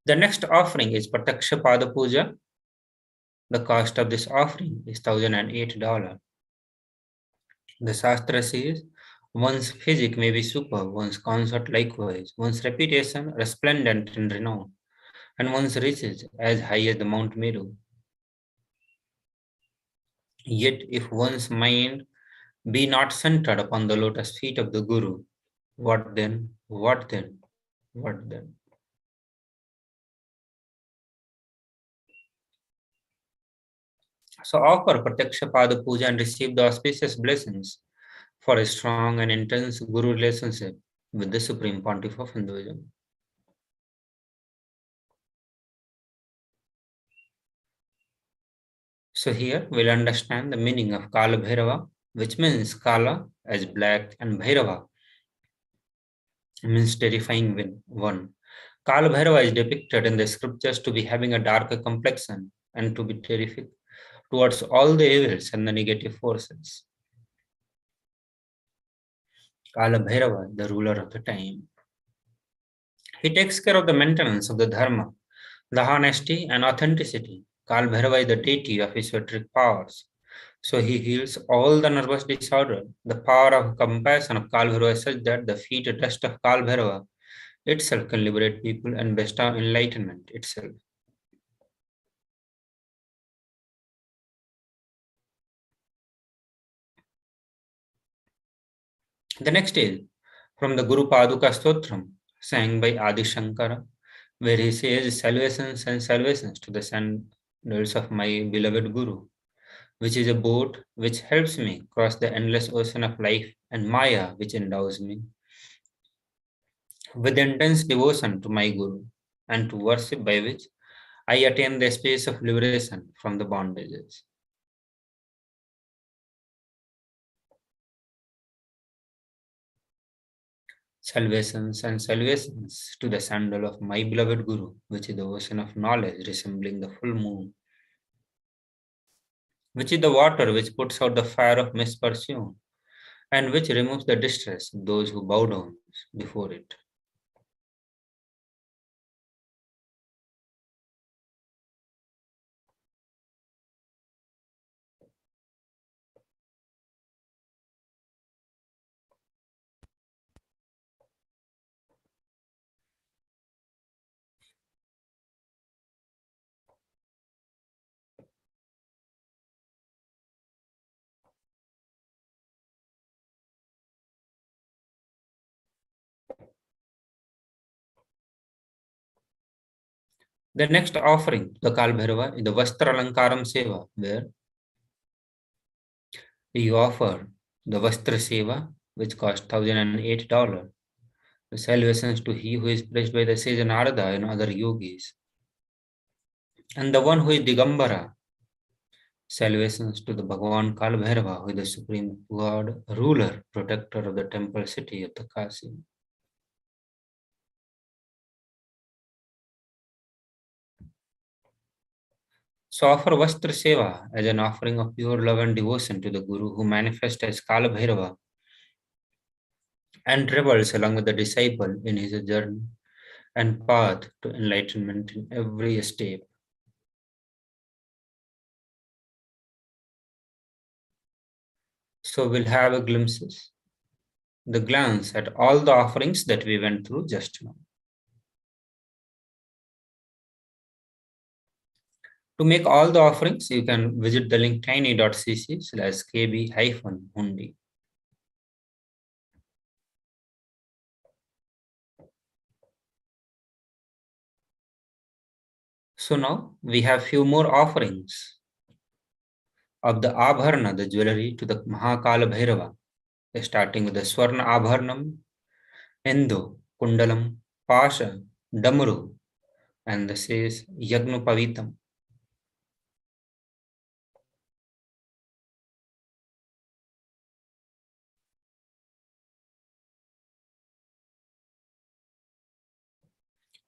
The next offering is Prataksha Pada Puja. The cost of this offering is $1,008. The Shastra says, one's physique may be superb, one's consort likewise, one's reputation resplendent in renown, and one's riches as high as the Mount Meru. Yet if one's mind be not centered upon the lotus feet of the Guru, what then? What then? What then? So offer Prataksha Pada Puja and receive the auspicious blessings for a strong and intense Guru relationship with the Supreme Pontiff of Hinduism. So here we'll understand the meaning of Kalabhairava, which means Kala as black and Bhairava means terrifying one. Kalabhairava is depicted in the scriptures to be having a darker complexion and to be terrific towards all the evils and the negative forces. Kalabhairava, the ruler of the time. He takes care of the maintenance of the dharma, the honesty and authenticity. Kalabhairava is the deity of esoteric powers. So he heals all the nervous disorder. The power of compassion of Kalabhairava is such that the feet dust of Kalabhairava itself can liberate people and bestow enlightenment itself. The next is from the Guru Paduka Stotram, sang by Adi Shankara, where he says, salvations and salvations to the sandals of my beloved Guru, which is a boat which helps me cross the endless ocean of life, and Maya, which endows me with intense devotion to my Guru, and to worship by which I attain the space of liberation from the bondages. Salvations and salvations to the sandal of my beloved Guru, which is the ocean of knowledge resembling the full moon, which is the water which puts out the fire of misperception, and which removes the distress of those who bow down before it. The next offering, the Kalabhairava, is the Vastra Alankaram Seva, where you offer the Vastra Seva, which costs $1,008. The salvations to he who is praised by the sage Narada and other yogis. And the one who is Digambara, salvations to the Bhagavan Kalabhairava, who is the supreme God, ruler, protector of the temple city of the Kasi. So offer Vastra Seva as an offering of pure love and devotion to the Guru who manifests as Kalabhairava and travels along with the disciple in his journey and path to enlightenment in every step. So we'll have a glance at all the offerings that we went through just now. To make all the offerings, you can visit the link tiny.cc/kb-hundi. So now we have few more offerings of the Abharana, the jewelry, to the Kalabhairava, starting with the Swarna Abharanam, Endo, Kundalam, Pasha, Damru, and this is Yagnupavitam.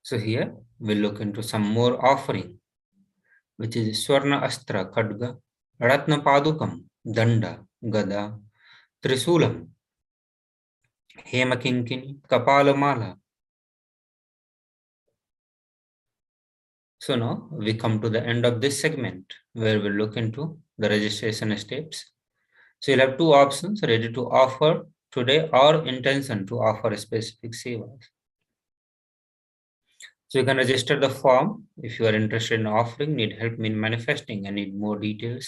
So here we'll look into some more offering, which is Swarna Astra Khadga, Ratna Padukam, Danda, Gada, Trisulam, Hemakinkini, Kapalamala. So now we come to the end of this segment where we'll look into the registration steps. So you'll have two options: ready to offer today or intention to offer specific sevas. So you can register the form if you are interested in offering, need help in manifesting, and need more details.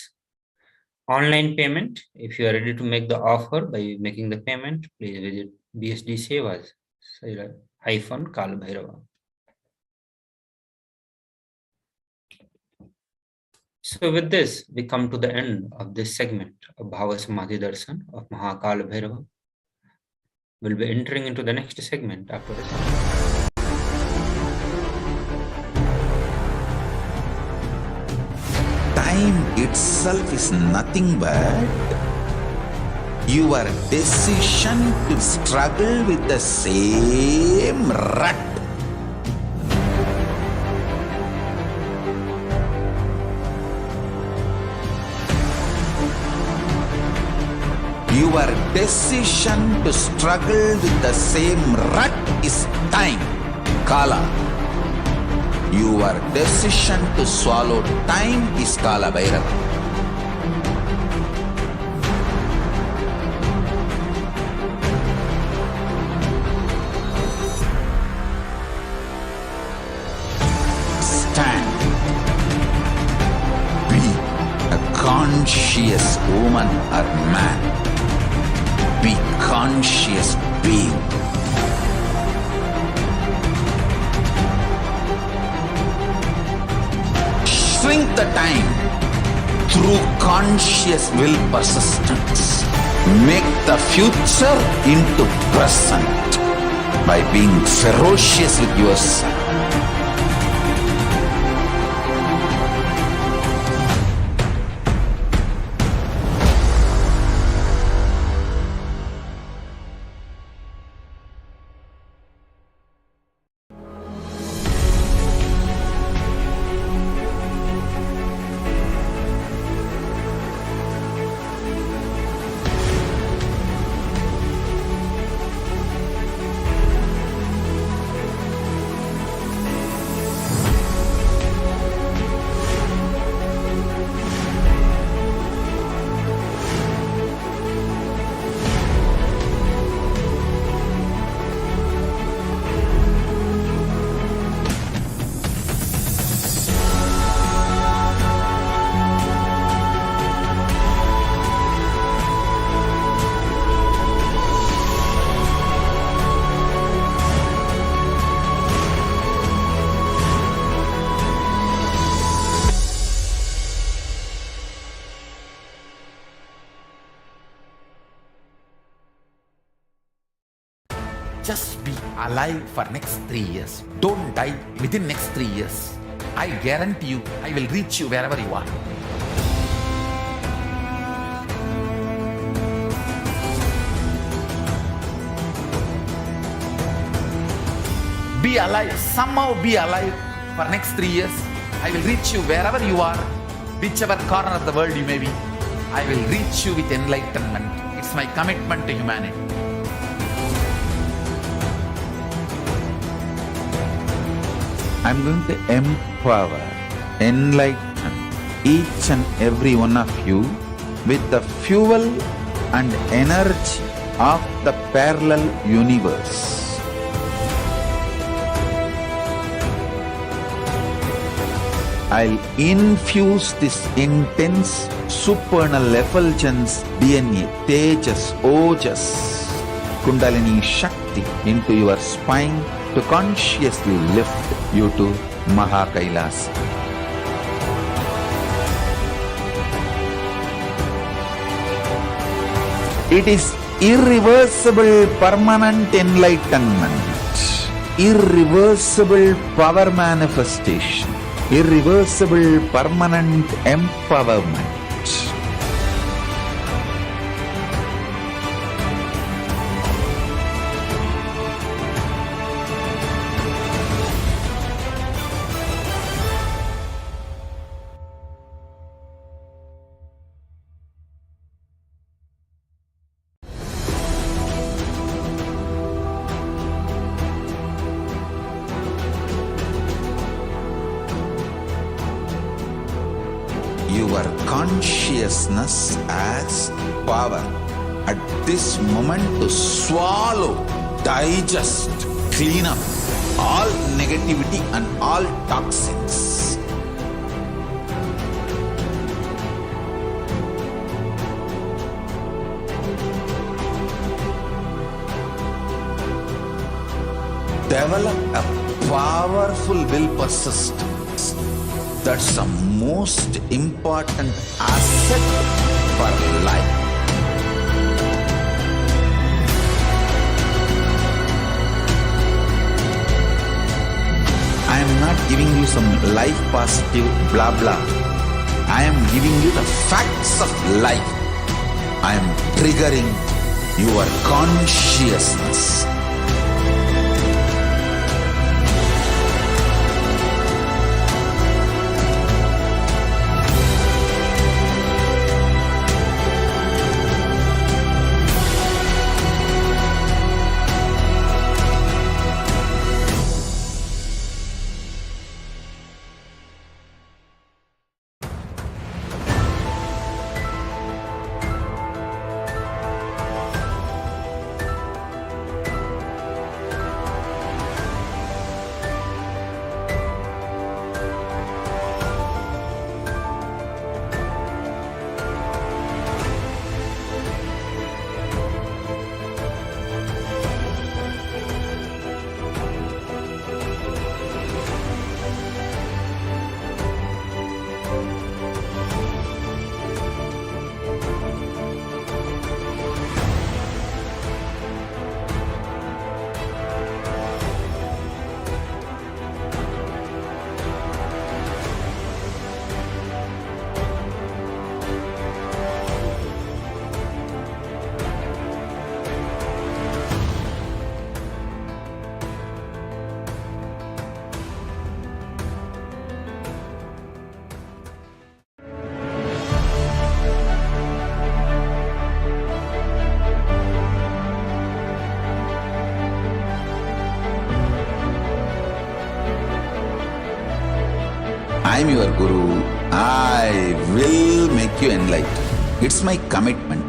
Online payment, if you are ready to make the offer by making the payment, please visit BSD Sevas -Kalabhairava. So with this, we come to the end of this segment of Bhava Samadhi Darshan of Kalabhairava. We'll be entering into the next segment after this. Time itself is nothing but your decision to struggle with the same rut. Your decision to struggle with the same rut is time, Kala. Your decision to swallow time is Kalabhairava. Stand. Be a conscious woman or man. Be conscious being. Shrink the time through conscious will persistence. Make the future into present by being ferocious with yourself. Just be alive for next 3 years. Don't die within next 3 years. I guarantee you, I will reach you wherever you are. Be alive, somehow be alive for next 3 years. I will reach you wherever you are, whichever corner of the world you may be. I will reach you with enlightenment. It's my commitment to humanity. I'm going to empower, enlighten each and every one of you with the fuel and energy of the parallel universe. I'll infuse this intense supernal effulgence DNA, Tejas, Ojas, Kundalini Shakti into your spine to consciously lift you to KAILASA. It is irreversible permanent enlightenment, irreversible power manifestation, irreversible permanent empowerment. Your consciousness as power at this moment to swallow, digest, clean up all negativity and all toxins. Develop a powerful will persistence. That's the most important asset for life. I am not giving you some life positive blah blah. I am giving you the facts of life. I am triggering your consciousness. I am your Guru. I will make you enlightened. It's my commitment.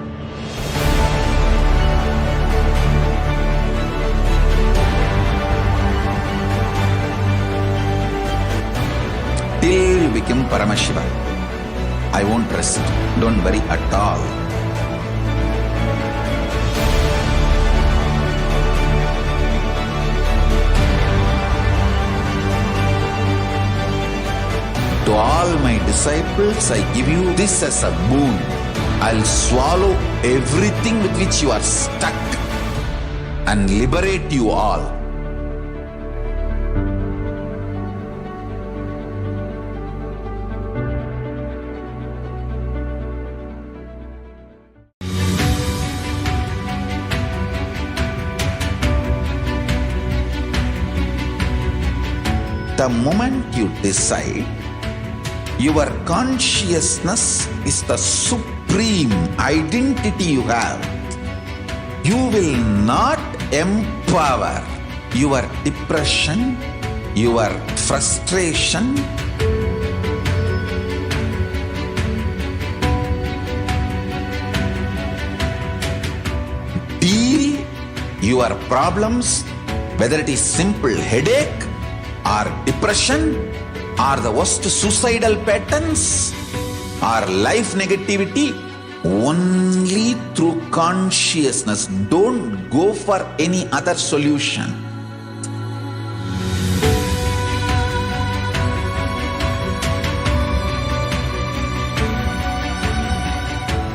Till you become Paramashiva, I won't rest. Don't worry at all. To all my disciples, I give you this as a boon. I'll swallow everything with which you are stuck and liberate you all. The moment you decide, your consciousness is the supreme identity you have. You will not empower your depression, your frustration, deal your problems, whether it is simple headache or depression, or the worst suicidal patterns, or life negativity, only through consciousness. Don't go for any other solution.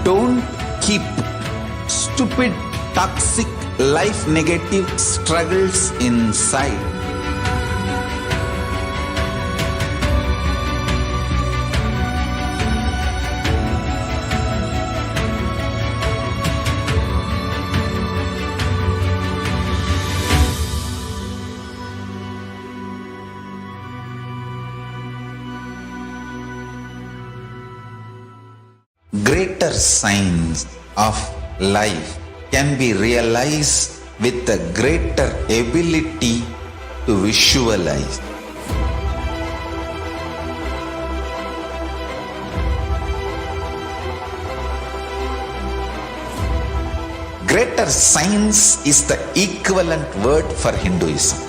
Don't keep stupid, toxic, life negative struggles inside. Greater signs of life can be realized with a greater ability to visualize. Greater signs is the equivalent word for Hinduism.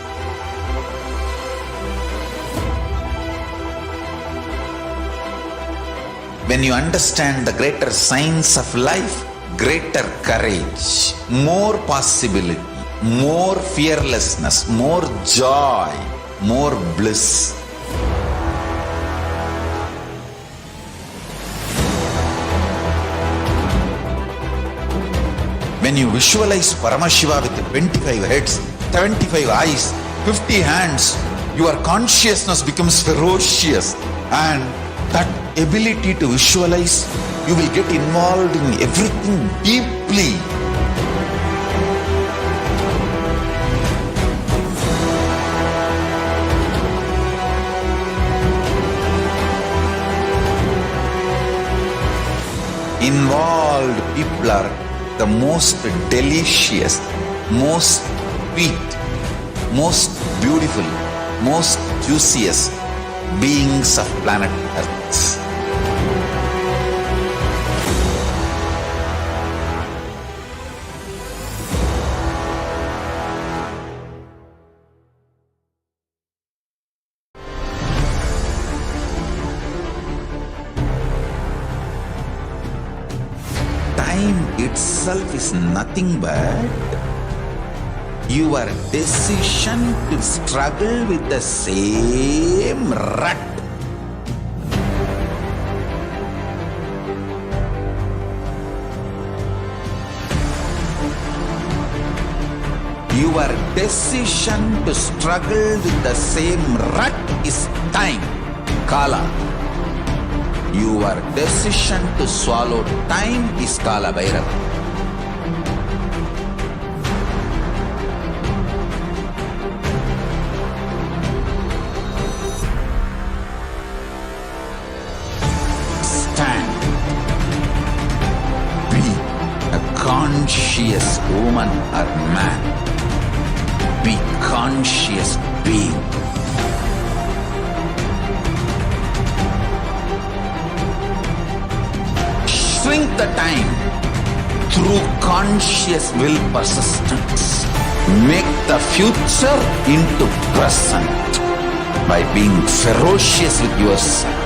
When you understand the greater signs of life, greater courage, more possibility, more fearlessness, more joy, more bliss. When you visualize Paramashiva with 25 heads, 75 eyes, 50 hands, your consciousness becomes ferocious, and that ability to visualize, you will get involved in everything deeply. Involved people are the most delicious, most sweet, most beautiful, most juiciest beings of planet Earth. Time itself is nothing but your decision to struggle with the same rut. Your decision to struggle with the same rut is time, Kala. Your decision to swallow time is Kalabhairava. Stand. Be a conscious woman or man. Be conscious being. Shrink the time through conscious will persistence. Make the future into present by being ferocious with yourself.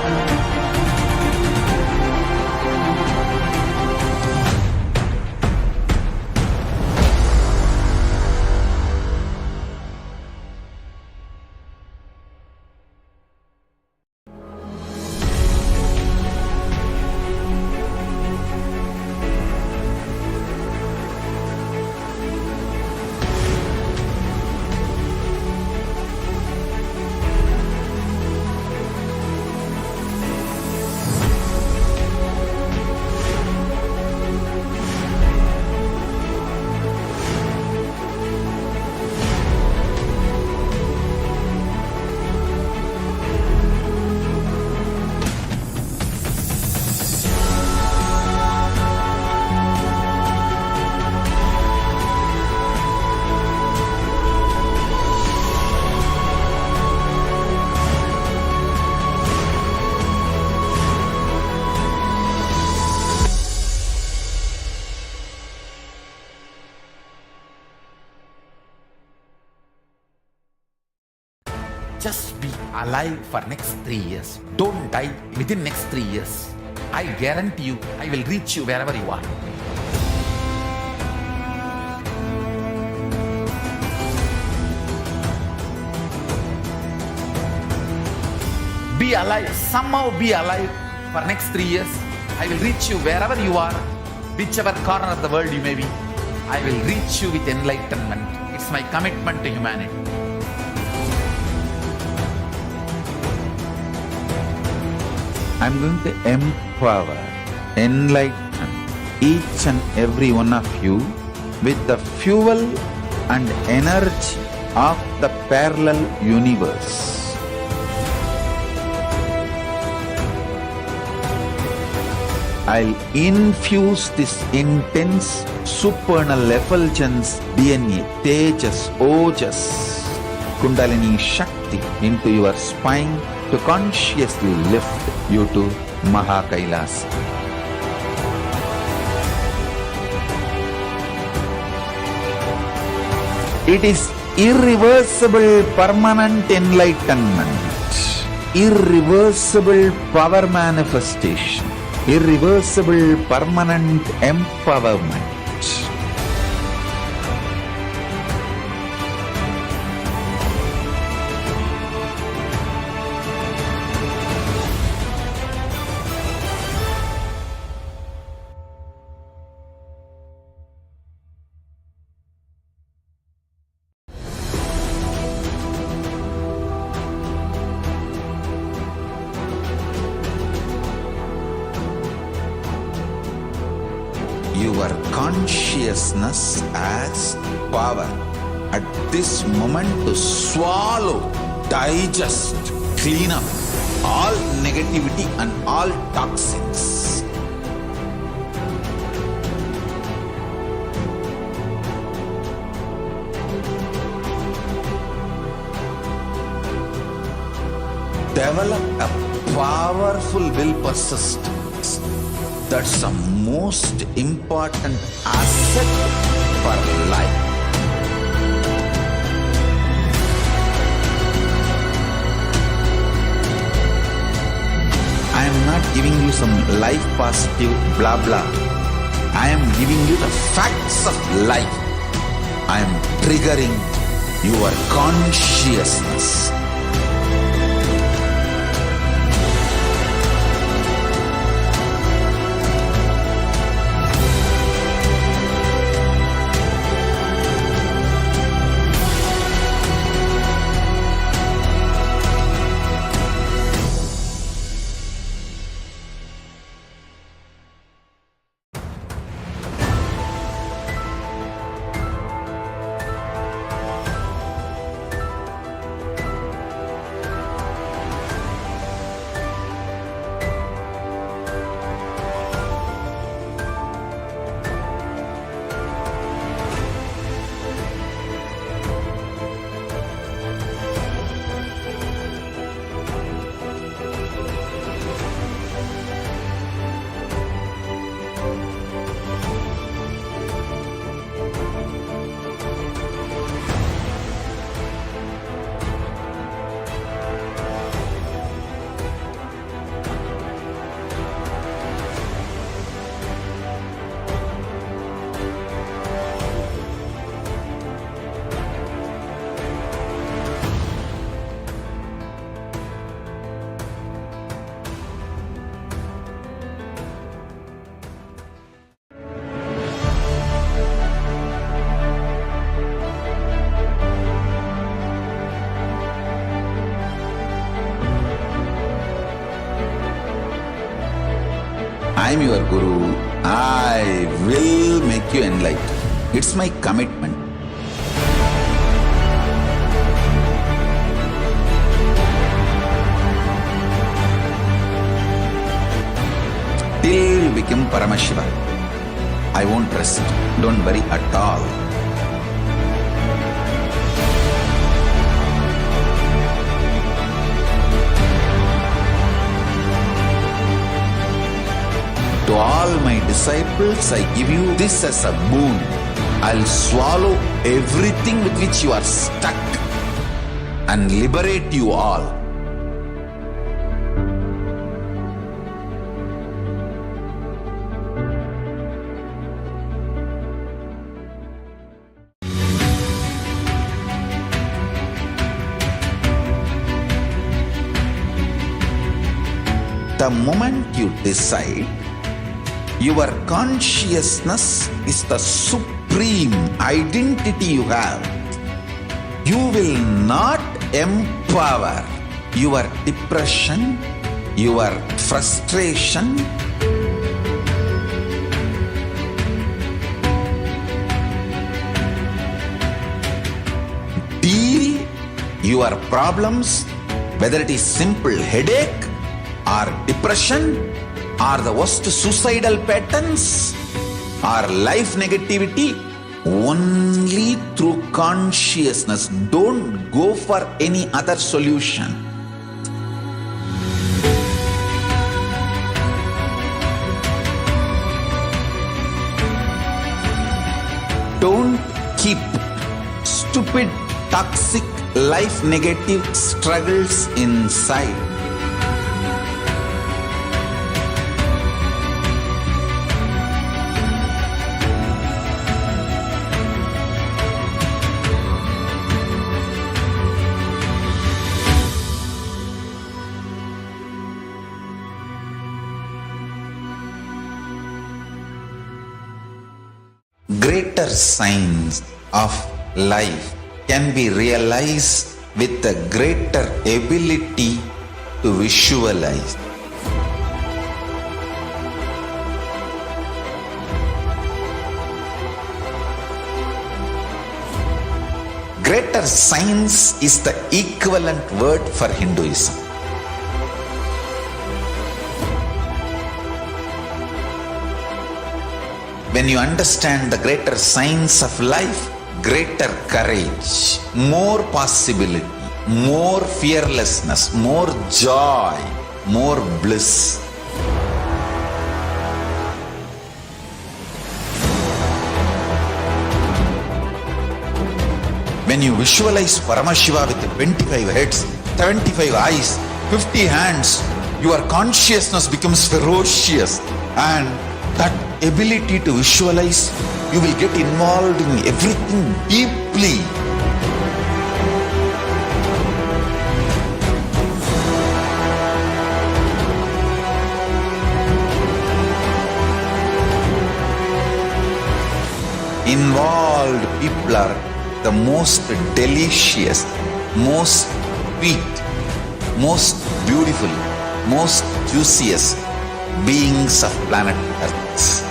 Just be alive for next 3 years. Don't die within next 3 years. I guarantee you, I will reach you wherever you are. Be alive, somehow be alive for next 3 years. I will reach you wherever you are, whichever corner of the world you may be. I will reach you with enlightenment. It's my commitment to humanity. I'm going to empower, enlighten each and every one of you with the fuel and energy of the parallel universe. I'll infuse this intense supernal effulgence DNA, Tejas, Ojas, Kundalini Shakti into your spine to consciously lift you to KAILASA. It is irreversible permanent enlightenment, irreversible power manifestation, irreversible permanent empowerment. Your consciousness as power at this moment to swallow, digest, clean up all negativity and all toxins. Develop a powerful will persistence. That's the most important asset for life. I am not giving you some life positive blah blah. I am giving you the facts of life. I am triggering your consciousness. I am your Guru. I will make you enlightened. It's my commitment. Till you become Paramashiva, I won't rest. Don't worry at all. To all my disciples, I give you this as a boon. I'll swallow everything with which you are stuck and liberate you all. The moment you decide, your consciousness is the supreme supreme identity you have, you will not empower your depression, your frustration, deal your problems, whether it is simple headache or depression or the worst suicidal patterns or life negativity, only through consciousness. Don't go for any other solution. Don't keep stupid, toxic, life negative struggles inside. Greater signs of life can be realized with a greater ability to visualize. Greater science is the equivalent word for Hinduism. When you understand the greater science of life, greater courage, more possibility, more fearlessness, more joy, more bliss. When you visualize Paramashiva with 25 heads, 75 eyes, 50 hands, your consciousness becomes ferocious, and that ability to visualize, you will get involved in everything deeply. Involved people are the most delicious, most sweet, most beautiful, most juiciest beings of planet Earth.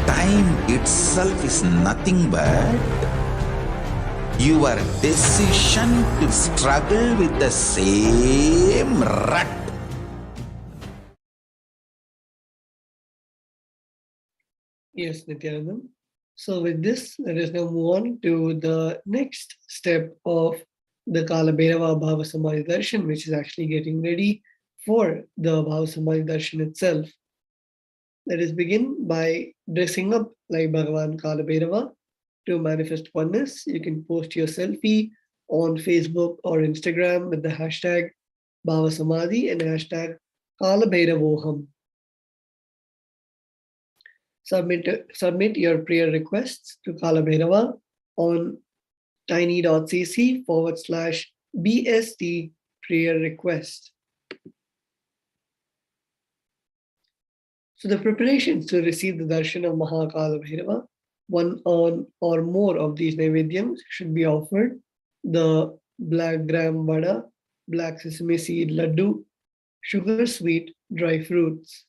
Time itself is nothing but your decision to struggle with the same rut. Yes, Nithyananda. So with this, let us now move on to the next step of the Kalabhairava Bhava Samadhi Darshan, which is actually getting ready for the Bhava Samadhi Darshan itself. Let us begin by dressing up like Bhagavan Kalabhairava to manifest oneness. You can post your selfie on Facebook or Instagram with the hashtag Bhava Samadhi and hashtag Kalabhairavoham. Submit your prayer requests to Kalabhairava on tiny.cc/BST prayer request. So the preparations to receive the darshan of Kalabhairava, one or more of these naivedyams should be offered: the black gram vada, black sesame seed laddu, sugar sweet dry fruits.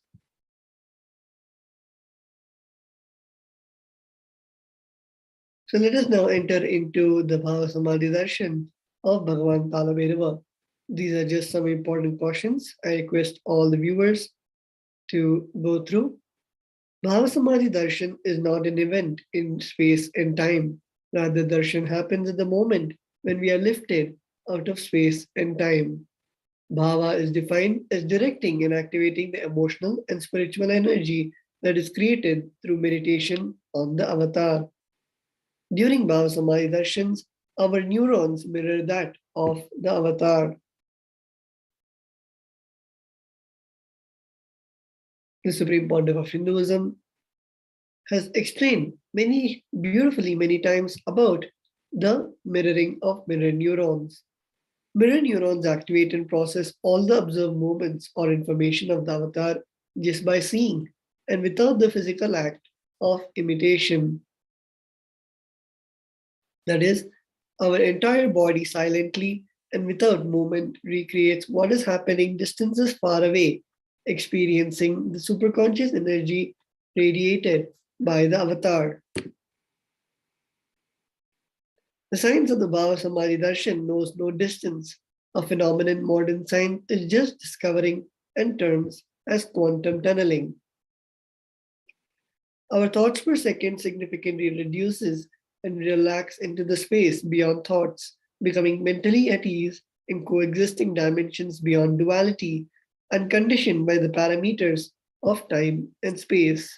So let us now enter into the Bhava Samadhi Darshan of Bhagavan Kalabhairava. These are just some important cautions I request all the viewers to go through. Bhava Samadhi Darshan is not an event in space and time. Rather, darshan happens at the moment when we are lifted out of space and time. Bhava is defined as directing and activating the emotional and spiritual energy that is created through meditation on the avatar. During Bhava Samadhi Darshans, our neurons mirror that of the avatar. The Supreme Pontiff of Hinduism, has explained beautifully many times about the mirroring of mirror neurons. Mirror neurons activate and process all the observed movements or information of the avatar just by seeing and without the physical act of imitation. That is, our entire body silently and without movement recreates what is happening distances far away, experiencing the superconscious energy radiated by the avatar. The science of the Bhava Samadhi Darshan knows no distance. A phenomenon modern science is just discovering and terms as quantum tunneling. Our thoughts per second significantly reduces and relax into the space beyond thoughts, becoming mentally at ease in coexisting dimensions beyond duality, unconditioned by the parameters of time and space.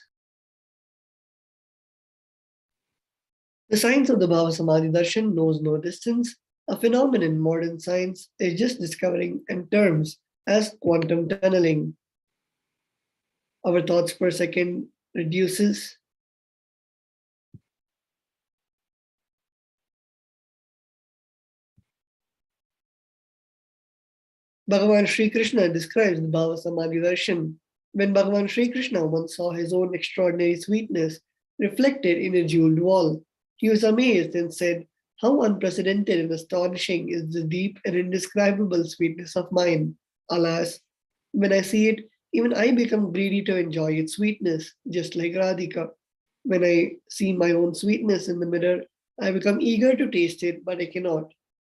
The science of the Bhava Samadhi Darshan knows no distance. A phenomenon modern science is just discovering and terms as quantum tunneling. Our thoughts per second reduces. Bhagavan Sri Krishna describes the Bhava Samadhi Darshan. When Bhagavan Sri Krishna once saw his own extraordinary sweetness reflected in a jeweled wall, he was amazed and said, "How unprecedented and astonishing is the deep and indescribable sweetness of mine. Alas, when I see it, even I become greedy to enjoy its sweetness, just like Radhika. When I see my own sweetness in the mirror, I become eager to taste it, but I cannot.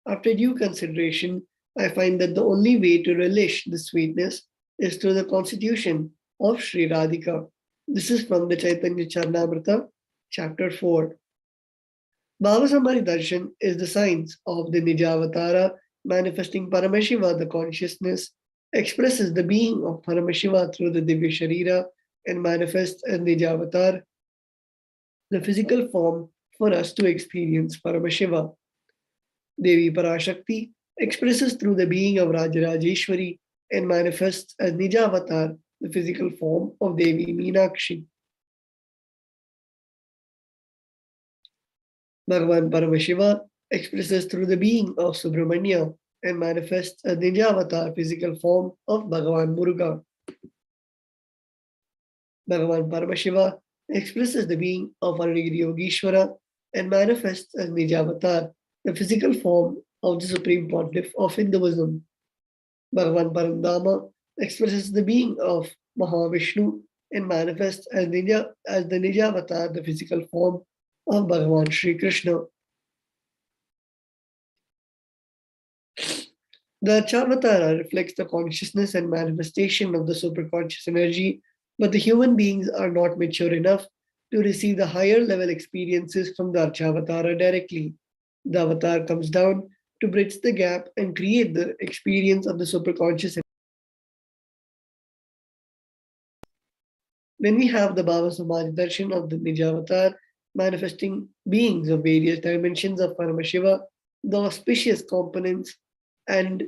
After due consideration, I find that the only way to relish the sweetness is through the constitution of Sri Radhika." This is from the Chaitanya Charanamrita, chapter 4. Bhava Samadhi Darshan is the science of the Nijavatara manifesting Paramashiva, the consciousness, expresses the being of Paramashiva through the Divya Sharira and manifests as Nijavatar, the physical form for us to experience Paramashiva. Devi Parashakti expresses through the being of Rajarajeshwari and manifests as Nijavatar, the physical form of Devi Meenakshi. Bhagavan Paramashiva expresses through the being of Subramanya and manifests as Nijavatar, physical form of Bhagavan Muruga. Bhagavan Paramashiva expresses the being of Arunagiri Yogeshwara and manifests as Nijavatar, the physical form of the Supreme Pontiff of Hinduism. Bhagavan Parandama expresses the being of Mahavishnu and manifests as the Nijavatar, the physical form of Bhagavan Sri Krishna. The Archavatara reflects the consciousness and manifestation of the superconscious energy, but the human beings are not mature enough to receive the higher level experiences from the Archavatara directly. The avatar comes down to bridge the gap and create the experience of the superconscious. When we have the Bhava Samadhi Darshan of the Nijavatar, manifesting beings of various dimensions of Paramashiva, the auspicious components and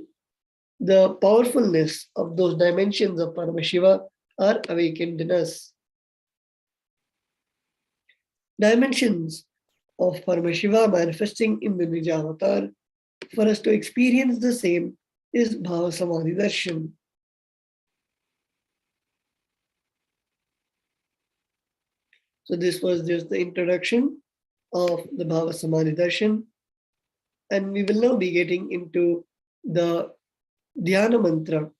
the powerfulness of those dimensions of Paramashiva are awakened in us. Dimensions of Paramashiva manifesting in the Nijavatar, for us to experience the same, is Bhava Samadhi Darshan. So this was just the introduction of the Bhava Samadhi Darshan. And we will now be getting into the Dhyana Mantra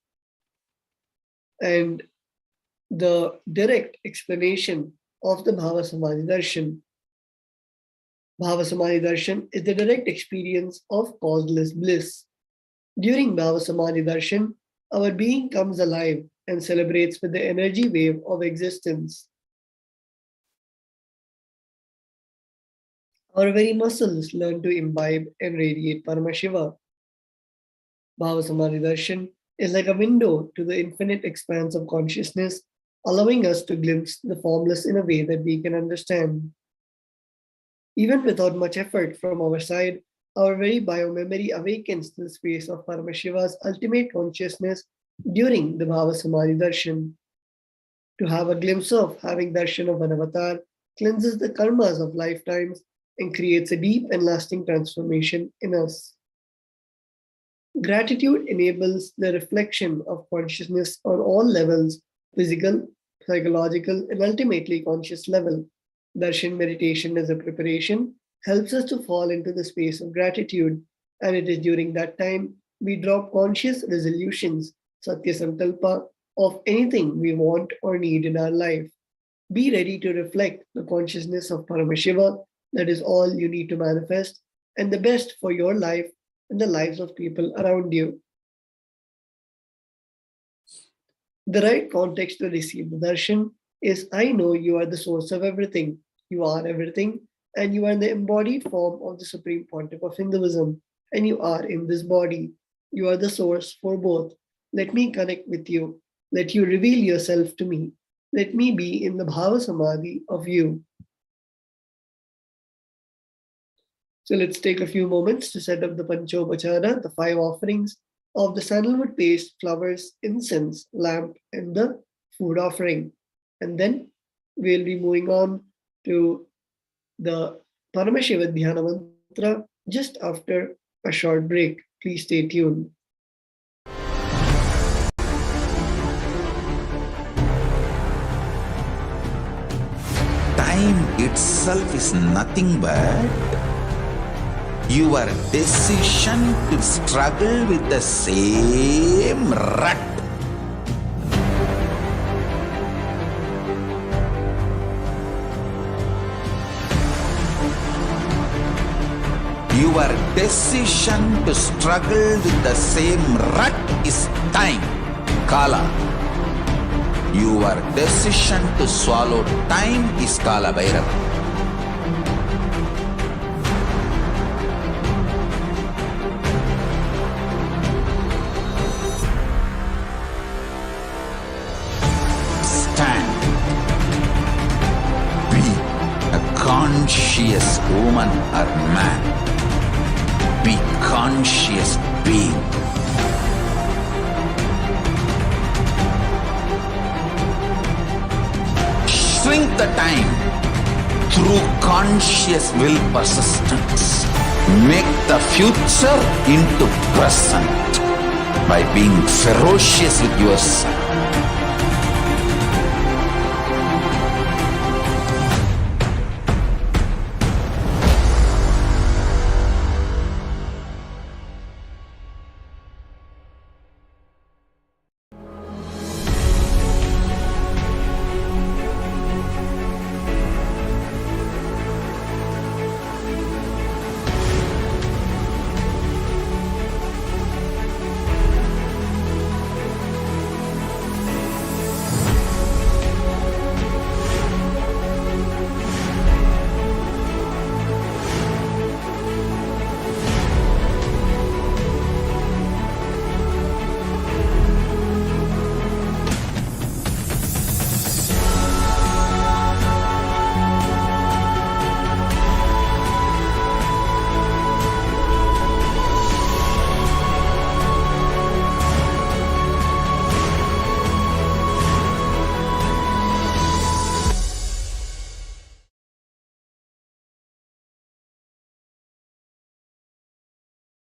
and the direct explanation of the Bhava Samadhi Darshan. Bhava Samadhi Darshan is the direct experience of causeless bliss. During Bhava Samadhi Darshan, our being comes alive and celebrates with the energy wave of existence. Our very muscles learn to imbibe and radiate Paramashiva. Bhava Samadhi Darshan is like a window to the infinite expanse of consciousness, allowing us to glimpse the formless in a way that we can understand. Even without much effort from our side, our very biomemory awakens to the space of Paramashiva's ultimate consciousness during the Bhava Samadhi Darshan. To have a glimpse of having darshan of an avatar cleanses the karmas of lifetimes, and creates a deep and lasting transformation in us. Gratitude enables the reflection of consciousness on all levels: physical, psychological, and ultimately conscious level. Darshan meditation as a preparation helps us to fall into the space of gratitude, and it is during that time we drop conscious resolutions, Satya Sankalpa, of anything we want or need in our life. Be ready to reflect the consciousness of Paramashiva. That is all you need to manifest, and the best for your life and the lives of people around you. The right context to receive the darshan is: I know you are the source of everything, you are everything, and you are the embodied form of the Supreme Pontiff of Hinduism, and you are in this body. You are the source for both. Let me connect with you. Let you reveal yourself to me. Let me be in the bhava samadhi of you. So let's take a few moments to set up the Panchopachara, the 5 offerings of the sandalwood paste, flowers, incense, lamp, and the food offering. And then we'll be moving on to the Paramashiva Dhyana Mantra just after a short break. Please stay tuned. Time itself is nothing but your decision to struggle with the same rut. Your decision to struggle with the same rut is time, Kala. Your decision to swallow time is Kalabhairava. Stand. Be a conscious woman or man. Be conscious being. Shrink the time through conscious will persistence. Make the future into present by being ferocious with yourself.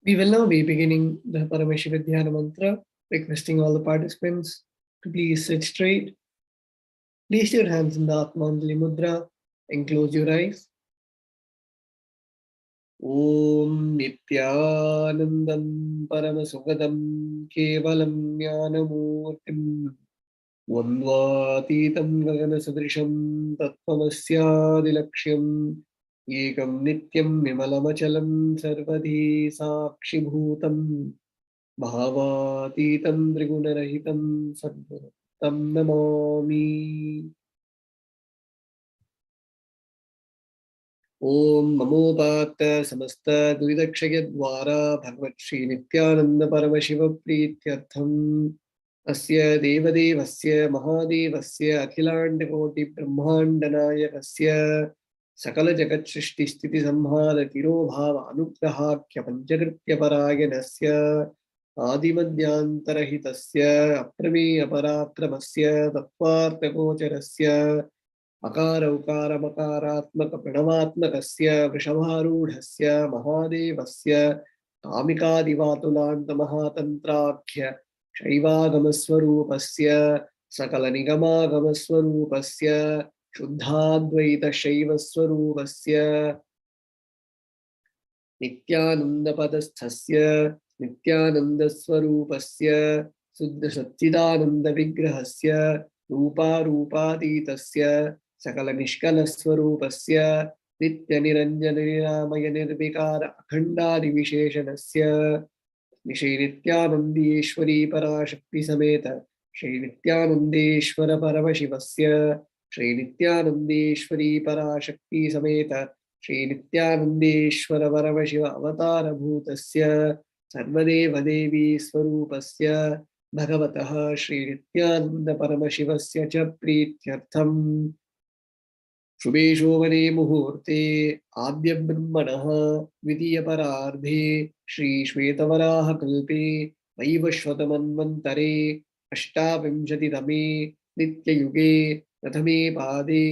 We will now be beginning the Paramashiva Dhyana Mantra, requesting all the participants to please sit straight, place your hands in the Atmanjali Mudra, and close your eyes. Om Nithyanandam Paramashivoham Kevalam Jnanamurtim Vandvatitam Gagana Sadrisham Tattvamasyaadilaksham Ekam Nityam Vimalamachalam Sarvadhi Sakshibhutam Bhavatitam Trigunarahitam Sadvatam Namami. Om Mamopata Samasta Duvidakshayadvara Bhagavat Shri Nithyananda Paramashiva Prityartham Asya Devadevasya Mahadevasya Akhilandakoti Brahmandanayakasya Sakala Jagat Shrishti Sthiti Samhara Tiro Bhava Anugrahakya Panchakritya Parayanasya Adimadyantarhitasya Aprame Aparakramasya Tattvartha Gocharasya अकार उकार मकारात्मक प्रणवात्मकस्य वृषभारूढस्य महादेवस्य कामिकादिवातुलान्त महातन्त्राख्य शैवागमस्वरूपस्य सकलनिगमागमस्वरूपस्य शुद्धाद्वैतशैवस्वरूपस्य नित्यानन्दपदस्थस्य नित्यानन्दस्वरूपस्य शुद्धसच्चिदानन्दविग्रहस्य रूपारूपातीतस्य सकलनिष्कलस्वरूपस्य नित्यनिरञ्जननिरामय निर्विकार अखण्डादिविशेषणस्य श्रीनित्यानन्दीश्वरी पराशक्ति समेत श्रीनित्यानन्देश्वर परमशिवस्य श्रीनित्यानन्देश्वरी पराशक्ति समेत श्रीनित्यानन्देश्वर परमशिव अवतारभूतस्य सर्वदेवदेवी स्वरूपस्य भगवतः श्रीनित्यानन्द परमशिवस्य च प्रीत्यर्थम् शुभे शोभने मुहूर्ते आद्य ब्रह्मणः द्वितीयपरार्धे श्रीश्वेतवराहकल्पे वैवस्वतमन्वन्तरे अष्टाविंशतितमे नित्ययुगे प्रथमे पादे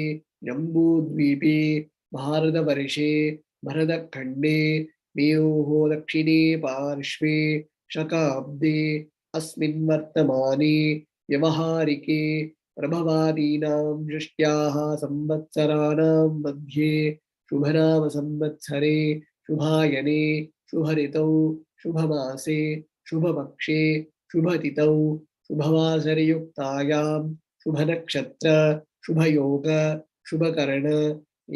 जम्बूद्वीपे भारतवर्षे भरतखण्डे मेयोः दक्षिणे पार्श्वे शकाब्दे अस्मिन् वर्तमाने व्यवहारिके प्रभवादीनां षष्ट्याः संवत्सराणां मध्ये शुभनाम संवत्सरे शुभायने शुभऋतौ शुभमासे शुभपक्षे शुभतिथौ शुभवासरयुक्तायां शुभनक्षत्र शुभयोग शुभकर्ण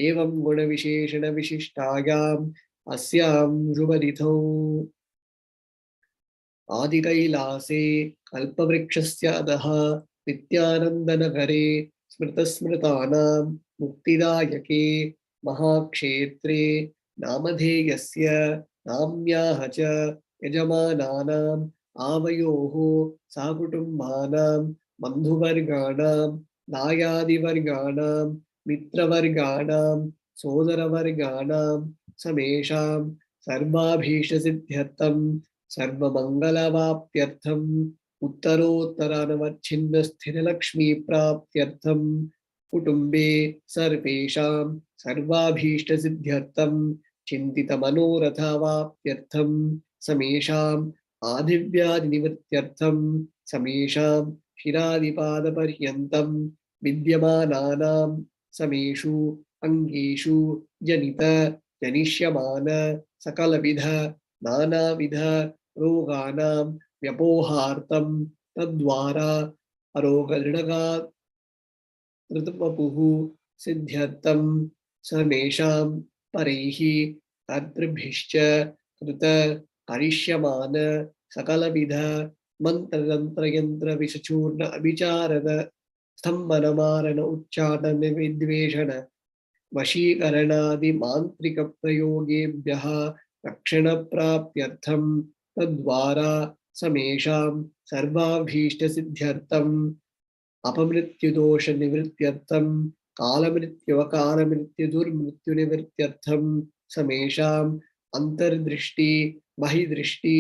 एवं गुणविशेषण विशिष्टायाम् अस्यां शुभतिथौ आदिकैलासे कल्पवृक्षस्य अधः नित्यानन्दनगरे स्मृतस्मृतानां मुक्तिदायके महाक्षेत्रे नामधेयस्य नाम्याः च यजमानानाम् आवयोः साकुटुम्बानां बन्धुवर्गाणां दायादिवर्गाणां मित्रवर्गाणां सोदरवर्गाणां समेषां सर्वाभीष्टसिद्ध्यर्थं सर्वमङ्गलवाप्त्यर्थम् उत्तरोत्तरानवच्छिन्नस्थिरलक्ष्मीप्राप्त्यर्थं कुटुम्बे सर्वेषां सर्वाभीष्टसिद्ध्यर्थं चिन्तितमनोरथावाप्त्यर्थं समेषाम् आदिव्याधिनिवृत्त्यर्थं समेषां शिरादिपादपर्यन्तं विद्यमानानां समेषु अङ्गेषु जनित जनिष्यमान सकलविध नानाविध रोगाणां व्यपोहार्थं तद्वारा अरोगदृढगात्रवपुः सिद्ध्यर्थं समेषां परैः कर्तृभिश्च कृत करिष्यमान सकलविध मंत्रतंत्रयंत्र विषचूर्ण अभिचारण स्तंभनमारण उच्चाटन विद्वेषण वशीकरणादि मांत्रिक प्रयोगेभ्यः रक्षणप्राप्त्यर्थं तद्वारा समेषां सर्वाभीष्टसिद्ध्यर्थम् अपमृत्युदोषनिवृत्त्यर्थं कालमृत्युवकालमृत्युदुर्मृत्युनिवृत्त्यर्थं समेषाम् अंतर्दृष्टि बहिर्दृष्टि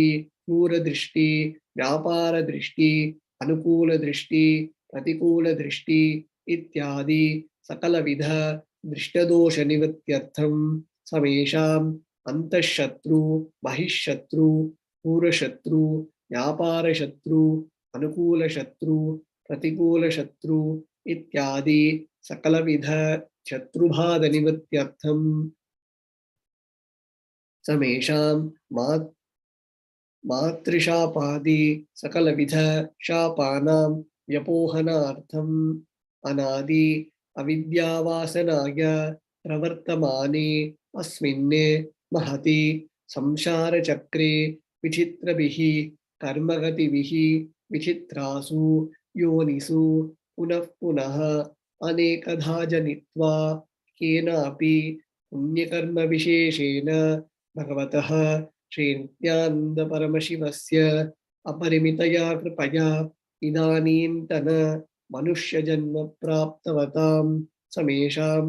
दूरदृष्टि व्यापारदृष्टि अनुकूलदृष्टि प्रतिकूलदृष्टि इत्यादि सकलविध दृष्टदोषनिवृत्त्यर्थं समेषाम् अंतःशत्रु बहिःशत्रु पूर्वशत्रु व्यापारशत्रु अनुकूलशत्रु प्रतिकूलशत्रु इत्यादि सकलविध शत्रुबाधनिवृत्त्यर्थं समेषां मातृशापादि सकलविध शापानां व्यपोहनार्थम् अनादि अविद्यावासनाय प्रवर्तमाने अस्मिन् महति संसारचक्रे विचित्रभिः कर्मगतिभिः विचित्रासु योनिषु पुनः पुनः अनेकधा जनित्वा केनापि पुण्यकर्मविशेषेण भगवतः श्रीनित्यानन्द परमशिवस्य अपरिमितया कृपया इदानीन्तन मनुष्यजन्म प्राप्तवतां समेषां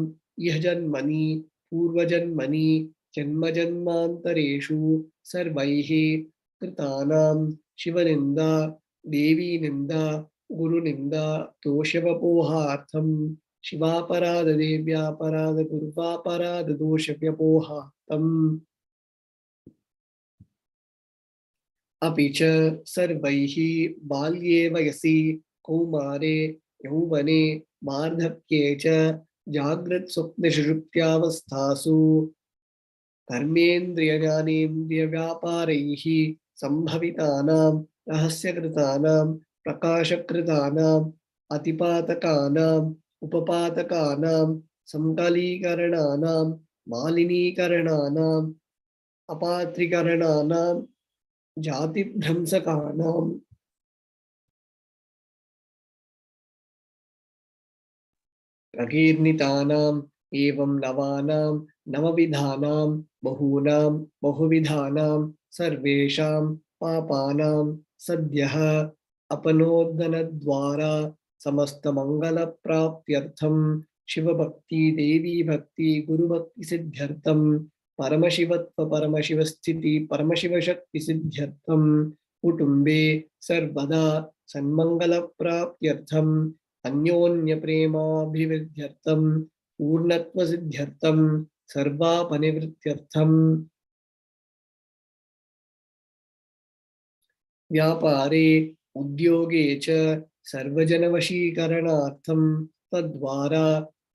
इह जन्मनि पूर्वजन्मनि जन्मजन्मान्तरेषु सर्वैः कृतानां शिवनिन्दा देवीनिन्दा गुरुनिन्दा दोषवपोहार्थं शिवापराध देव्यापराध पूर्वापराध दोष व्यपोहातम् अपि च सर्वैः बाल्ये वयसि कौमारे यौवने वार्धक्ये च जाग्रत्स्वप्नसुषुप्त्यावस्थासु कर्मेन्द्रियज्ञानेन्द्रियव्यापारैः सम्भवितानां रहस्यकृतानां प्रकाशकृतानाम् अतिपातकानाम् उपपातकानां संकलीकरणानां मालिनीकरणानाम् अपात्रीकरणानां जातिभ्रंशकानां प्रकीर्णितानाम् एवं नवानां नवविधानां बहूनां बहुविधानां सर्वेषां पापानां सद्यः अपनोदनद्वारा समस्तमङ्गलप्राप्त्यर्थं शिवभक्ति देवीभक्ति गुरुभक्तिसिद्ध्यर्थं परमशिवत्व परमशिवस्थिति परमशिवशक्तिसिद्ध्यर्थं कुटुम्बे सर्वदा सन्मङ्गलप्राप्त्यर्थं अन्योन्यप्रेमाभिवृद्ध्यर्थं पूर्णत्वसिद्ध्यर्थं सर्वापनिवृत्त्यर्थं व्यापारे उद्योगे च सर्वजनवशीकरणार्थं तद्वारा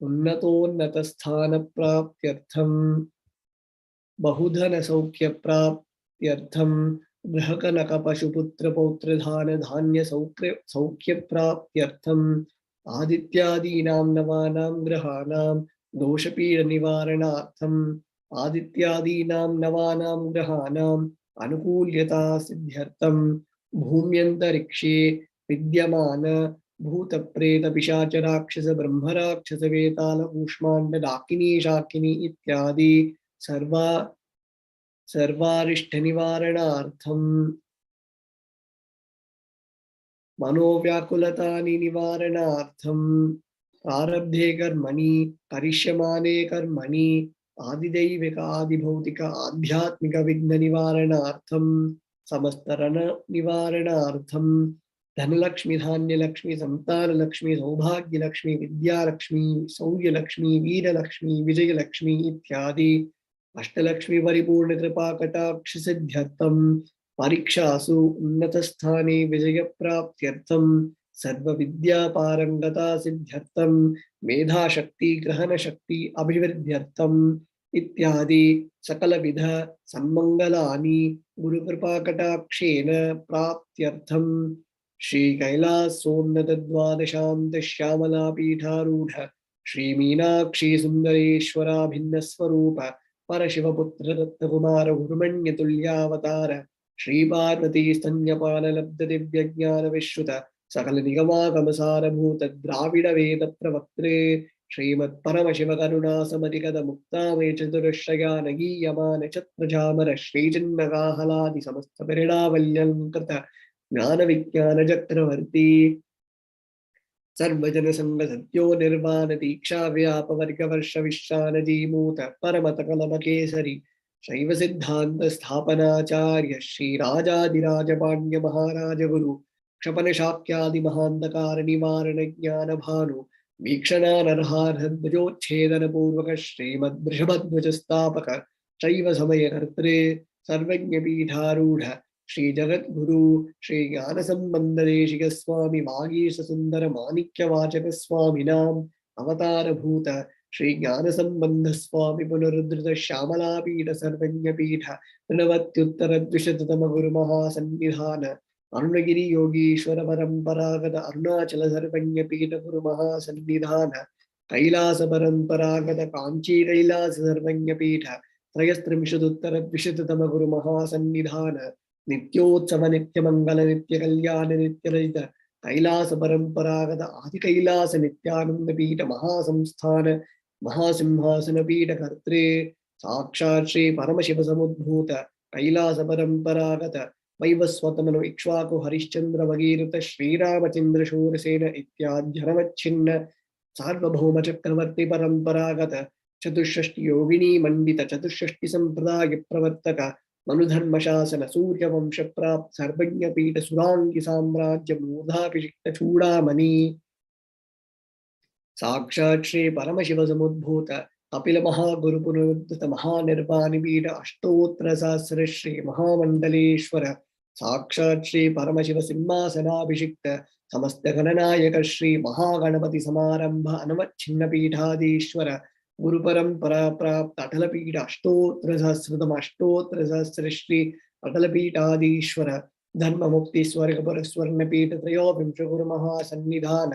उन्नतोन्नतस्थानप्राप्त्यर्थं बहुधनसौख्यप्राप्त्यर्थं बृहकनकपशुपुत्रपौत्रधान्यसौख्यप्राप्त्यर्थं आदित्यादीनां नवानां ग्रहाणां दोषपीडनिवारणार्थं आदित्यादीनां नवानां ग्रहाणाम् अनुकूल्यता सिद्ध्यर्थं भूम्यन्तरिक्षे विद्यमान भूतप्रेत पिशाच राक्षस ब्रह्मराक्षस वेताल कूष्माण्ड डाकिनी शाकिनी इत्यादि सर्वारिष्टनिवारणार्थं मनोव्याकुलतानि निवारणार्थं प्रारब्धे कर्मणि करिष्यमाणे कर्मणि आदिदैविक आदिभौतिक आध्यात्मिक विघ्न निवारणार्थं समस्तरण निवारणार्थं धनलक्ष्मी धान्यलक्ष्मी संतानलक्ष्मी सौभाग्यलक्ष्मी विद्यालक्ष्मी शौर्यलक्ष्मी वीरलक्ष्मी विजयलक्ष्मी इत्यादि अष्टलक्ष्मी परिपूर्ण कृपा कटाक्ष सिद्ध्यर्थं परीक्षासु उन्नतस्थाने विजयप्राप्त्यर्थं सर्वविद्यापारंगता सिद्ध्यर्थं मेधाशक्ति ग्रहणशक्ति अभिवृद्ध्यर्थं इत्यादि सकलविध सन्मंगलानि गुरुकृपाकटाक्षेन प्राप्त्यर्थं श्री कैलासोन्नत द्वादशान्त श्यामला पीठारूढ़ श्री मीनाक्षी सुंदरेश्वराभिन्न स्वरूप परशिवपुत्र दत्तकुमार गुरुमण्य तुल्यावतार श्री पार्वती स्तन्यपान लब्ध दिव्य ज्ञान विश्रुत सकल निगमागम सारभूत द्राविड वेद प्रवक्त्रे श्रीमत् परमशिव करुणा समधिगत मुक्तामय चतुरश्रया नगीयमान छत्रजामर श्रीचिन्नकाहलादि समस्त परिणावल्यंकृत ज्ञान विज्ञान चक्रवर्ती सर्वजन संग सत्यो निर्वाण दीक्षा व्याप वर्ग वर्ष विश्रान जीमूत परमत कलम केसरी शैव सिद्धांत स्थापनाचार्य श्री राजाधिराज पाण्य महाराज गुरु क्षपन शाक्यादि महांधकार निवारण ज्ञान भानु वीक्षणा नरहार्हध्वजोच्छेदन पूर्वक श्रीमद् वृषभध्वज स्थापक शैव समय कर्त्रे सर्वज्ञ पीठारूढ़ श्री जगत गुरु श्री ज्ञान संबंध देशिक स्वामी वागीश सुंदर माणिक्य वाचक स्वामिनाम अवतार भूत श्री ज्ञान संबंध स्वामी पुनरुद्धृत श्यामला पीठ सर्वज्ञ पीठ ऋणवत्युत्तर द्विशततम गुरु महासन्निधान अरुणगिरी योगीश्वर परंपरागत अरुणाचल सर्वज्ञ पीठ गुरु महासन्निधान कैलास परंपरागत कांची कैलास सर्वज्ञ पीठ त्रयस्त्रिंशदुत्तर द्विशततम गुरु महासन्निधान नित्योत्सव नित्य मंगल नित्य कल्याण नित्य रहित कैलास परंपरागत आदि कैलास नित्यानंद पीठ महासंस्थान महासिंहासन पीठ कर्त्रे साक्षात् श्री परमशिव समुद्भूत कैलास परंपरागत वैवस्वतमनु इक्ष्वाकु हरिश्चंद्र भगीरथ श्रीरामचंद्र शूरसेन इत्याद्यनवच्छिन्न सार्वभौम चक्रवर्ती परंपरागत चतुष्षष्टि योगिनी मंडित चतुष्षष्टि संप्रदाय प्रवर्तक मनुधर्म शासन सूर्य वंश प्राप्त सर्वज्ञ पीठ सुरांगी साम्राज्य मूर्धाभिषिक्त चूड़ामणि साक्षात् श्री परमशिव समुद्भूत कपिल महागुरु पुनरुद्धृत महानिर्वाणिपीठ अष्टोत्तर सहस्र श्री महामंडलेश्वर साक्षात् श्री परमशिव सिंहासनाभिषिक्त समस्त गणनायक श्री महागणपति समारंभ अनवच्छिन्न पीठाधीश्वर गुरु परंपरा प्राप्त अटल पीठ अष्टोत्तर सहस्र श्री अटल पीठाधीश्वर धर्म मुक्ति स्वर्ग पर स्वर्ण पीठ त्रयोविंश गुरु महासन्निधान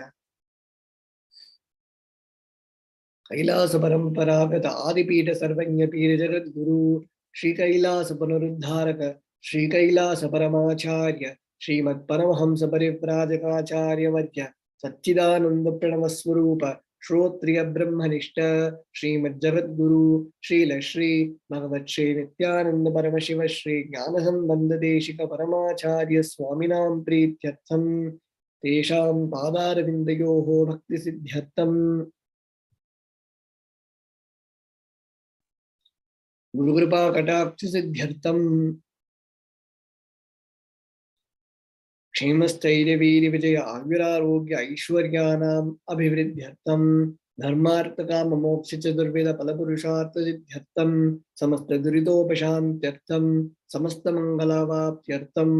कैलास परंपरागत आदिपीठ सर्वज्ञ पीठ जगत गुरु श्री कैलास पुनरुद्धारक श्री कैलास परमाचार्य श्रीमद परमहंस परिव्राजकाचार्य वर्य सच्चिदानंद प्रणव स्वरूप श्रोत्रिय ब्रह्मनिष्ठ श्रीमद जगत गुरु श्रील श्री भगवत श्री नित्यानंद परमशिव श्री ज्ञान संबंध देशिक परमाचार्य स्वामिनां प्रीत्यर्थम तेषां पादारविन्दयोः भक्ति सिद्ध्यर्थम गुरुकृपा कटाक्ष सिद्ध्यर्थम क्षेमस्थैर्य वीर विजय आयुरारोग्य ऐश्वर्यानाम् अभिवृद्ध्यर्थम धर्मार्थ काम मोक्ष चतुर्वेद फल पुरुषार्थ सिद्ध्यर्थम समस्त दुरितोपशान्त्यर्थम समस्त मंगलावाप्त्यर्थम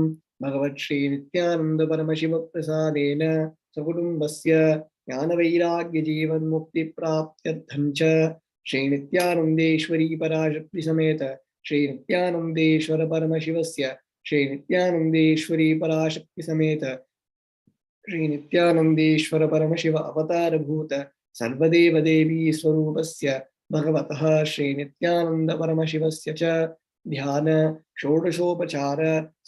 भगवत् श्री नित्यानंद परमशिव प्रसादेन सकुटुम्बस्य ज्ञान वैराग्य जीवन मुक्ति प्राप्त्यर्थं च श्री नित्यानंदेश्वरी पराशक्ति समेत श्री नित्यानंदेश्वर परमशिवस्य श्री नित्यानंदेश्वरी पराशक्ति समेत श्री नित्यानंदेश्वर परमशिव अवतार भूत सर्वदेव देवी स्वरूपस्य भगवतः श्री नित्यानंद परमशिवस्य च ध्यान षोडशोपचार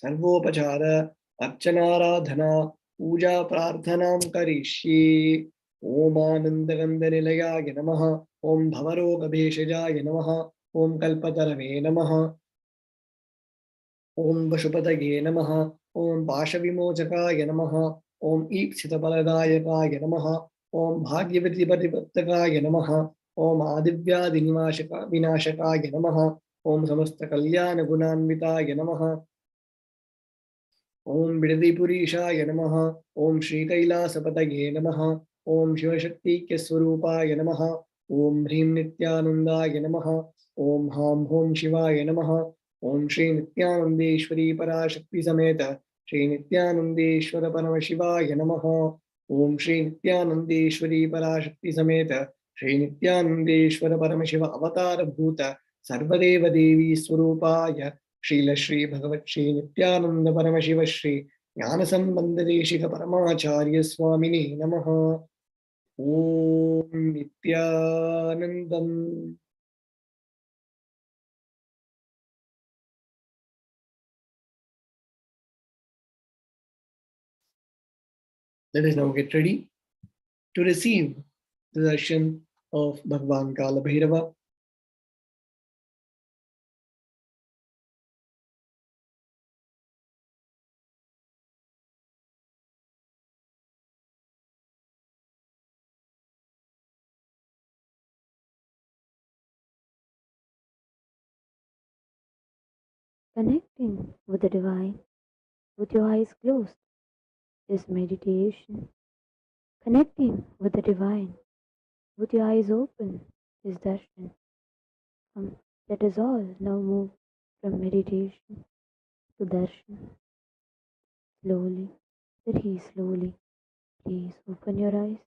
सर्वोपचार अर्चनाराधना पूजा प्रार्थनां करिष्ये। ओम आनंदगंध निलयाय नमः। ओम भवरोग भेषजाय नमः। ओम कल्पतरवे नमः। ओम पशुपतये नमः। ओम पाशविमोचकाय नमः। ओम ईप्सितफलदायकाय नमः। ओम भाग्यवतिपतिपत्तकाय नमः। ओम आदिव्याधिनिवाशका विनाशकाय नमः। ओम समस्त कल्याण गुणान्विताय नमः। ओम बिडदिपुरीशाय नमः। ओम श्री कैलासपतये नमः। ओम शिवशक्ति स्वरूपाय नमः। ओम ह्रीं नित्यानंदाय नमः। ओम हां हों शिवाय नमः। ओम श्री नित्यानंदेश्वरी पराशक्ति समेत श्री नित्यानंदेश्वर परमशिवाय नमः। ओम श्री नित्यानंदेश्वरी पराशक्ति समेत श्री नित्यानंदेश्वर परमशिव अवतार भूत सर्वदेव देवी स्वरूपाय श्रील श्री भगवत श्री नित्यानंद परमशिव श्री ज्ञान संबंध देशिक परमाचार्य स्वामिने नमः। ओम Nityanandam. Let us now get ready to receive the darshan of Bhagwan Kalabhairava. Connecting with the divine with your eyes closed is meditation. Connecting with the divine with your eyes open is darshan. Let us all now move from meditation to darshan. Slowly, very slowly, please open your eyes.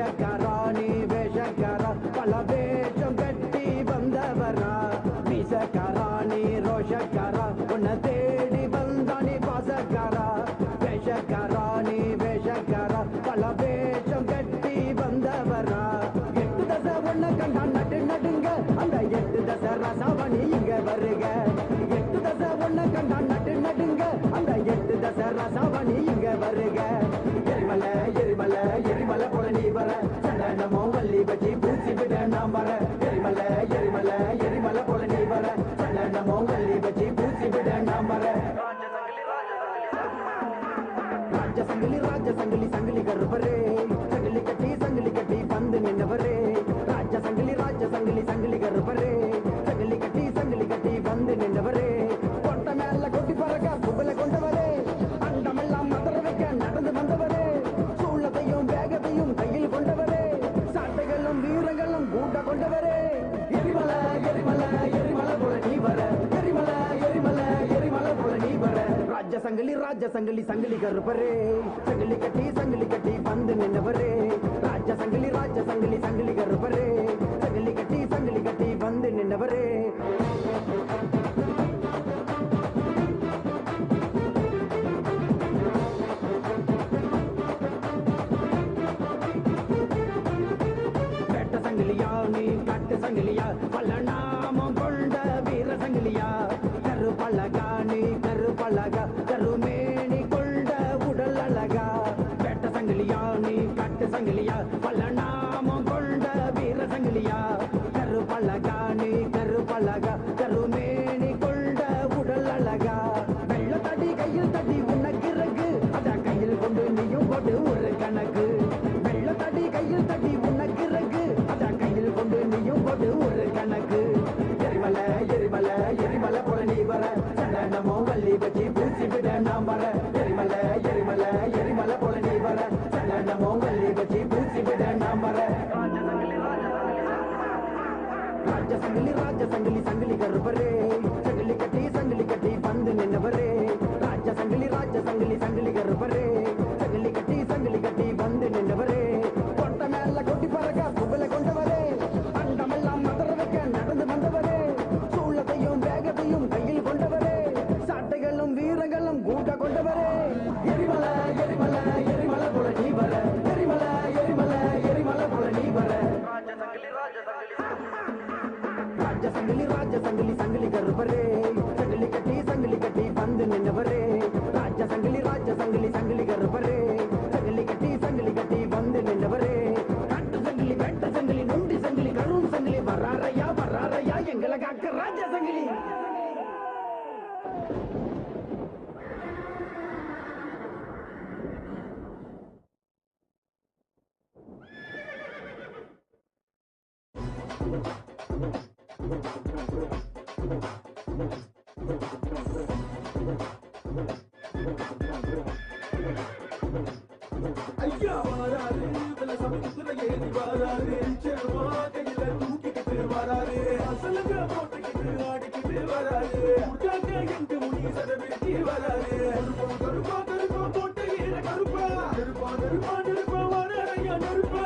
வேஷக்காராணி வேஷக்காரா பல வேஷம் கட்டி வந்தவரா மீசக்காராணி ரோஷக்காரா உன்னை தேடி வந்தானி பாசக்காரா வேஷக்காராணி வேஷக்காரா பல வேஷம் கட்டி வந்தவரா எட்டு தசை ஒன்ன கண்டா நடு நடுங்க அந்த எட்டு தசை ரசாவணி இங்க வருக எட்டு தசை ஒன்ன கண்டா நடு நடுங்க அந்த எட்டு தசை ரசாவணி இங்க வருக எரிமலை எரிமலை எரிமலை போல நீ வர சண்டனமோ வள்ளி வச்சு பூச்சி விட நாம் வர எரிமலை எரிமலை எரிமலை போல நீ வர சண்டனமோ வள்ளி வச்சு பூச்சி விட நாம் வர ராஜசங்கிலி ராஜசங்கிலி சங்கிலி கருப்பரே சங்கிலி கட்டி பந்து நின்னவரே ராஜசங்கிலி ராஜசங்கிலி சங்கிலி கருப்பரே சங்கிலி கட்டி பந்து நின்னவரே கொட்ட மேல கொட்டி பறக்க புகழ கொண்டவரே அண்டமெல்லாம் மதர வைக்க நடந்து வந்தவரே சூழத்தையும் வேகத்தையும் கையில் கொண்டவரே சாட்டைகளும் வீரங்களும் கூட்ட கொண்டவரே எரிமலை எரிமலை எரிமலை போல நீ வர எரிமலை எரிமலை எரிமலை போல நீ வர ராஜசங்கிலி சங்கிலி கருப்பரே சங்கிலி கட்டி பந்து நின்னவரே ராஜசங்கிலி சங்கிலி கருப்பரே சங்கிலி கட்டி பந்து நின்னவரே வேட்ட சங்கிலியா நீ கட்டு சங்கிலியா பல நாமம் கொண்ட வீர சங்கிலியா கருப்பழகா நீ கருப்பழகா கருமேனி கொண்ட உடல் அழகா வேட்ட சங்கிலியா நீ கட்டு சங்கிலியா பல நாமம் கொண்ட வீர சங்கிலியா கருப்பழகா நீ கருப்பழகா கருமேனி கொண்ட உடல் அழகா வெள்ள தடி கையில் தடி உனக்கு இருக்கு அத கையில் கொண்டு நீயும் போட்டு ஒரு கணக்கு வெள்ள தடி கையில் தடி உனக்கு இருக்கு அத கையில் கொண்டு நீயும் போட்டு ஒரு கணக்கு எரிமலை எரிமலை எரிமலை போல நீ வர சண்டனமோ வள்ளி வச்சு பூச்சி விட நாம் வர எரிமலை எரிமலை எரிமலை போல நீ வர சண்டனமோ வள்ளி வச்சு பூச்சி விட நாம் வர ராஜசங்கிலி சங்கிலி கருப்பரே சங்கிலி கட்டி பந்து நின்னவரே ராஜசங்கிலி சங்கிலி கருப்பரே சங்கிலி கட்டி பந்து நின்னவரே கொட்ட மேல கொட்டி பறக்க புகழ கொண்டவரே அண்டமெல்லாம் மதர வைக்க நடந்து வந்தவரே சூழத்தையும் வேகத்தையும் கையில் கொண்டவரே சாட்டைகளும் வீரங்களும் கூட்ட கொண்டவரே எரிமலை எரிமலை எரிமலை போல நீ வர எரிமலை எரிமலை எரிமலை போல நீ வர ராஜசங்கிலி சங்கிலி கருப்பரே சங்கிலி கட்டி பந்து நின்னவரே ராஜசங்கிலி சங்கிலி கருப்பரே சங்கிலி கட்டி பந்து நின்னவரே கட்டு சங்கிலி வெட்ட சங்கிலி நொண்டி சங்கிலி கரும் சங்கிலி வராரையா எங்களை காக்க ராஜசங்கிலி ஐயா வாராரு இதுல சமத்துல ஏறி வாராரு செல்வா கையில தூக்கிக்கிட்டு வராரு அசலுங்க போட்டுக்கிட்டு ஆடிக்கிட்டு வராரு உட்டாக்க எங்க முனி சதவிருத்தி வராரு கருப்பா போட்டு ஈர கருப்பா நெருப்பா வரையா நெருப்பா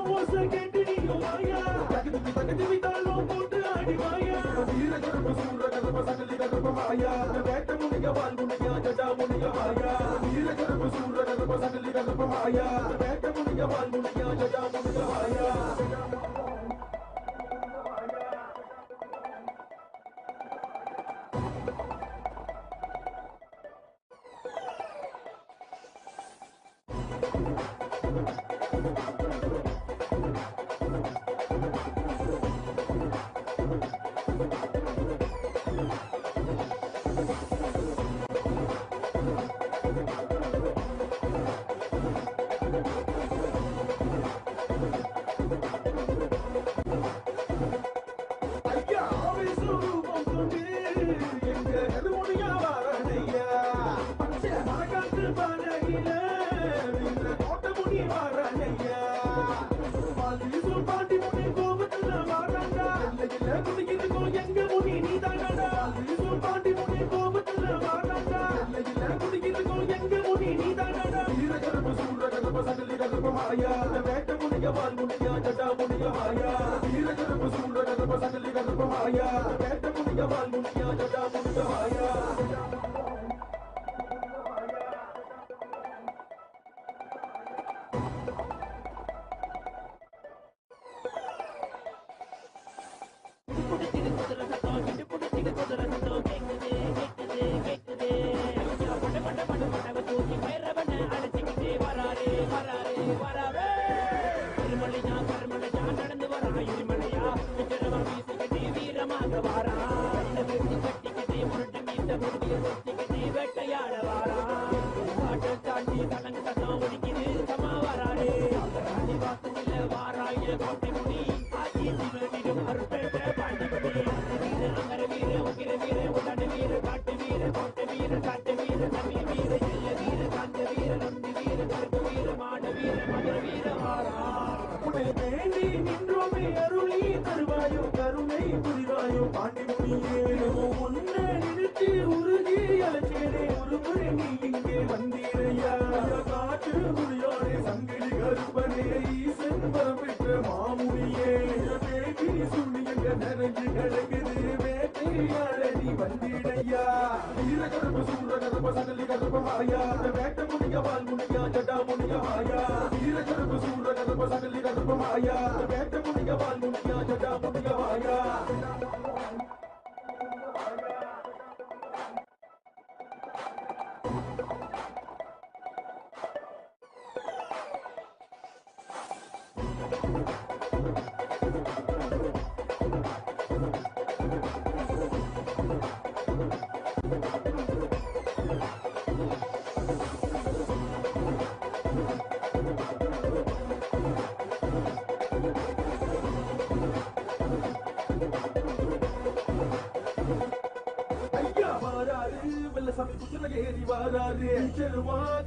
மோச கேட்டு நீயும் வாயா தகுதி வித்தாலும் போட்டு ஆடி வாயா வீர கருப்ப சூர கருப்ப சகலி கருப்ப மாயா வேட்ட முனிய வால் முனியா ஜடா முனிய மாயா வீர கருப்ப சூர கருப்ப சகலி கருப்ப மாயா வேட்ட முனிய வால் முனியா ஜடா முனிய மாயா கருப்பமாயா வேட்ட முனிய வால் முனியா ஜடா முனிய மாயா வீர கருப்பு சூழ கருப்ப சகலி கருப்பமாயா வேட்ட முனிய வால் முனியா ஜடா முனிய மாயா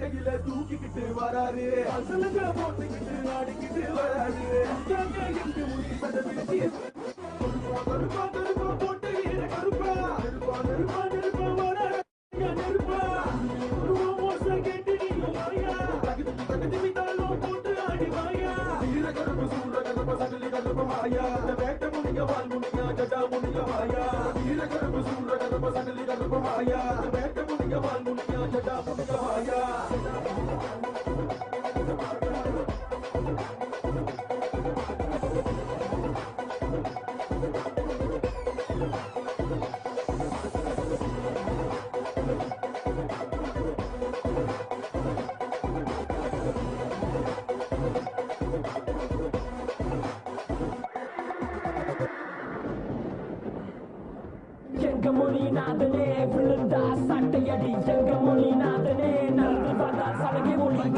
கையில தூக்கிக்கிட்டு வராரு அசலுங்க போட்டுக்கிட்டு ஆடிக்கிட்டு வராரு எங்க முடி சதவிருத்தி கருப்பா கருப்பா போட்டு வீர கருப்பா கருப்பா கருப்பா கருப்பா வராரு நெருப்பா மோசம் கேட்டு நீங்க வாயா தகுதி விட்டாலும் போட்டு ஆடி வாயா வீர கருப்பு சூழ கருப்ப சகலி கருப்ப மாயா வேட்ட முனிய வால் முனியா ஜடா முனிய மாயா வீர கருப்பு சூழ கருப்ப சகலி கருப்ப மாயா வேட்ட முனிய வால் முனியா ஜடா முனிய மாயா மொழிநாதனே விழுந்தா சட்டையடி எங்க மொழிநாதனே நடந்து வந்தா சலகை மொழி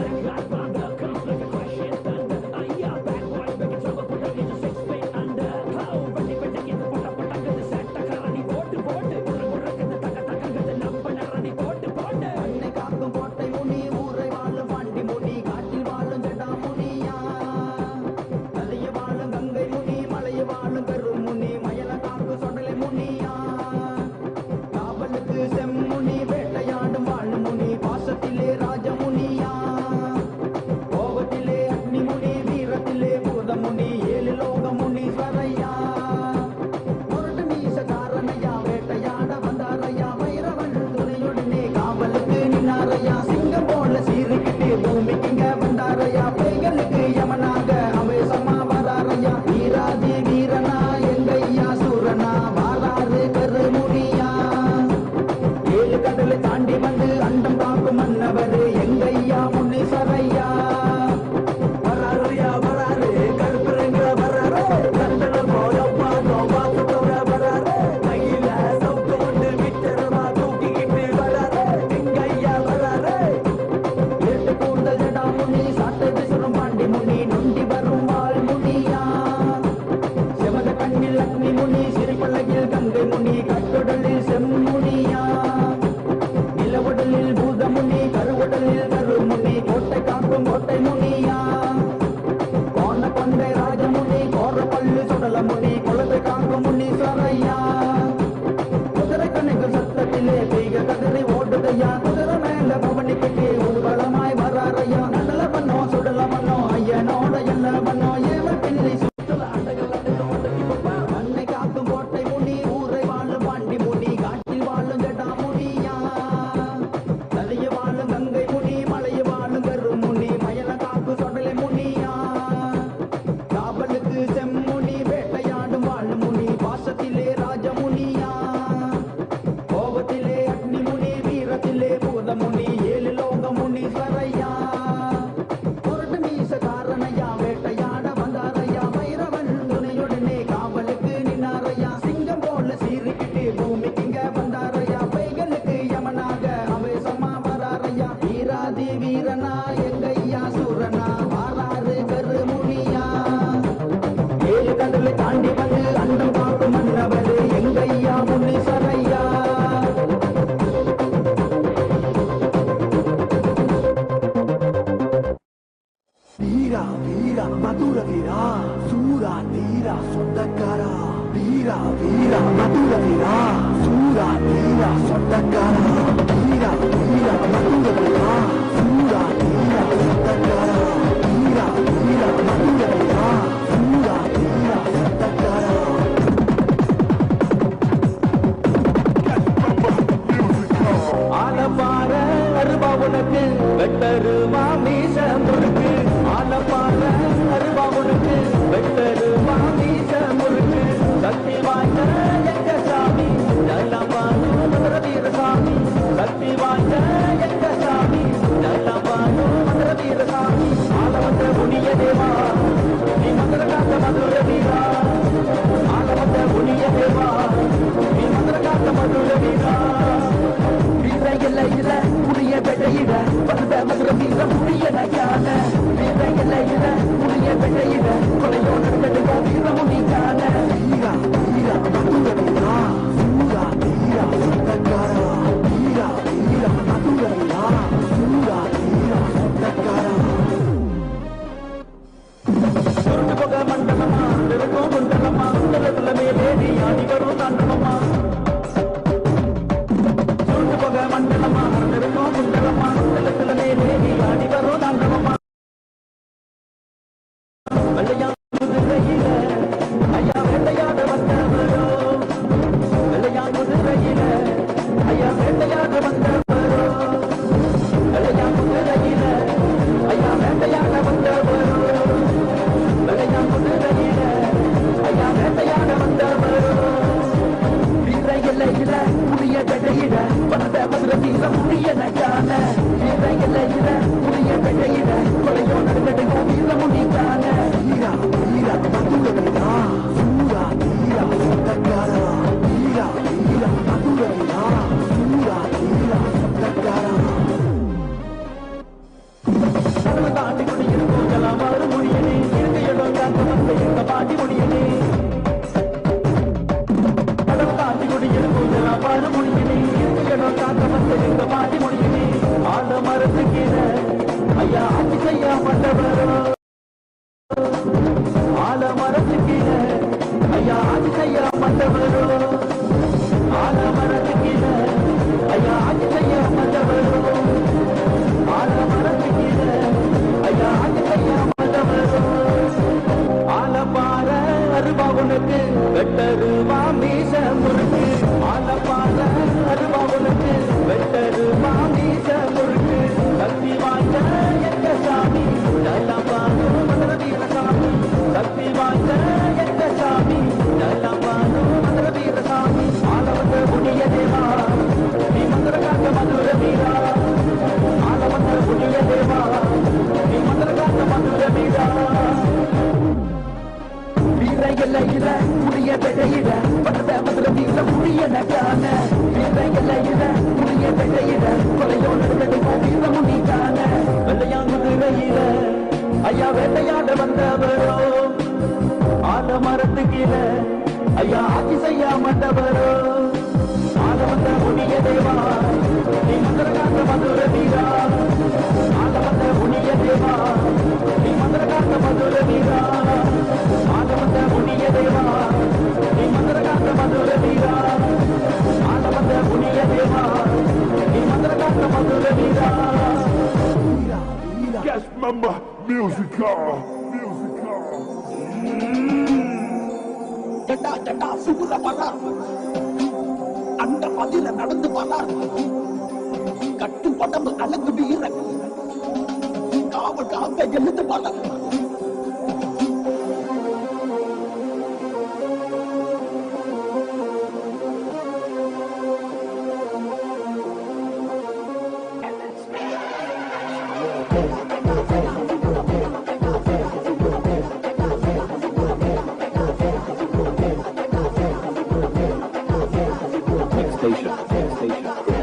செம்முனி வேட்டையாடும் வாழ் தாண்டி வந்து அண்டம் காக்கும் மன்னவரே எங்கையா முனீஸ்வரையா. வீரா வீரா மதுர வீரா சூரா தீரா சொந்தக்காரா. வீரா வீரா மதுர வீரா சூரா தீரா சொந்தக்காரா. வீரா வீரா மதுர வீரா சூரா தீரா சொந்தக்காரா. வீரா வீரா மதுர வீரா சூரா தீரா சொந்தக்காரா. ஆலப்பாற அருவா உனக்கு வெட்டருவா மீச முறுக்கு. ஆலப்பாற அருவா உனக்கு வெட்டருவா மீச முறுக்கு. சக்தி வாய்ந்த எங்க சாமி ஜலமானு மதுர வீரசாமி. சக்தி வாய்ந்த எங்க சாமி ஜலமானு மதுர வீரசாமி. ஆலவந்த புனிய தேவா நீ மதுர காத்த மதுர வீரா. ஆலவந்த புனிய தேவா நீ மதுர காத்த மதுர வீரா. வீர முடிய பெட்டையிட வந்த மதுர வீர முடிய நகான. வீர முடிய பெட்டையிட கொலையோடு கடுகா வீர முடிக்கான. வீரா வீரா மதுர வீரா சூரா தீரா சொந்தக்காரா. வீரா வீரா மதுர வீரா சூரா தீரா சொந்தக்காரா. சுருட்டு போக மண்டலமா இருக்கும் குண்டலமா குண்டலத்துல மேலேடி ஆடி வரும் தாண்டவமா. சுருட்டு போக மண்டலமா இருக்கும் குண்டலமா குண்டலத்துல மேலேடி ஆடி வரும் தாண்டவமா. வெள்ளையா குதிரையில ஐயா வேட்டையாட வந்தவரோ. வெள்ளையா குதிரையில ஐயா வேட்டையாட வந்தவரோ. வெள்ளையா குதிரையில ஐயா வேட்டையாட வந்தவரோ. வெள்ளையா குதிரையில ஐயா வேட்டையாட வந்தவரோ. வீர எல்லையில முடிய பெட்டையிட வந்த மதுர வீர முடிய நகான. வீர எல்லையில முடிய பெட்டையிட கொலையோ நடுநடுங்க வீர முடிக்கான. வீரா வீரா மதுர வீரா சூரா தீரா சொந்தக்காரா. வீரா வீரா மதுர வீரா சூரா தீரா சொந்தக்காரா. கடலை தாண்டி குடியிருக்கும் ஜலமாறு முடியனே. இருக்க இடம் காக்க வந்த எங்க பாட்டி முடியனே. கடலை தாண்டி குடியிருக்கும் ஜலமாறு முடியனே. இருக்க இடம் காக்க வந்த எங்க பாட்டி முடியனே. ஆல மரத்து கீழே ஐயா ஆட்சி செய்ய வந்தவரோ. ஆல மரத்து கீழே ஐயா ஆட்சி செய்ய வந்தவரோ. ஆல மரத்து கீழே ஐயா ஆட்சி செய்ய வந்தவரோ. ஆல மரத்து கீழே ஐயா ஆட்சி செய்ய வந்தவரோ. ஆலப்பாற அருவா உனக்கு வெட்டருவா மீச முறுக்கு. ஆலப்பாற அருவா உனக்கு வெட்டருவா மீச முறுக்கு. சக்தி வாய்ந்த எங்க சாமி ஜலமானு மதுர வீரசாமி. சக்தி வாய்ந்த எங்க சாமி ஜலமானு மதுர வீரசாமி. ஆலவந்த புனிய தேவா நீ மதுர காத்த மதுர வீரா. ஆலவந்த புனிய தேவா நீ மதுர காத்த மதுர வீரா. வீர எல்லையில முடிய பெட்டையிட வந்த மதுர வீர முடிய நகான. வீர எல்லையில முடிய பெட்டையிட கொலையோ நடுநடுங்க வீர முடிக்கான. வெள்ளையா குதிரையில ஐயா வேட்டையாட வந்தவரோ. ஆல மரத்து கீழே ஐயா ஆட்சி செய்ய வந்தவரோ. ஆல வந்த புனிய தேவா நீ மதுர காத்த மதுர வீரா. ஆல வந்த புனிய தேவா நீ மதுர காத்த மதுர வீரா. ஆல வந்த புனிய தேவா நீ மதுர காத்த மதுர வீரா. ஆல வந்த புனிய தேவா நீ மதுர காத்த மதுர வீரா. Yes, member, musical. ஜட்டா ஜட்டா சுடுற பறார் அந்த பதில நடந்து பறார். கட்டு படம்பு அழகு வீரன் காவல் காக்க எழுந்து பறார். Station.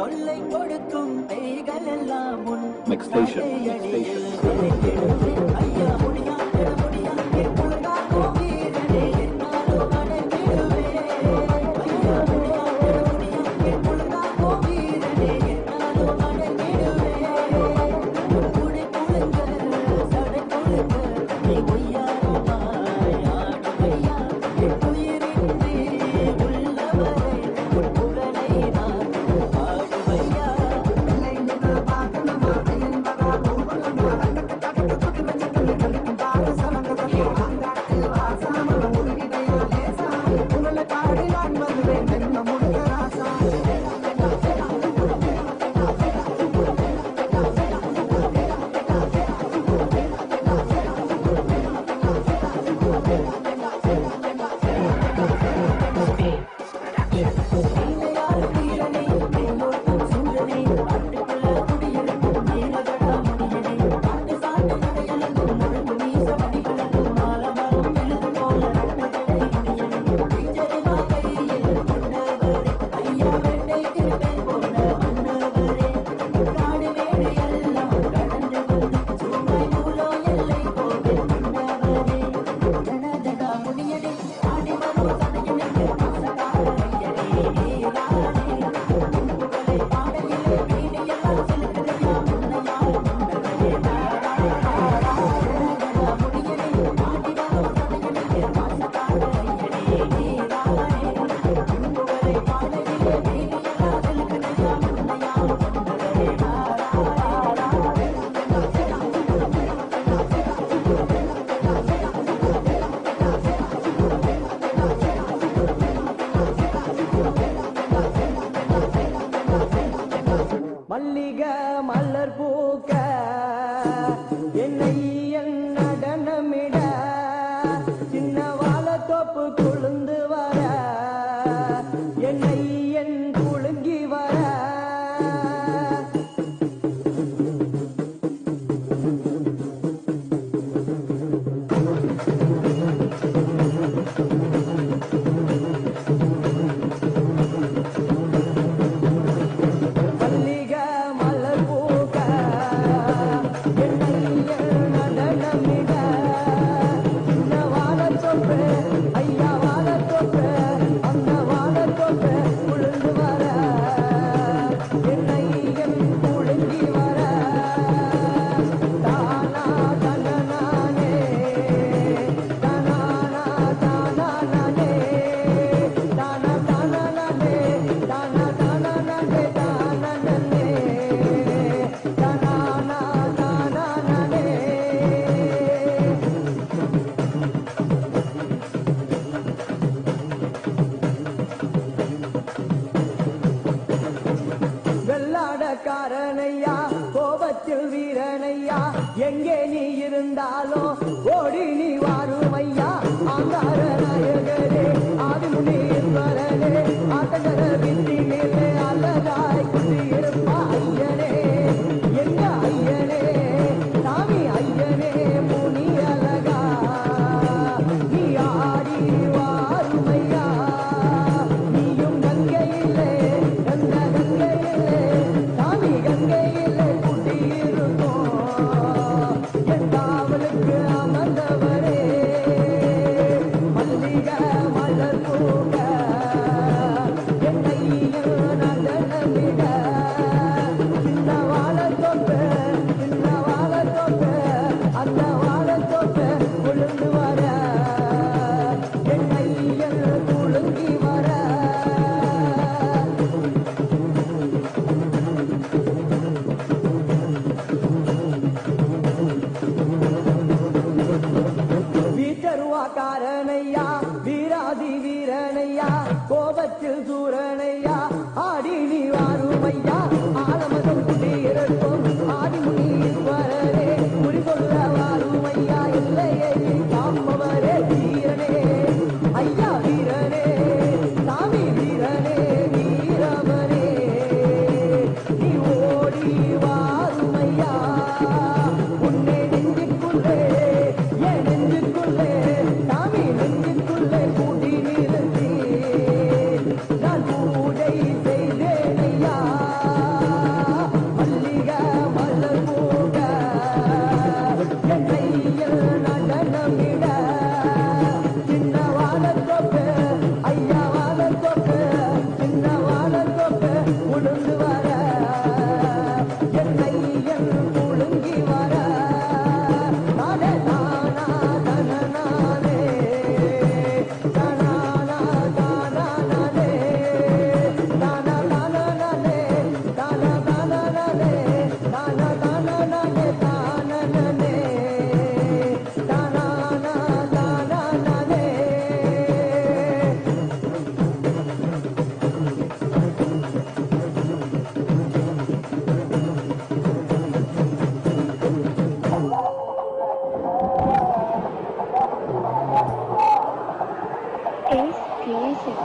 தொல்லை கொடுக்கும் பேய்கள் எல்லாம் உன் அடியில் ஐயா முடியாத முடியாத உலகாகோ வீரனே என்னாலும் அடைந்திடுவே ஐயா முடியாத முடியாத உலகாகோ வீரனே என்னாலும் அடைந்திடுவே குடி குழுங்க சடை குழுங்க நீ ஒய்யாரமாய் ஆடுவையா உயிரின் நீ உள்ளவரை புகழை நான் பாடுவையா வெள்ளை நிற பார்க்கணுமா என்பதா பூவலமா அங்காட்டில் வாசாமல் உருகிடையா லேசா உங்களை காடி நான் வருவேன் என்ன முழுக்க ராசா நீலையார் வீரனே மேலோட்டம் சூழனே காட்டுக்குள்ள குடியிருக்கும் நீலகடா முடியனே காட்டு சாட்டு நடையலங்கும் முழுக்கு மீச மணிகளங்கும் மாலமரம் எழுது போல நட்டகடை இடியனே டீச்சரிமா கையில் கொண்டவரே ஐயா வேட்டை திருப்பேன் போல மன்னவரே காடு வேடு எல்லாம் கடந்து வந்து சூமை நூலோ எல்லை போக மன்னவரே ஜனதடா முடியனே ஆடி வரும் சடையனே மாசக்கார ஐயனே நீரானே புகழை பாடையிலே வீடியெல்லாம் செலுத்துதையா முன்னையால் முன்னவரே ஜனதடா முடியனே ஆடி வரும் சடையனே மாசக்கார ஐயனே நீரானே புகழை பாடையிலே வீடியெல்லாம் செலுத்துதையா முன்னையால் முன்னவரே மல்லிக மலர் பூக்க என்னை என் நடனமிட சின்ன வாழத்தோப்பு குளுந்து வர என்னை என் குலுங்கி வர மல்லிக மலர் பூக்க என்னை என் நடனமிட சின்ன வாழத்தோப்பு ஐயா வாழத்தோப்பு அந்த வாழத்தோப்பு குளுந்து வர என்னை என் குலுங்கி வர தானா தனநானே தனானா தானானே தானா தானானே தானா தானானே தானானே தனானா தானானே வெள்ளாடக்காரனையா கோபத்தில் வீரனையா எங்கே நீ இருந்தாலும் ஓடி நீ வாருமையா ஆங்கார நாயகரே ஆதிமுனீஸ்வரனே ஆட்டகர வித்தி மேலே அழகாய் குடியிருப்பா ஐயனே எங்க ஐயனே சாமி ஐயனே முனி அழகா நீ ஆடி வாருமையா நீயும் கங்கையிலே எந்த கங்கையிலே சாமி கங்கையிலே குடியிருக்கும் என் காவலுக்கு அமர்ந்தவரே மல்லிக மலர் பூக்க என்னை நடனமிட சின்ன வாழத்தோப்பு அந்த வாழத்தோப்பு குளுந்து வர என்னை குலுங்கி வர வீச்சருவாக்காரனையா வீராதி வீரனையா கோபத்தில் சூரனையா ஆடி நீ வாருமையா ஆலமதம் குடியிருக்கும் ஆதிமுனீஸ்வரரே குறிகொள்ள வாருமையா இல்லையே காப்பவரே வீரனே ஐயா வீரனே சாமி வீரனே வீரவனே நீ ஓடி வாருமையா உன்னை நெஞ்சுக்குள்ளே என் நெஞ்சுக்குள்ளே சாமி நெஞ்சுக்குள்ளே கூடி நிறுத்தி நான் பூஜை செய்தேனையா நடந்து வர என்னை என் முழுங்கி வர நானே நானா தன நானே தானா தானா நானே தானா தானா நானே தானா தானா நானே தானா தானா நானே தானா நானே தானா தானா நானே is creation.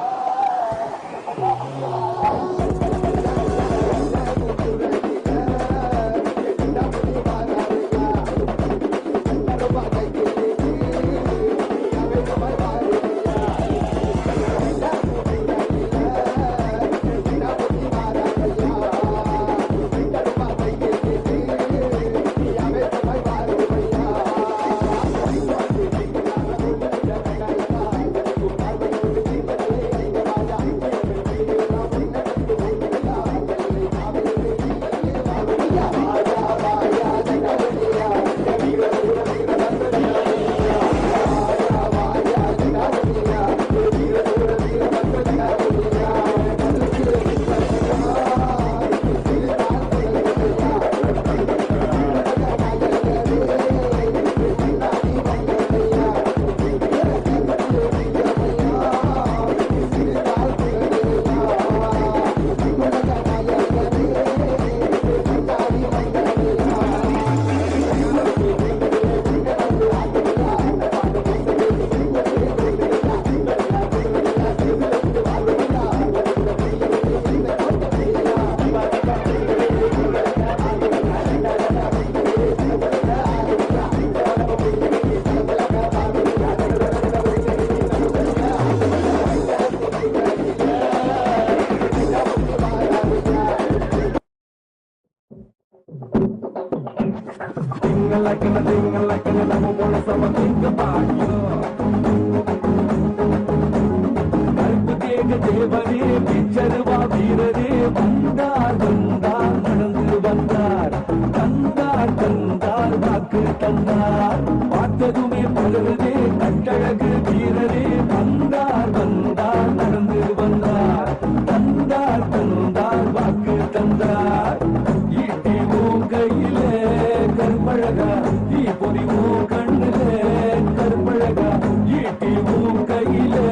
தேவனே பிச்சருவா வீரரே வந்தார் வந்தார் நடந்து வந்தார் தந்தார் தந்தார் வாக்கு தந்தார் பார்த்ததுமே பலருதே கட்டழகு வீரரே வந்தார் வந்தார் நடந்து வந்தார் தந்தார் தந்தார் வாக்கு தந்தார் ஈட்டி உன் கையிலே கற்பழகா ஈ பொறி உன் கண்ணிலே கற்பழகா ஈட்டி உன் கையிலே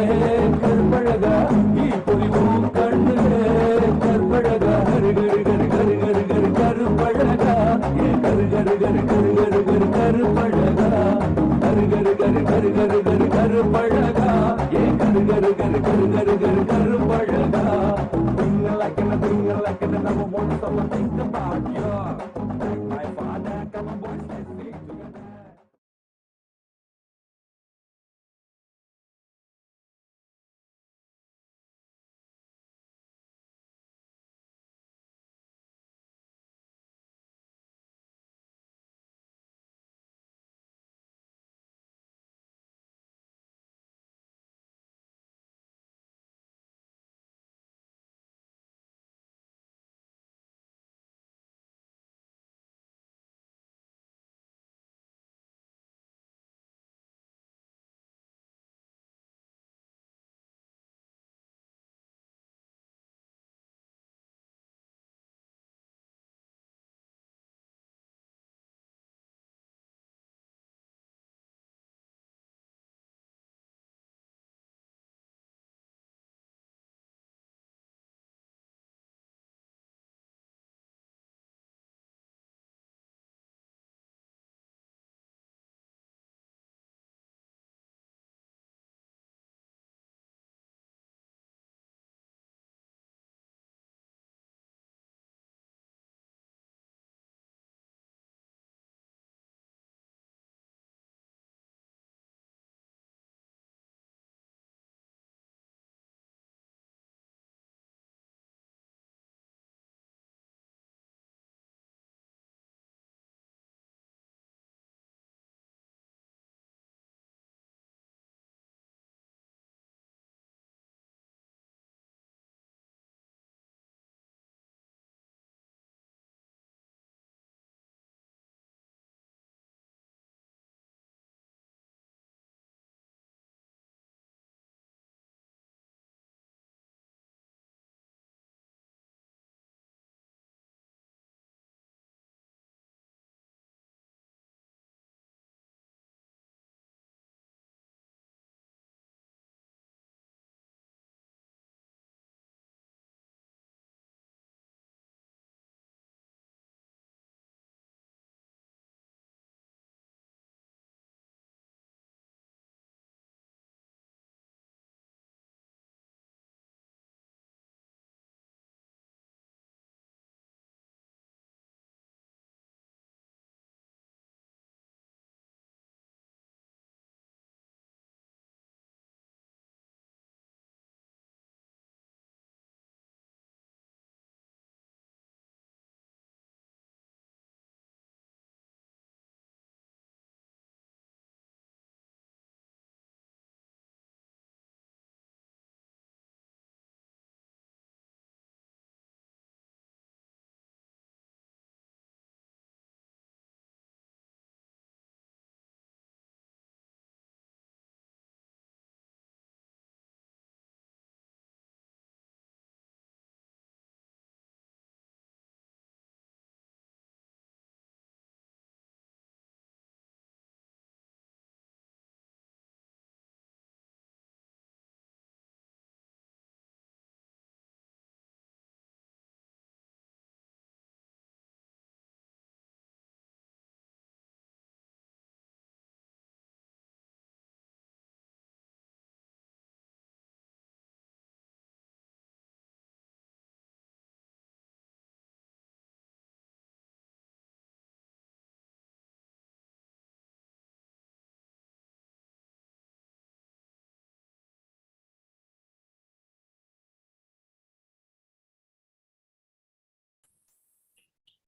கற்பழகா ஈ பொறி உன் கண்ணிலே கற்பழகா கரு கரு கரு கரு கரு கரு கருப்பழகா ஏ கரு கரு கரு கரு கரு கரு கருப்பழகா கரு கரு கரு கரு கரு கரு கருப்பழகா ஏ கரு கரு கரு கரு கரு கரு கருப்பழகா Think like an never want someone think about you. Like my father, come on boys, let's sing together.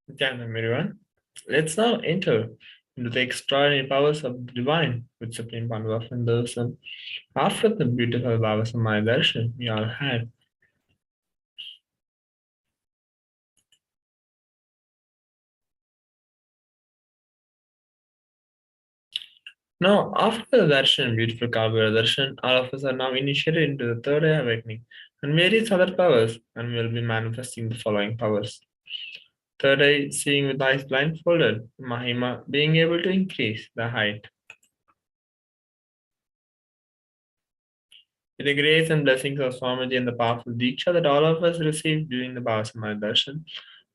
Nityananda everyone. Let's now enter into the extraordinary powers of the divine with Supreme Pandava and Darshan. After the beautiful Bhava Samadhi darshan we all had, now after the darshan, beautiful Kalabhairava darshan, all of us are now initiated into the third eye awakening and various other powers, and we will be manifesting the following powers. Third eye, seeing with eyes blindfolded, Mahima, being able to increase the height. With the grace and blessings of Swamiji and the powerful Diksha that all of us received during the Bhavasamaya Darshan,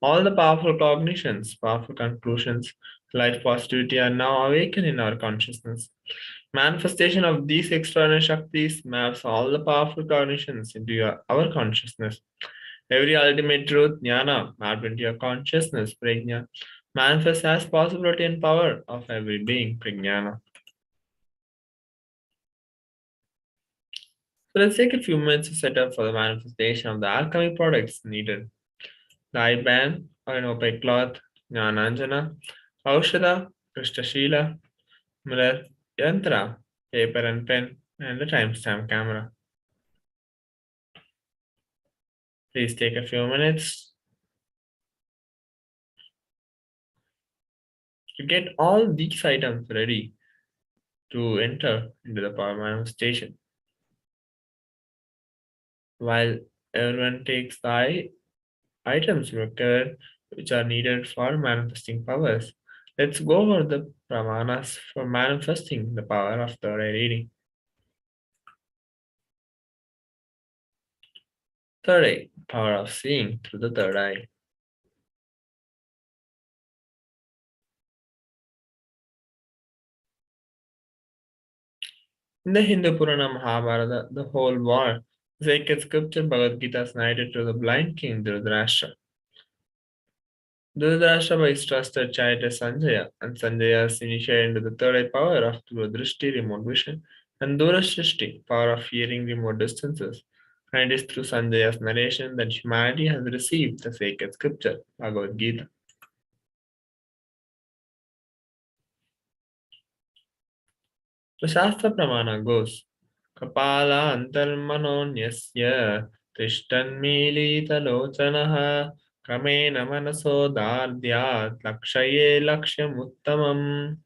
all the powerful cognitions, powerful conclusions, life positivity are now awakened in our consciousness. Manifestation of these extraordinary Shaktis maps all the powerful cognitions into our consciousness. Every ultimate truth, jnana, mapped into your consciousness, prajna, manifests as possibility and power of every being, prajnana. So let's take a few minutes to set up for the manifestation of the alchemy products needed. The eye band or an opaque cloth, Jnananjana, Aushadha, Krishtashila, mirror, yantra, paper and pen, and the timestamp camera. Please take a few minutes to get all these items ready to enter into the power manifestation. While everyone takes the items required which are needed for manifesting powers, let's go over the pramanas for manifesting the power of third eye reading. Third eye, power of seeing through the third eye. In the Hindu Purana Mahabharata, the whole war, sacred scripture Bhagavad Gita is narrated to the blind king Dhritarashtra. Dhritarashtra by his trusted chariot Sanjaya, and Sanjaya is initiated into the third eye power of Durudrishti, remote vision, and Durashrishti, power of hearing remote distances. And it is through Sanjaya's narration that humanity has received the sacred scripture, Bhagavad Gita. The Shastra Pramana goes, Kapala antarmanonyasya tishtanmilitalochanaha kramena manaso dardyat lakshaye lakshyamuttamam.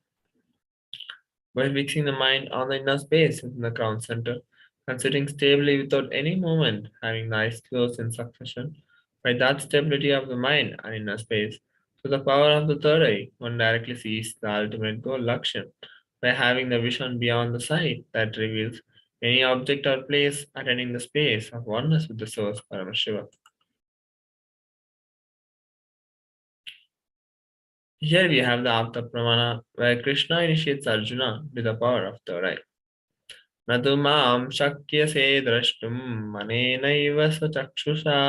By fixing the mind on the inner space in the crown center and sitting stably without any movement, having the eyes closed in succession, by that stability of the mind and inner space, through the power of the third eye, one directly sees the ultimate goal, Lakshya, by having the vision beyond the sight that reveals any object or place attending the space of oneness with the source, Paramashiva. Here we have the Apta Pramana, where Krishna initiates Arjuna with the power of third eye. न तु मां शक्यसे द्रष्टुं मनेनैव स्वचक्षुषा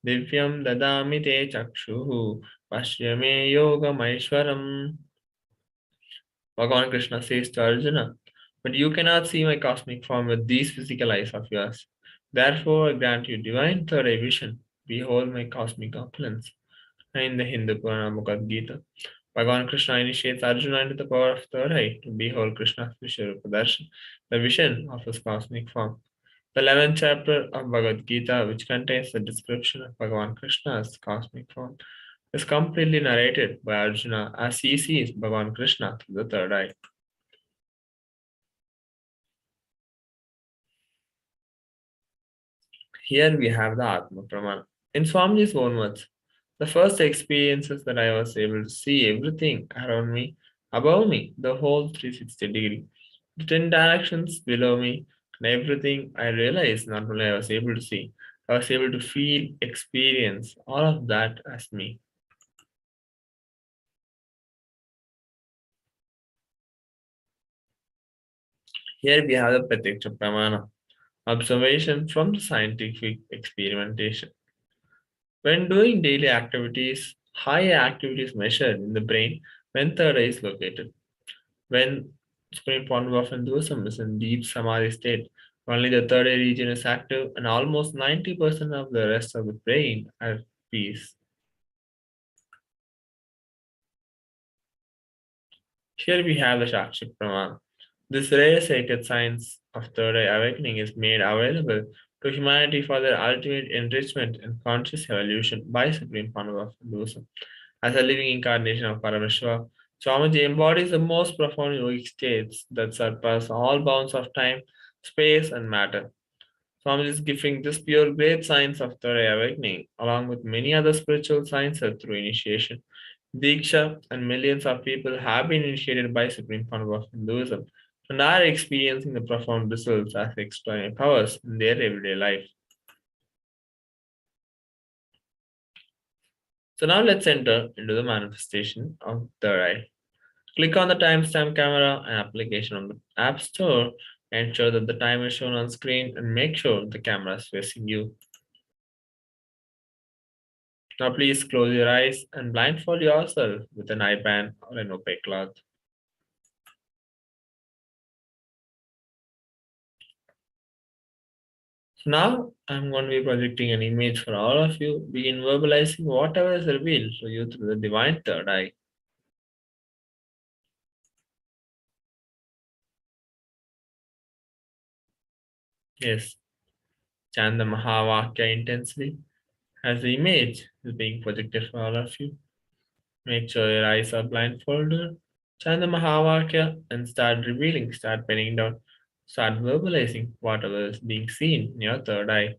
दिव्यं ददामि ते चक्षुः पश्य मे योगमैश्वरम्. Bhagavan Krishna says to Arjuna, but you cannot see my cosmic form with these physical eyes of yours. Therefore, I grant you divine third eye vision. Behold my cosmic opulence. In the Hindu Purana Bhagavad Gita, Bhagavan Krishna initiates Arjuna into the power of third eye to behold Krishna's Vishwarupa Darshan, the vision of his cosmic form. The 11th chapter of Bhagavad Gita, which contains the description of Bhagavan Krishna's cosmic form, is completely narrated by Arjuna as he sees Bhagavan Krishna through the third eye. Here we have the Atma Pramana. In Swamiji's own words, the first experiences that I was able to see everything around me, above me, the whole 360 degree, the 10 directions below me, and everything I realized not only I was able to see, I was able to feel, experience all of that as me. Here we have the Pratyaksha Pramana, observation from the scientific experimentation. When doing daily activities, high activity is measured in the brain when third eye is located. When Supreme Paramashivoham Dosam is in deep samadhi state, only the third eye region is active and almost 90% of the rest of the brain are at peace. Here we have the Shakshi Pramana. This rare sacred science of third eye awakening is made available to humanity for their ultimate enrichment and conscious evolution by Supreme Founder of Hinduism. As a living incarnation of Paramashiva, Swamiji embodies the most profound yogic states that surpass all bounds of time, space, and matter. Swamiji is giving this pure great science of third eye awakening, along with many other spiritual sciences through initiation. Diksha and millions of people have been initiated by Supreme Founder of Hinduism and are experiencing the profound results as extraordinary powers in their everyday life. So now let's enter into the manifestation of third eye. Click on the timestamp camera and application on the App Store. Ensure that the time is shown on screen and make sure the camera is facing you. Now please close your eyes and blindfold yourself with an eye band or an opaque cloth. Now I'm going to be projecting an image for all of you. Begin verbalizing whatever is revealed to you through the divine third eye. Yes, chant the Mahavakya intensely as the image is being projected for all of you. Make sure your eyes are blindfolded. Chant the Mahavakya and start revealing, start penning down, start verbalizing whatever is being seen in your third eye.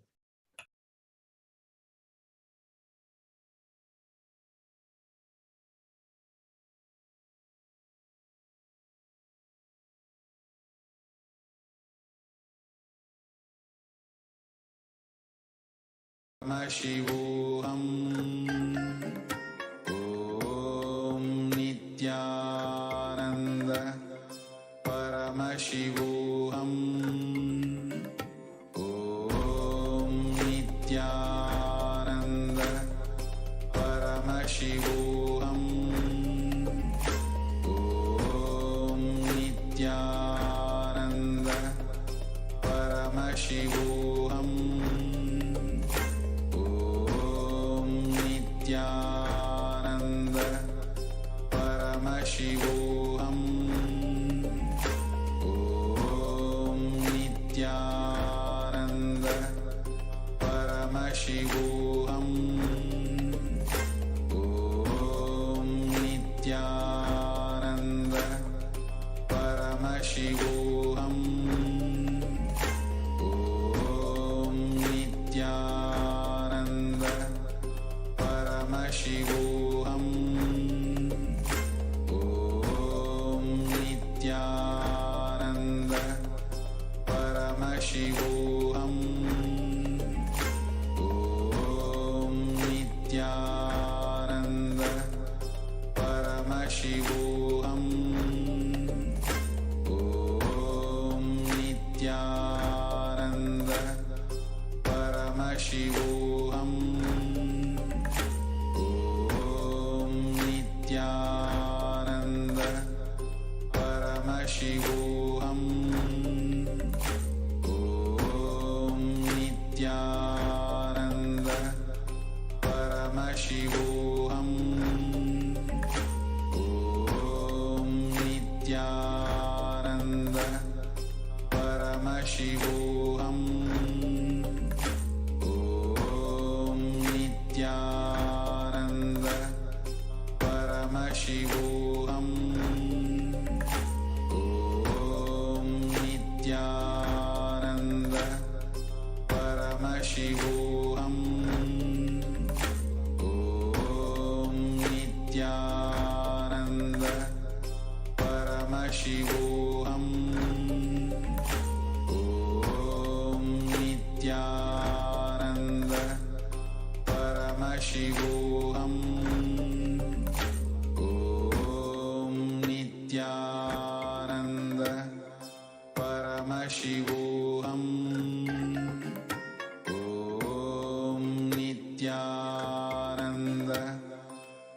Paramashivoham. Om Nithyananda Paramashivoham. Om Nithyananda Paramashivoham. Om Nithyananda Paramashivoham. Nithyananda Paramashivoham. Om Nithyananda Paramashivoham. Om Nithyananda Paramashivoham. Om Nithyananda Paramashivoham. Om Nithyananda Paramashivoham. Om Nithyananda Paramashivoham. Om Nithyananda Paramashivoham. Om Nithyananda Paramashivoham. Om Nithyananda Paramashivoham. Om Nithyananda Paramashivoham. Om Nithyananda Paramashivoham. Om Nithyananda Paramashivoham. Om Nithyananda Paramashivoham. Om Nithyananda Paramashivoham. Om Nithyananda Paramashivoham. Om Nithyananda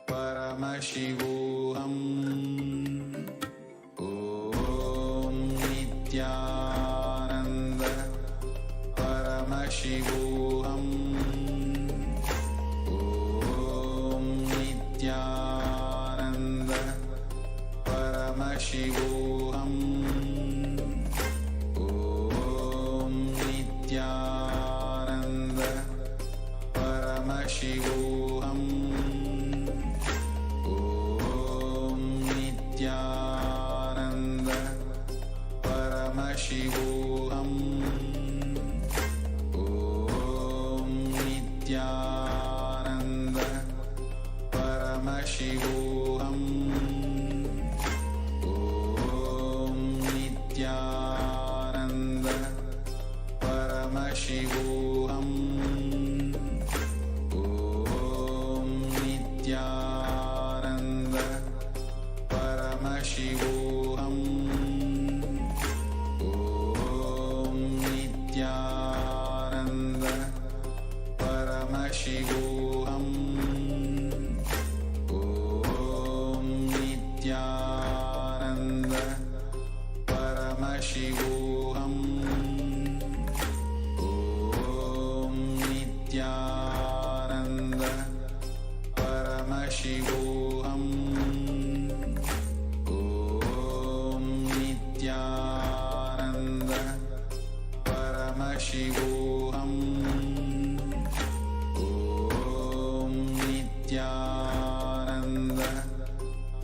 Paramashivoham. Om Nithyananda Paramashivoham. Om Nithyananda Paramashivoham. Nithyananda Paramashivoham. Om Nithyananda Paramashivoham. Om Nithyananda Paramashivoham. Om Nithyananda Paramashivoham. Om Nithyananda Paramashivoham. Om Nithyananda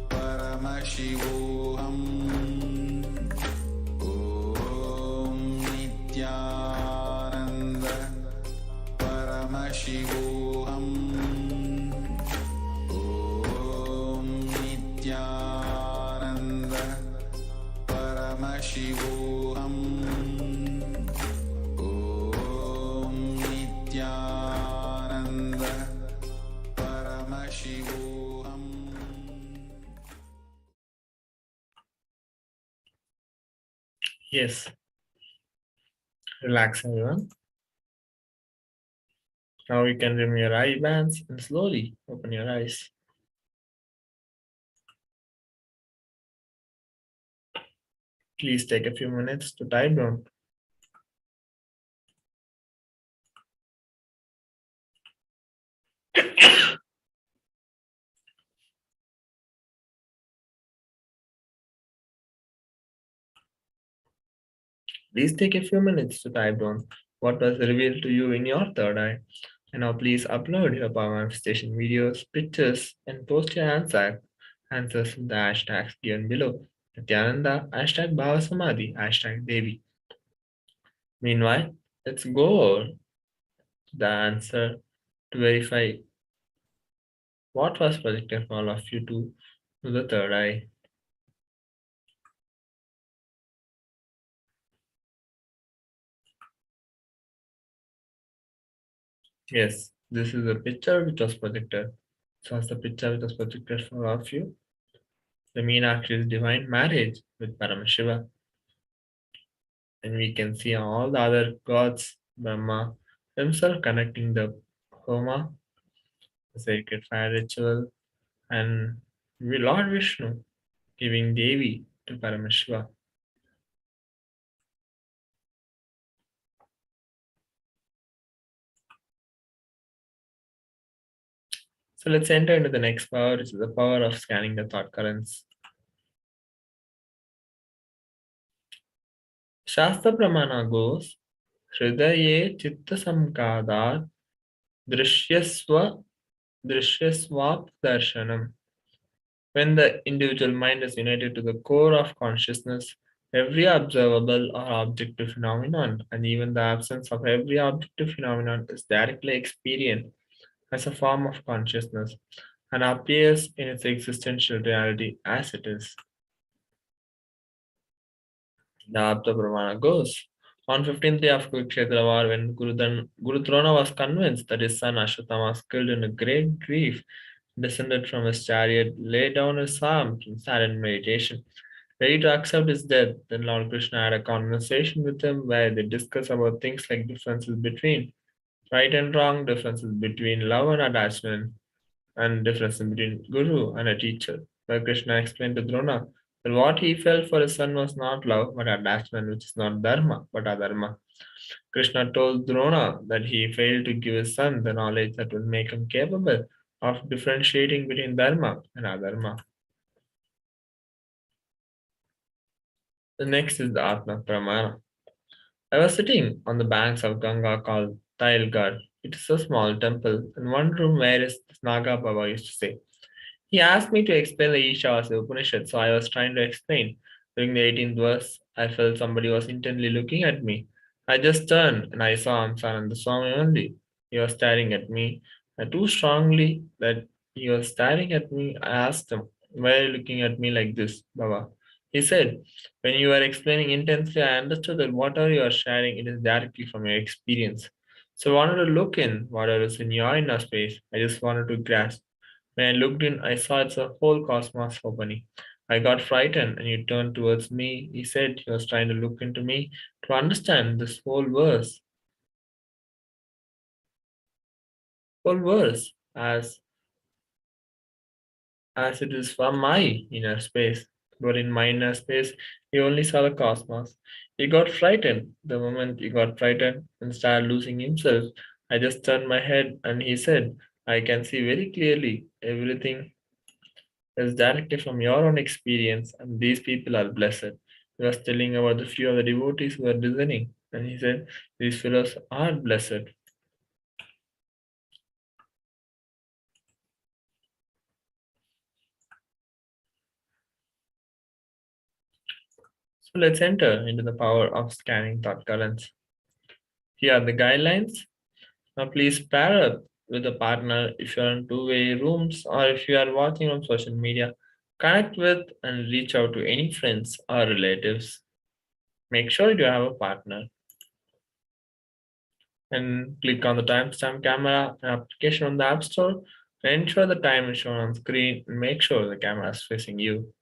Paramashivoham. Om Nithyananda Paramashivoham. Om Nithyananda Paramashivoham. Om Nithyananda Paramashivoham. Yes. Relax, everyone. Now you can remove your eye bands and slowly open your eyes. Please take a few minutes to tie down. Please take a few minutes to type down what was revealed to you in your third eye. And now please upload your power manifestation videos, pictures, and post your answers with the hashtags given below. Nithyananda, hashtag bhava samadhi, hashtag Devi. Meanwhile, let's go to the answer to verify what was projected for all of you to the third eye. Yes, this is a picture which was projected. So as the picture which was projected for all of you, the Meenakshi is divine marriage with Paramashiva. And we can see all the other gods, Brahma himself connecting the Homa, the sacred fire ritual, and Lord Vishnu giving Devi to Paramashiva. So let's enter into the next power, which is the power of scanning the thought currents. Shastra Pramana goes, Hridaye Chitta Samkadat Drishyasva Drishyasvap Darshanam. When the individual mind is united to the core of consciousness, every observable or objective phenomenon, and even the absence of every objective phenomenon, is directly experienced as a form of consciousness and appears in its existential reality as it is. The Apta Pramana goes, on 15th day of Kurukshetra war, when Guru Drona was convinced that his son Ashwatthama was killed in a great grief, descended from his chariot, laid down his arms in silent meditation, ready to accept his death. Then Lord Krishna had a conversation with him where they discuss about things like differences between right and wrong, differences between love and attachment, and differences between Guru and a teacher. Where Krishna explained to Drona that what he felt for his son was not love but attachment, which is not dharma but adharma. Krishna told Drona that he failed to give his son the knowledge that would make him capable of differentiating between dharma and adharma. The next is the Atma Pramana. I was sitting on the banks of Ganga called Tailgarh. It is a small temple, and one room where is Naga Baba used to say. He asked me to explain the Ishas Upanishad, so I was trying to explain. During the 18th verse, I felt somebody was intently looking at me. I just turned and I saw Amsananda Swami only. He was staring at me too strongly that he was staring at me. I asked him, "Why are you looking at me like this, Baba?" He said, "When you were explaining intensely, I understood that whatever you are sharing, it is directly from your experience. So I wanted to look in whatever is in your inner space. I just wanted to grasp When I looked in, I saw it's a whole cosmos opening. I got frightened and he turned towards me. He said he was trying to look into me to understand this whole verse as it is from my inner space. But in my inner space, he only saw the cosmos. He got frightened. The moment he got frightened and started losing himself, I just turned my head and he said, I can see very clearly everything is directly from your own experience, and these people are blessed. He was telling about the few of the devotees who were listening, and he said, these fellows are blessed. So let's enter into the power of scanning thought currents. Here are the guidelines. Now please pair up with a partner if you're in two-way rooms or if you are watching on social media. Connect with and reach out to any friends or relatives. Make sure you have a partner. And click on the timestamp camera application on the App Store. And ensure the time is shown on screen and make sure the camera is facing you.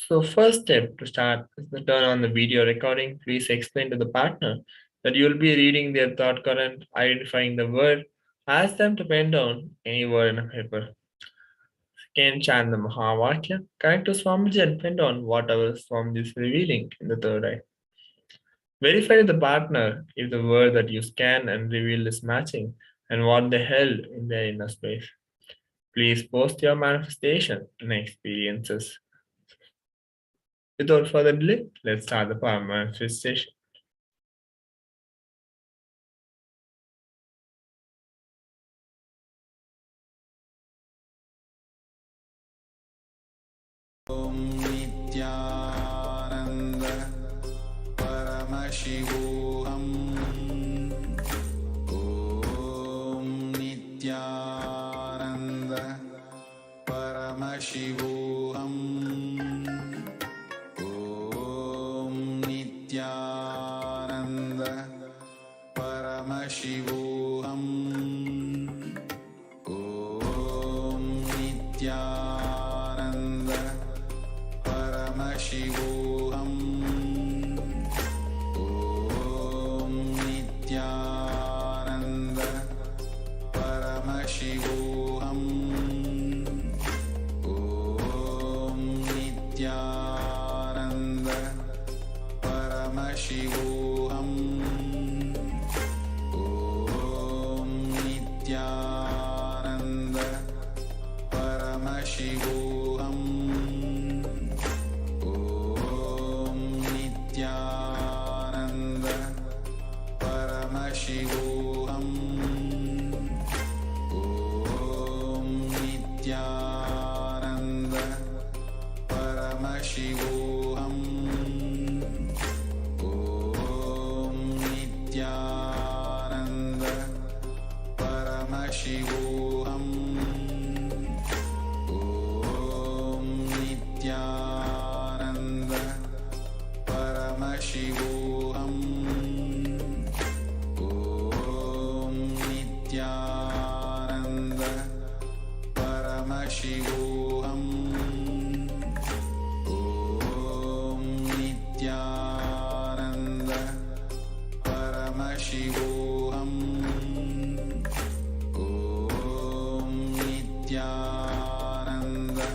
So first step to start is to turn on the video recording. Please explain to the partner that you will be reading their thought current, identifying the word. Ask them to pen down any word in a paper. Second, chant the Mahavakya. Connect to Swamiji and pen down whatever Swamiji is revealing in the third eye. Verify with the partner if the word that you scan and reveal is matching and what they held in their inner space. Please post your manifestation and experiences. Without further delay, let's start the power manifestation. Om Nithyananda Paramashivoham. Om Nithyananda Paramashivoham. Om Nithyananda Paramashivoham. Om Nithyananda Paramashivoham. Om Nithyananda Paramashivoham. Om Nithyananda Paramashivoham. Om Nithyananda Paramashivoham. Om Nithyananda Paramashivoham. Om Nithyananda Paramashivoham. Om Nithyananda Paramashivoham. Om Nithyananda Paramashivoham. Om Nithyananda Paramashivoham. Om Nithyananda Paramashivoham. Om Nithyananda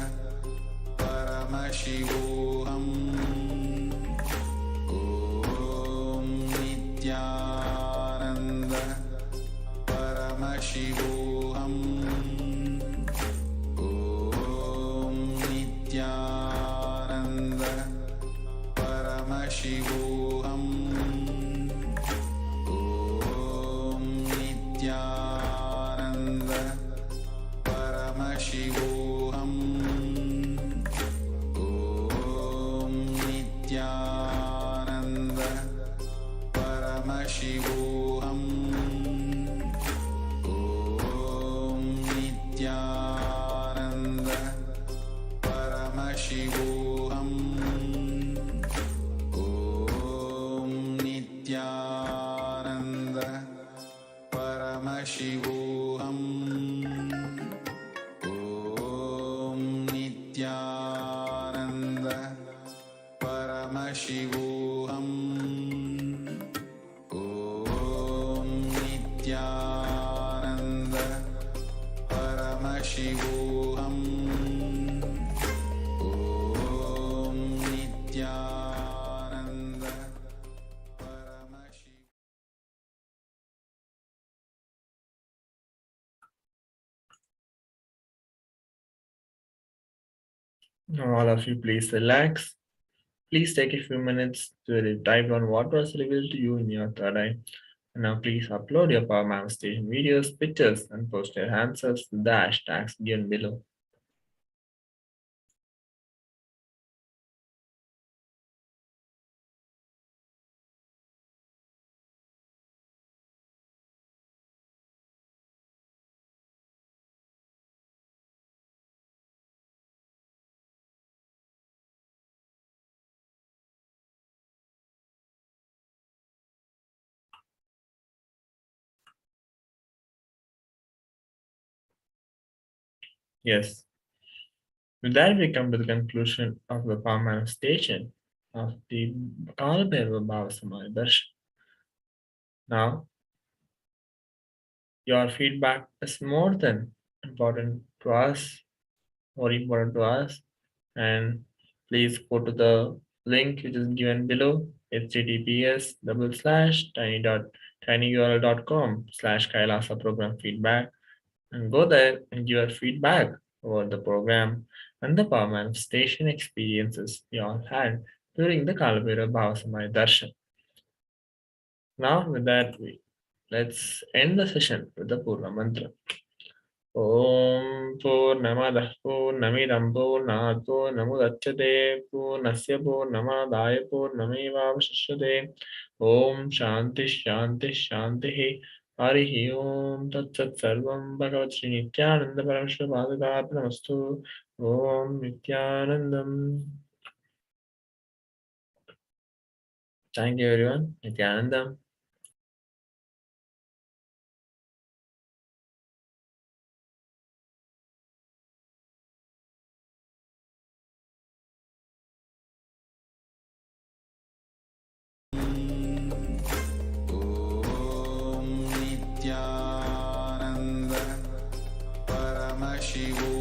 Paramashivoham. Om Nithyananda Paramashivoham. Om Nithyananda Paramashivoham. Om Nithyananda Paramashivoham. Om Nithyananda Paramashivoham. Om Paramashivoham. Om Nithyananda Paramashivoham. Om Nithyananda Paramashivoham. Om Nithyananda Paramashivoham. Now, all of you, please relax. Please take a few minutes to type on what was revealed to you in your third eye. And now, please upload your power manifestation videos, pictures, and post your answers to the hashtags given below. Yes. With that, we come to the conclusion of the power manifestation of the Kalabhairava Bhava Samadhi Darshan. Now, your feedback is more than important to us, more important to us. And please go to the link which is given below, https://tinyurl.com/kailasa program feedback, and go there and give your feedback over the program and the power manifestation experiences you all had during the Kalabhairava Bhava Samadhi Darshan. Now, with that, let's end the session with the Purna Mantra. Om Purnamadah Purnamidam Purnat Purnamudachyate Purnasya Purnamadaya Purnamevavashishyate. Om Shanti Shanti Shanti. Harihi Om Tat Sat Sarvam Bhagavat Sri Nithyananda Paramashivam Namastu. Om Nithyanandam. Thank you everyone. Nithyanandam. Om Nithyananda Paramashivoham.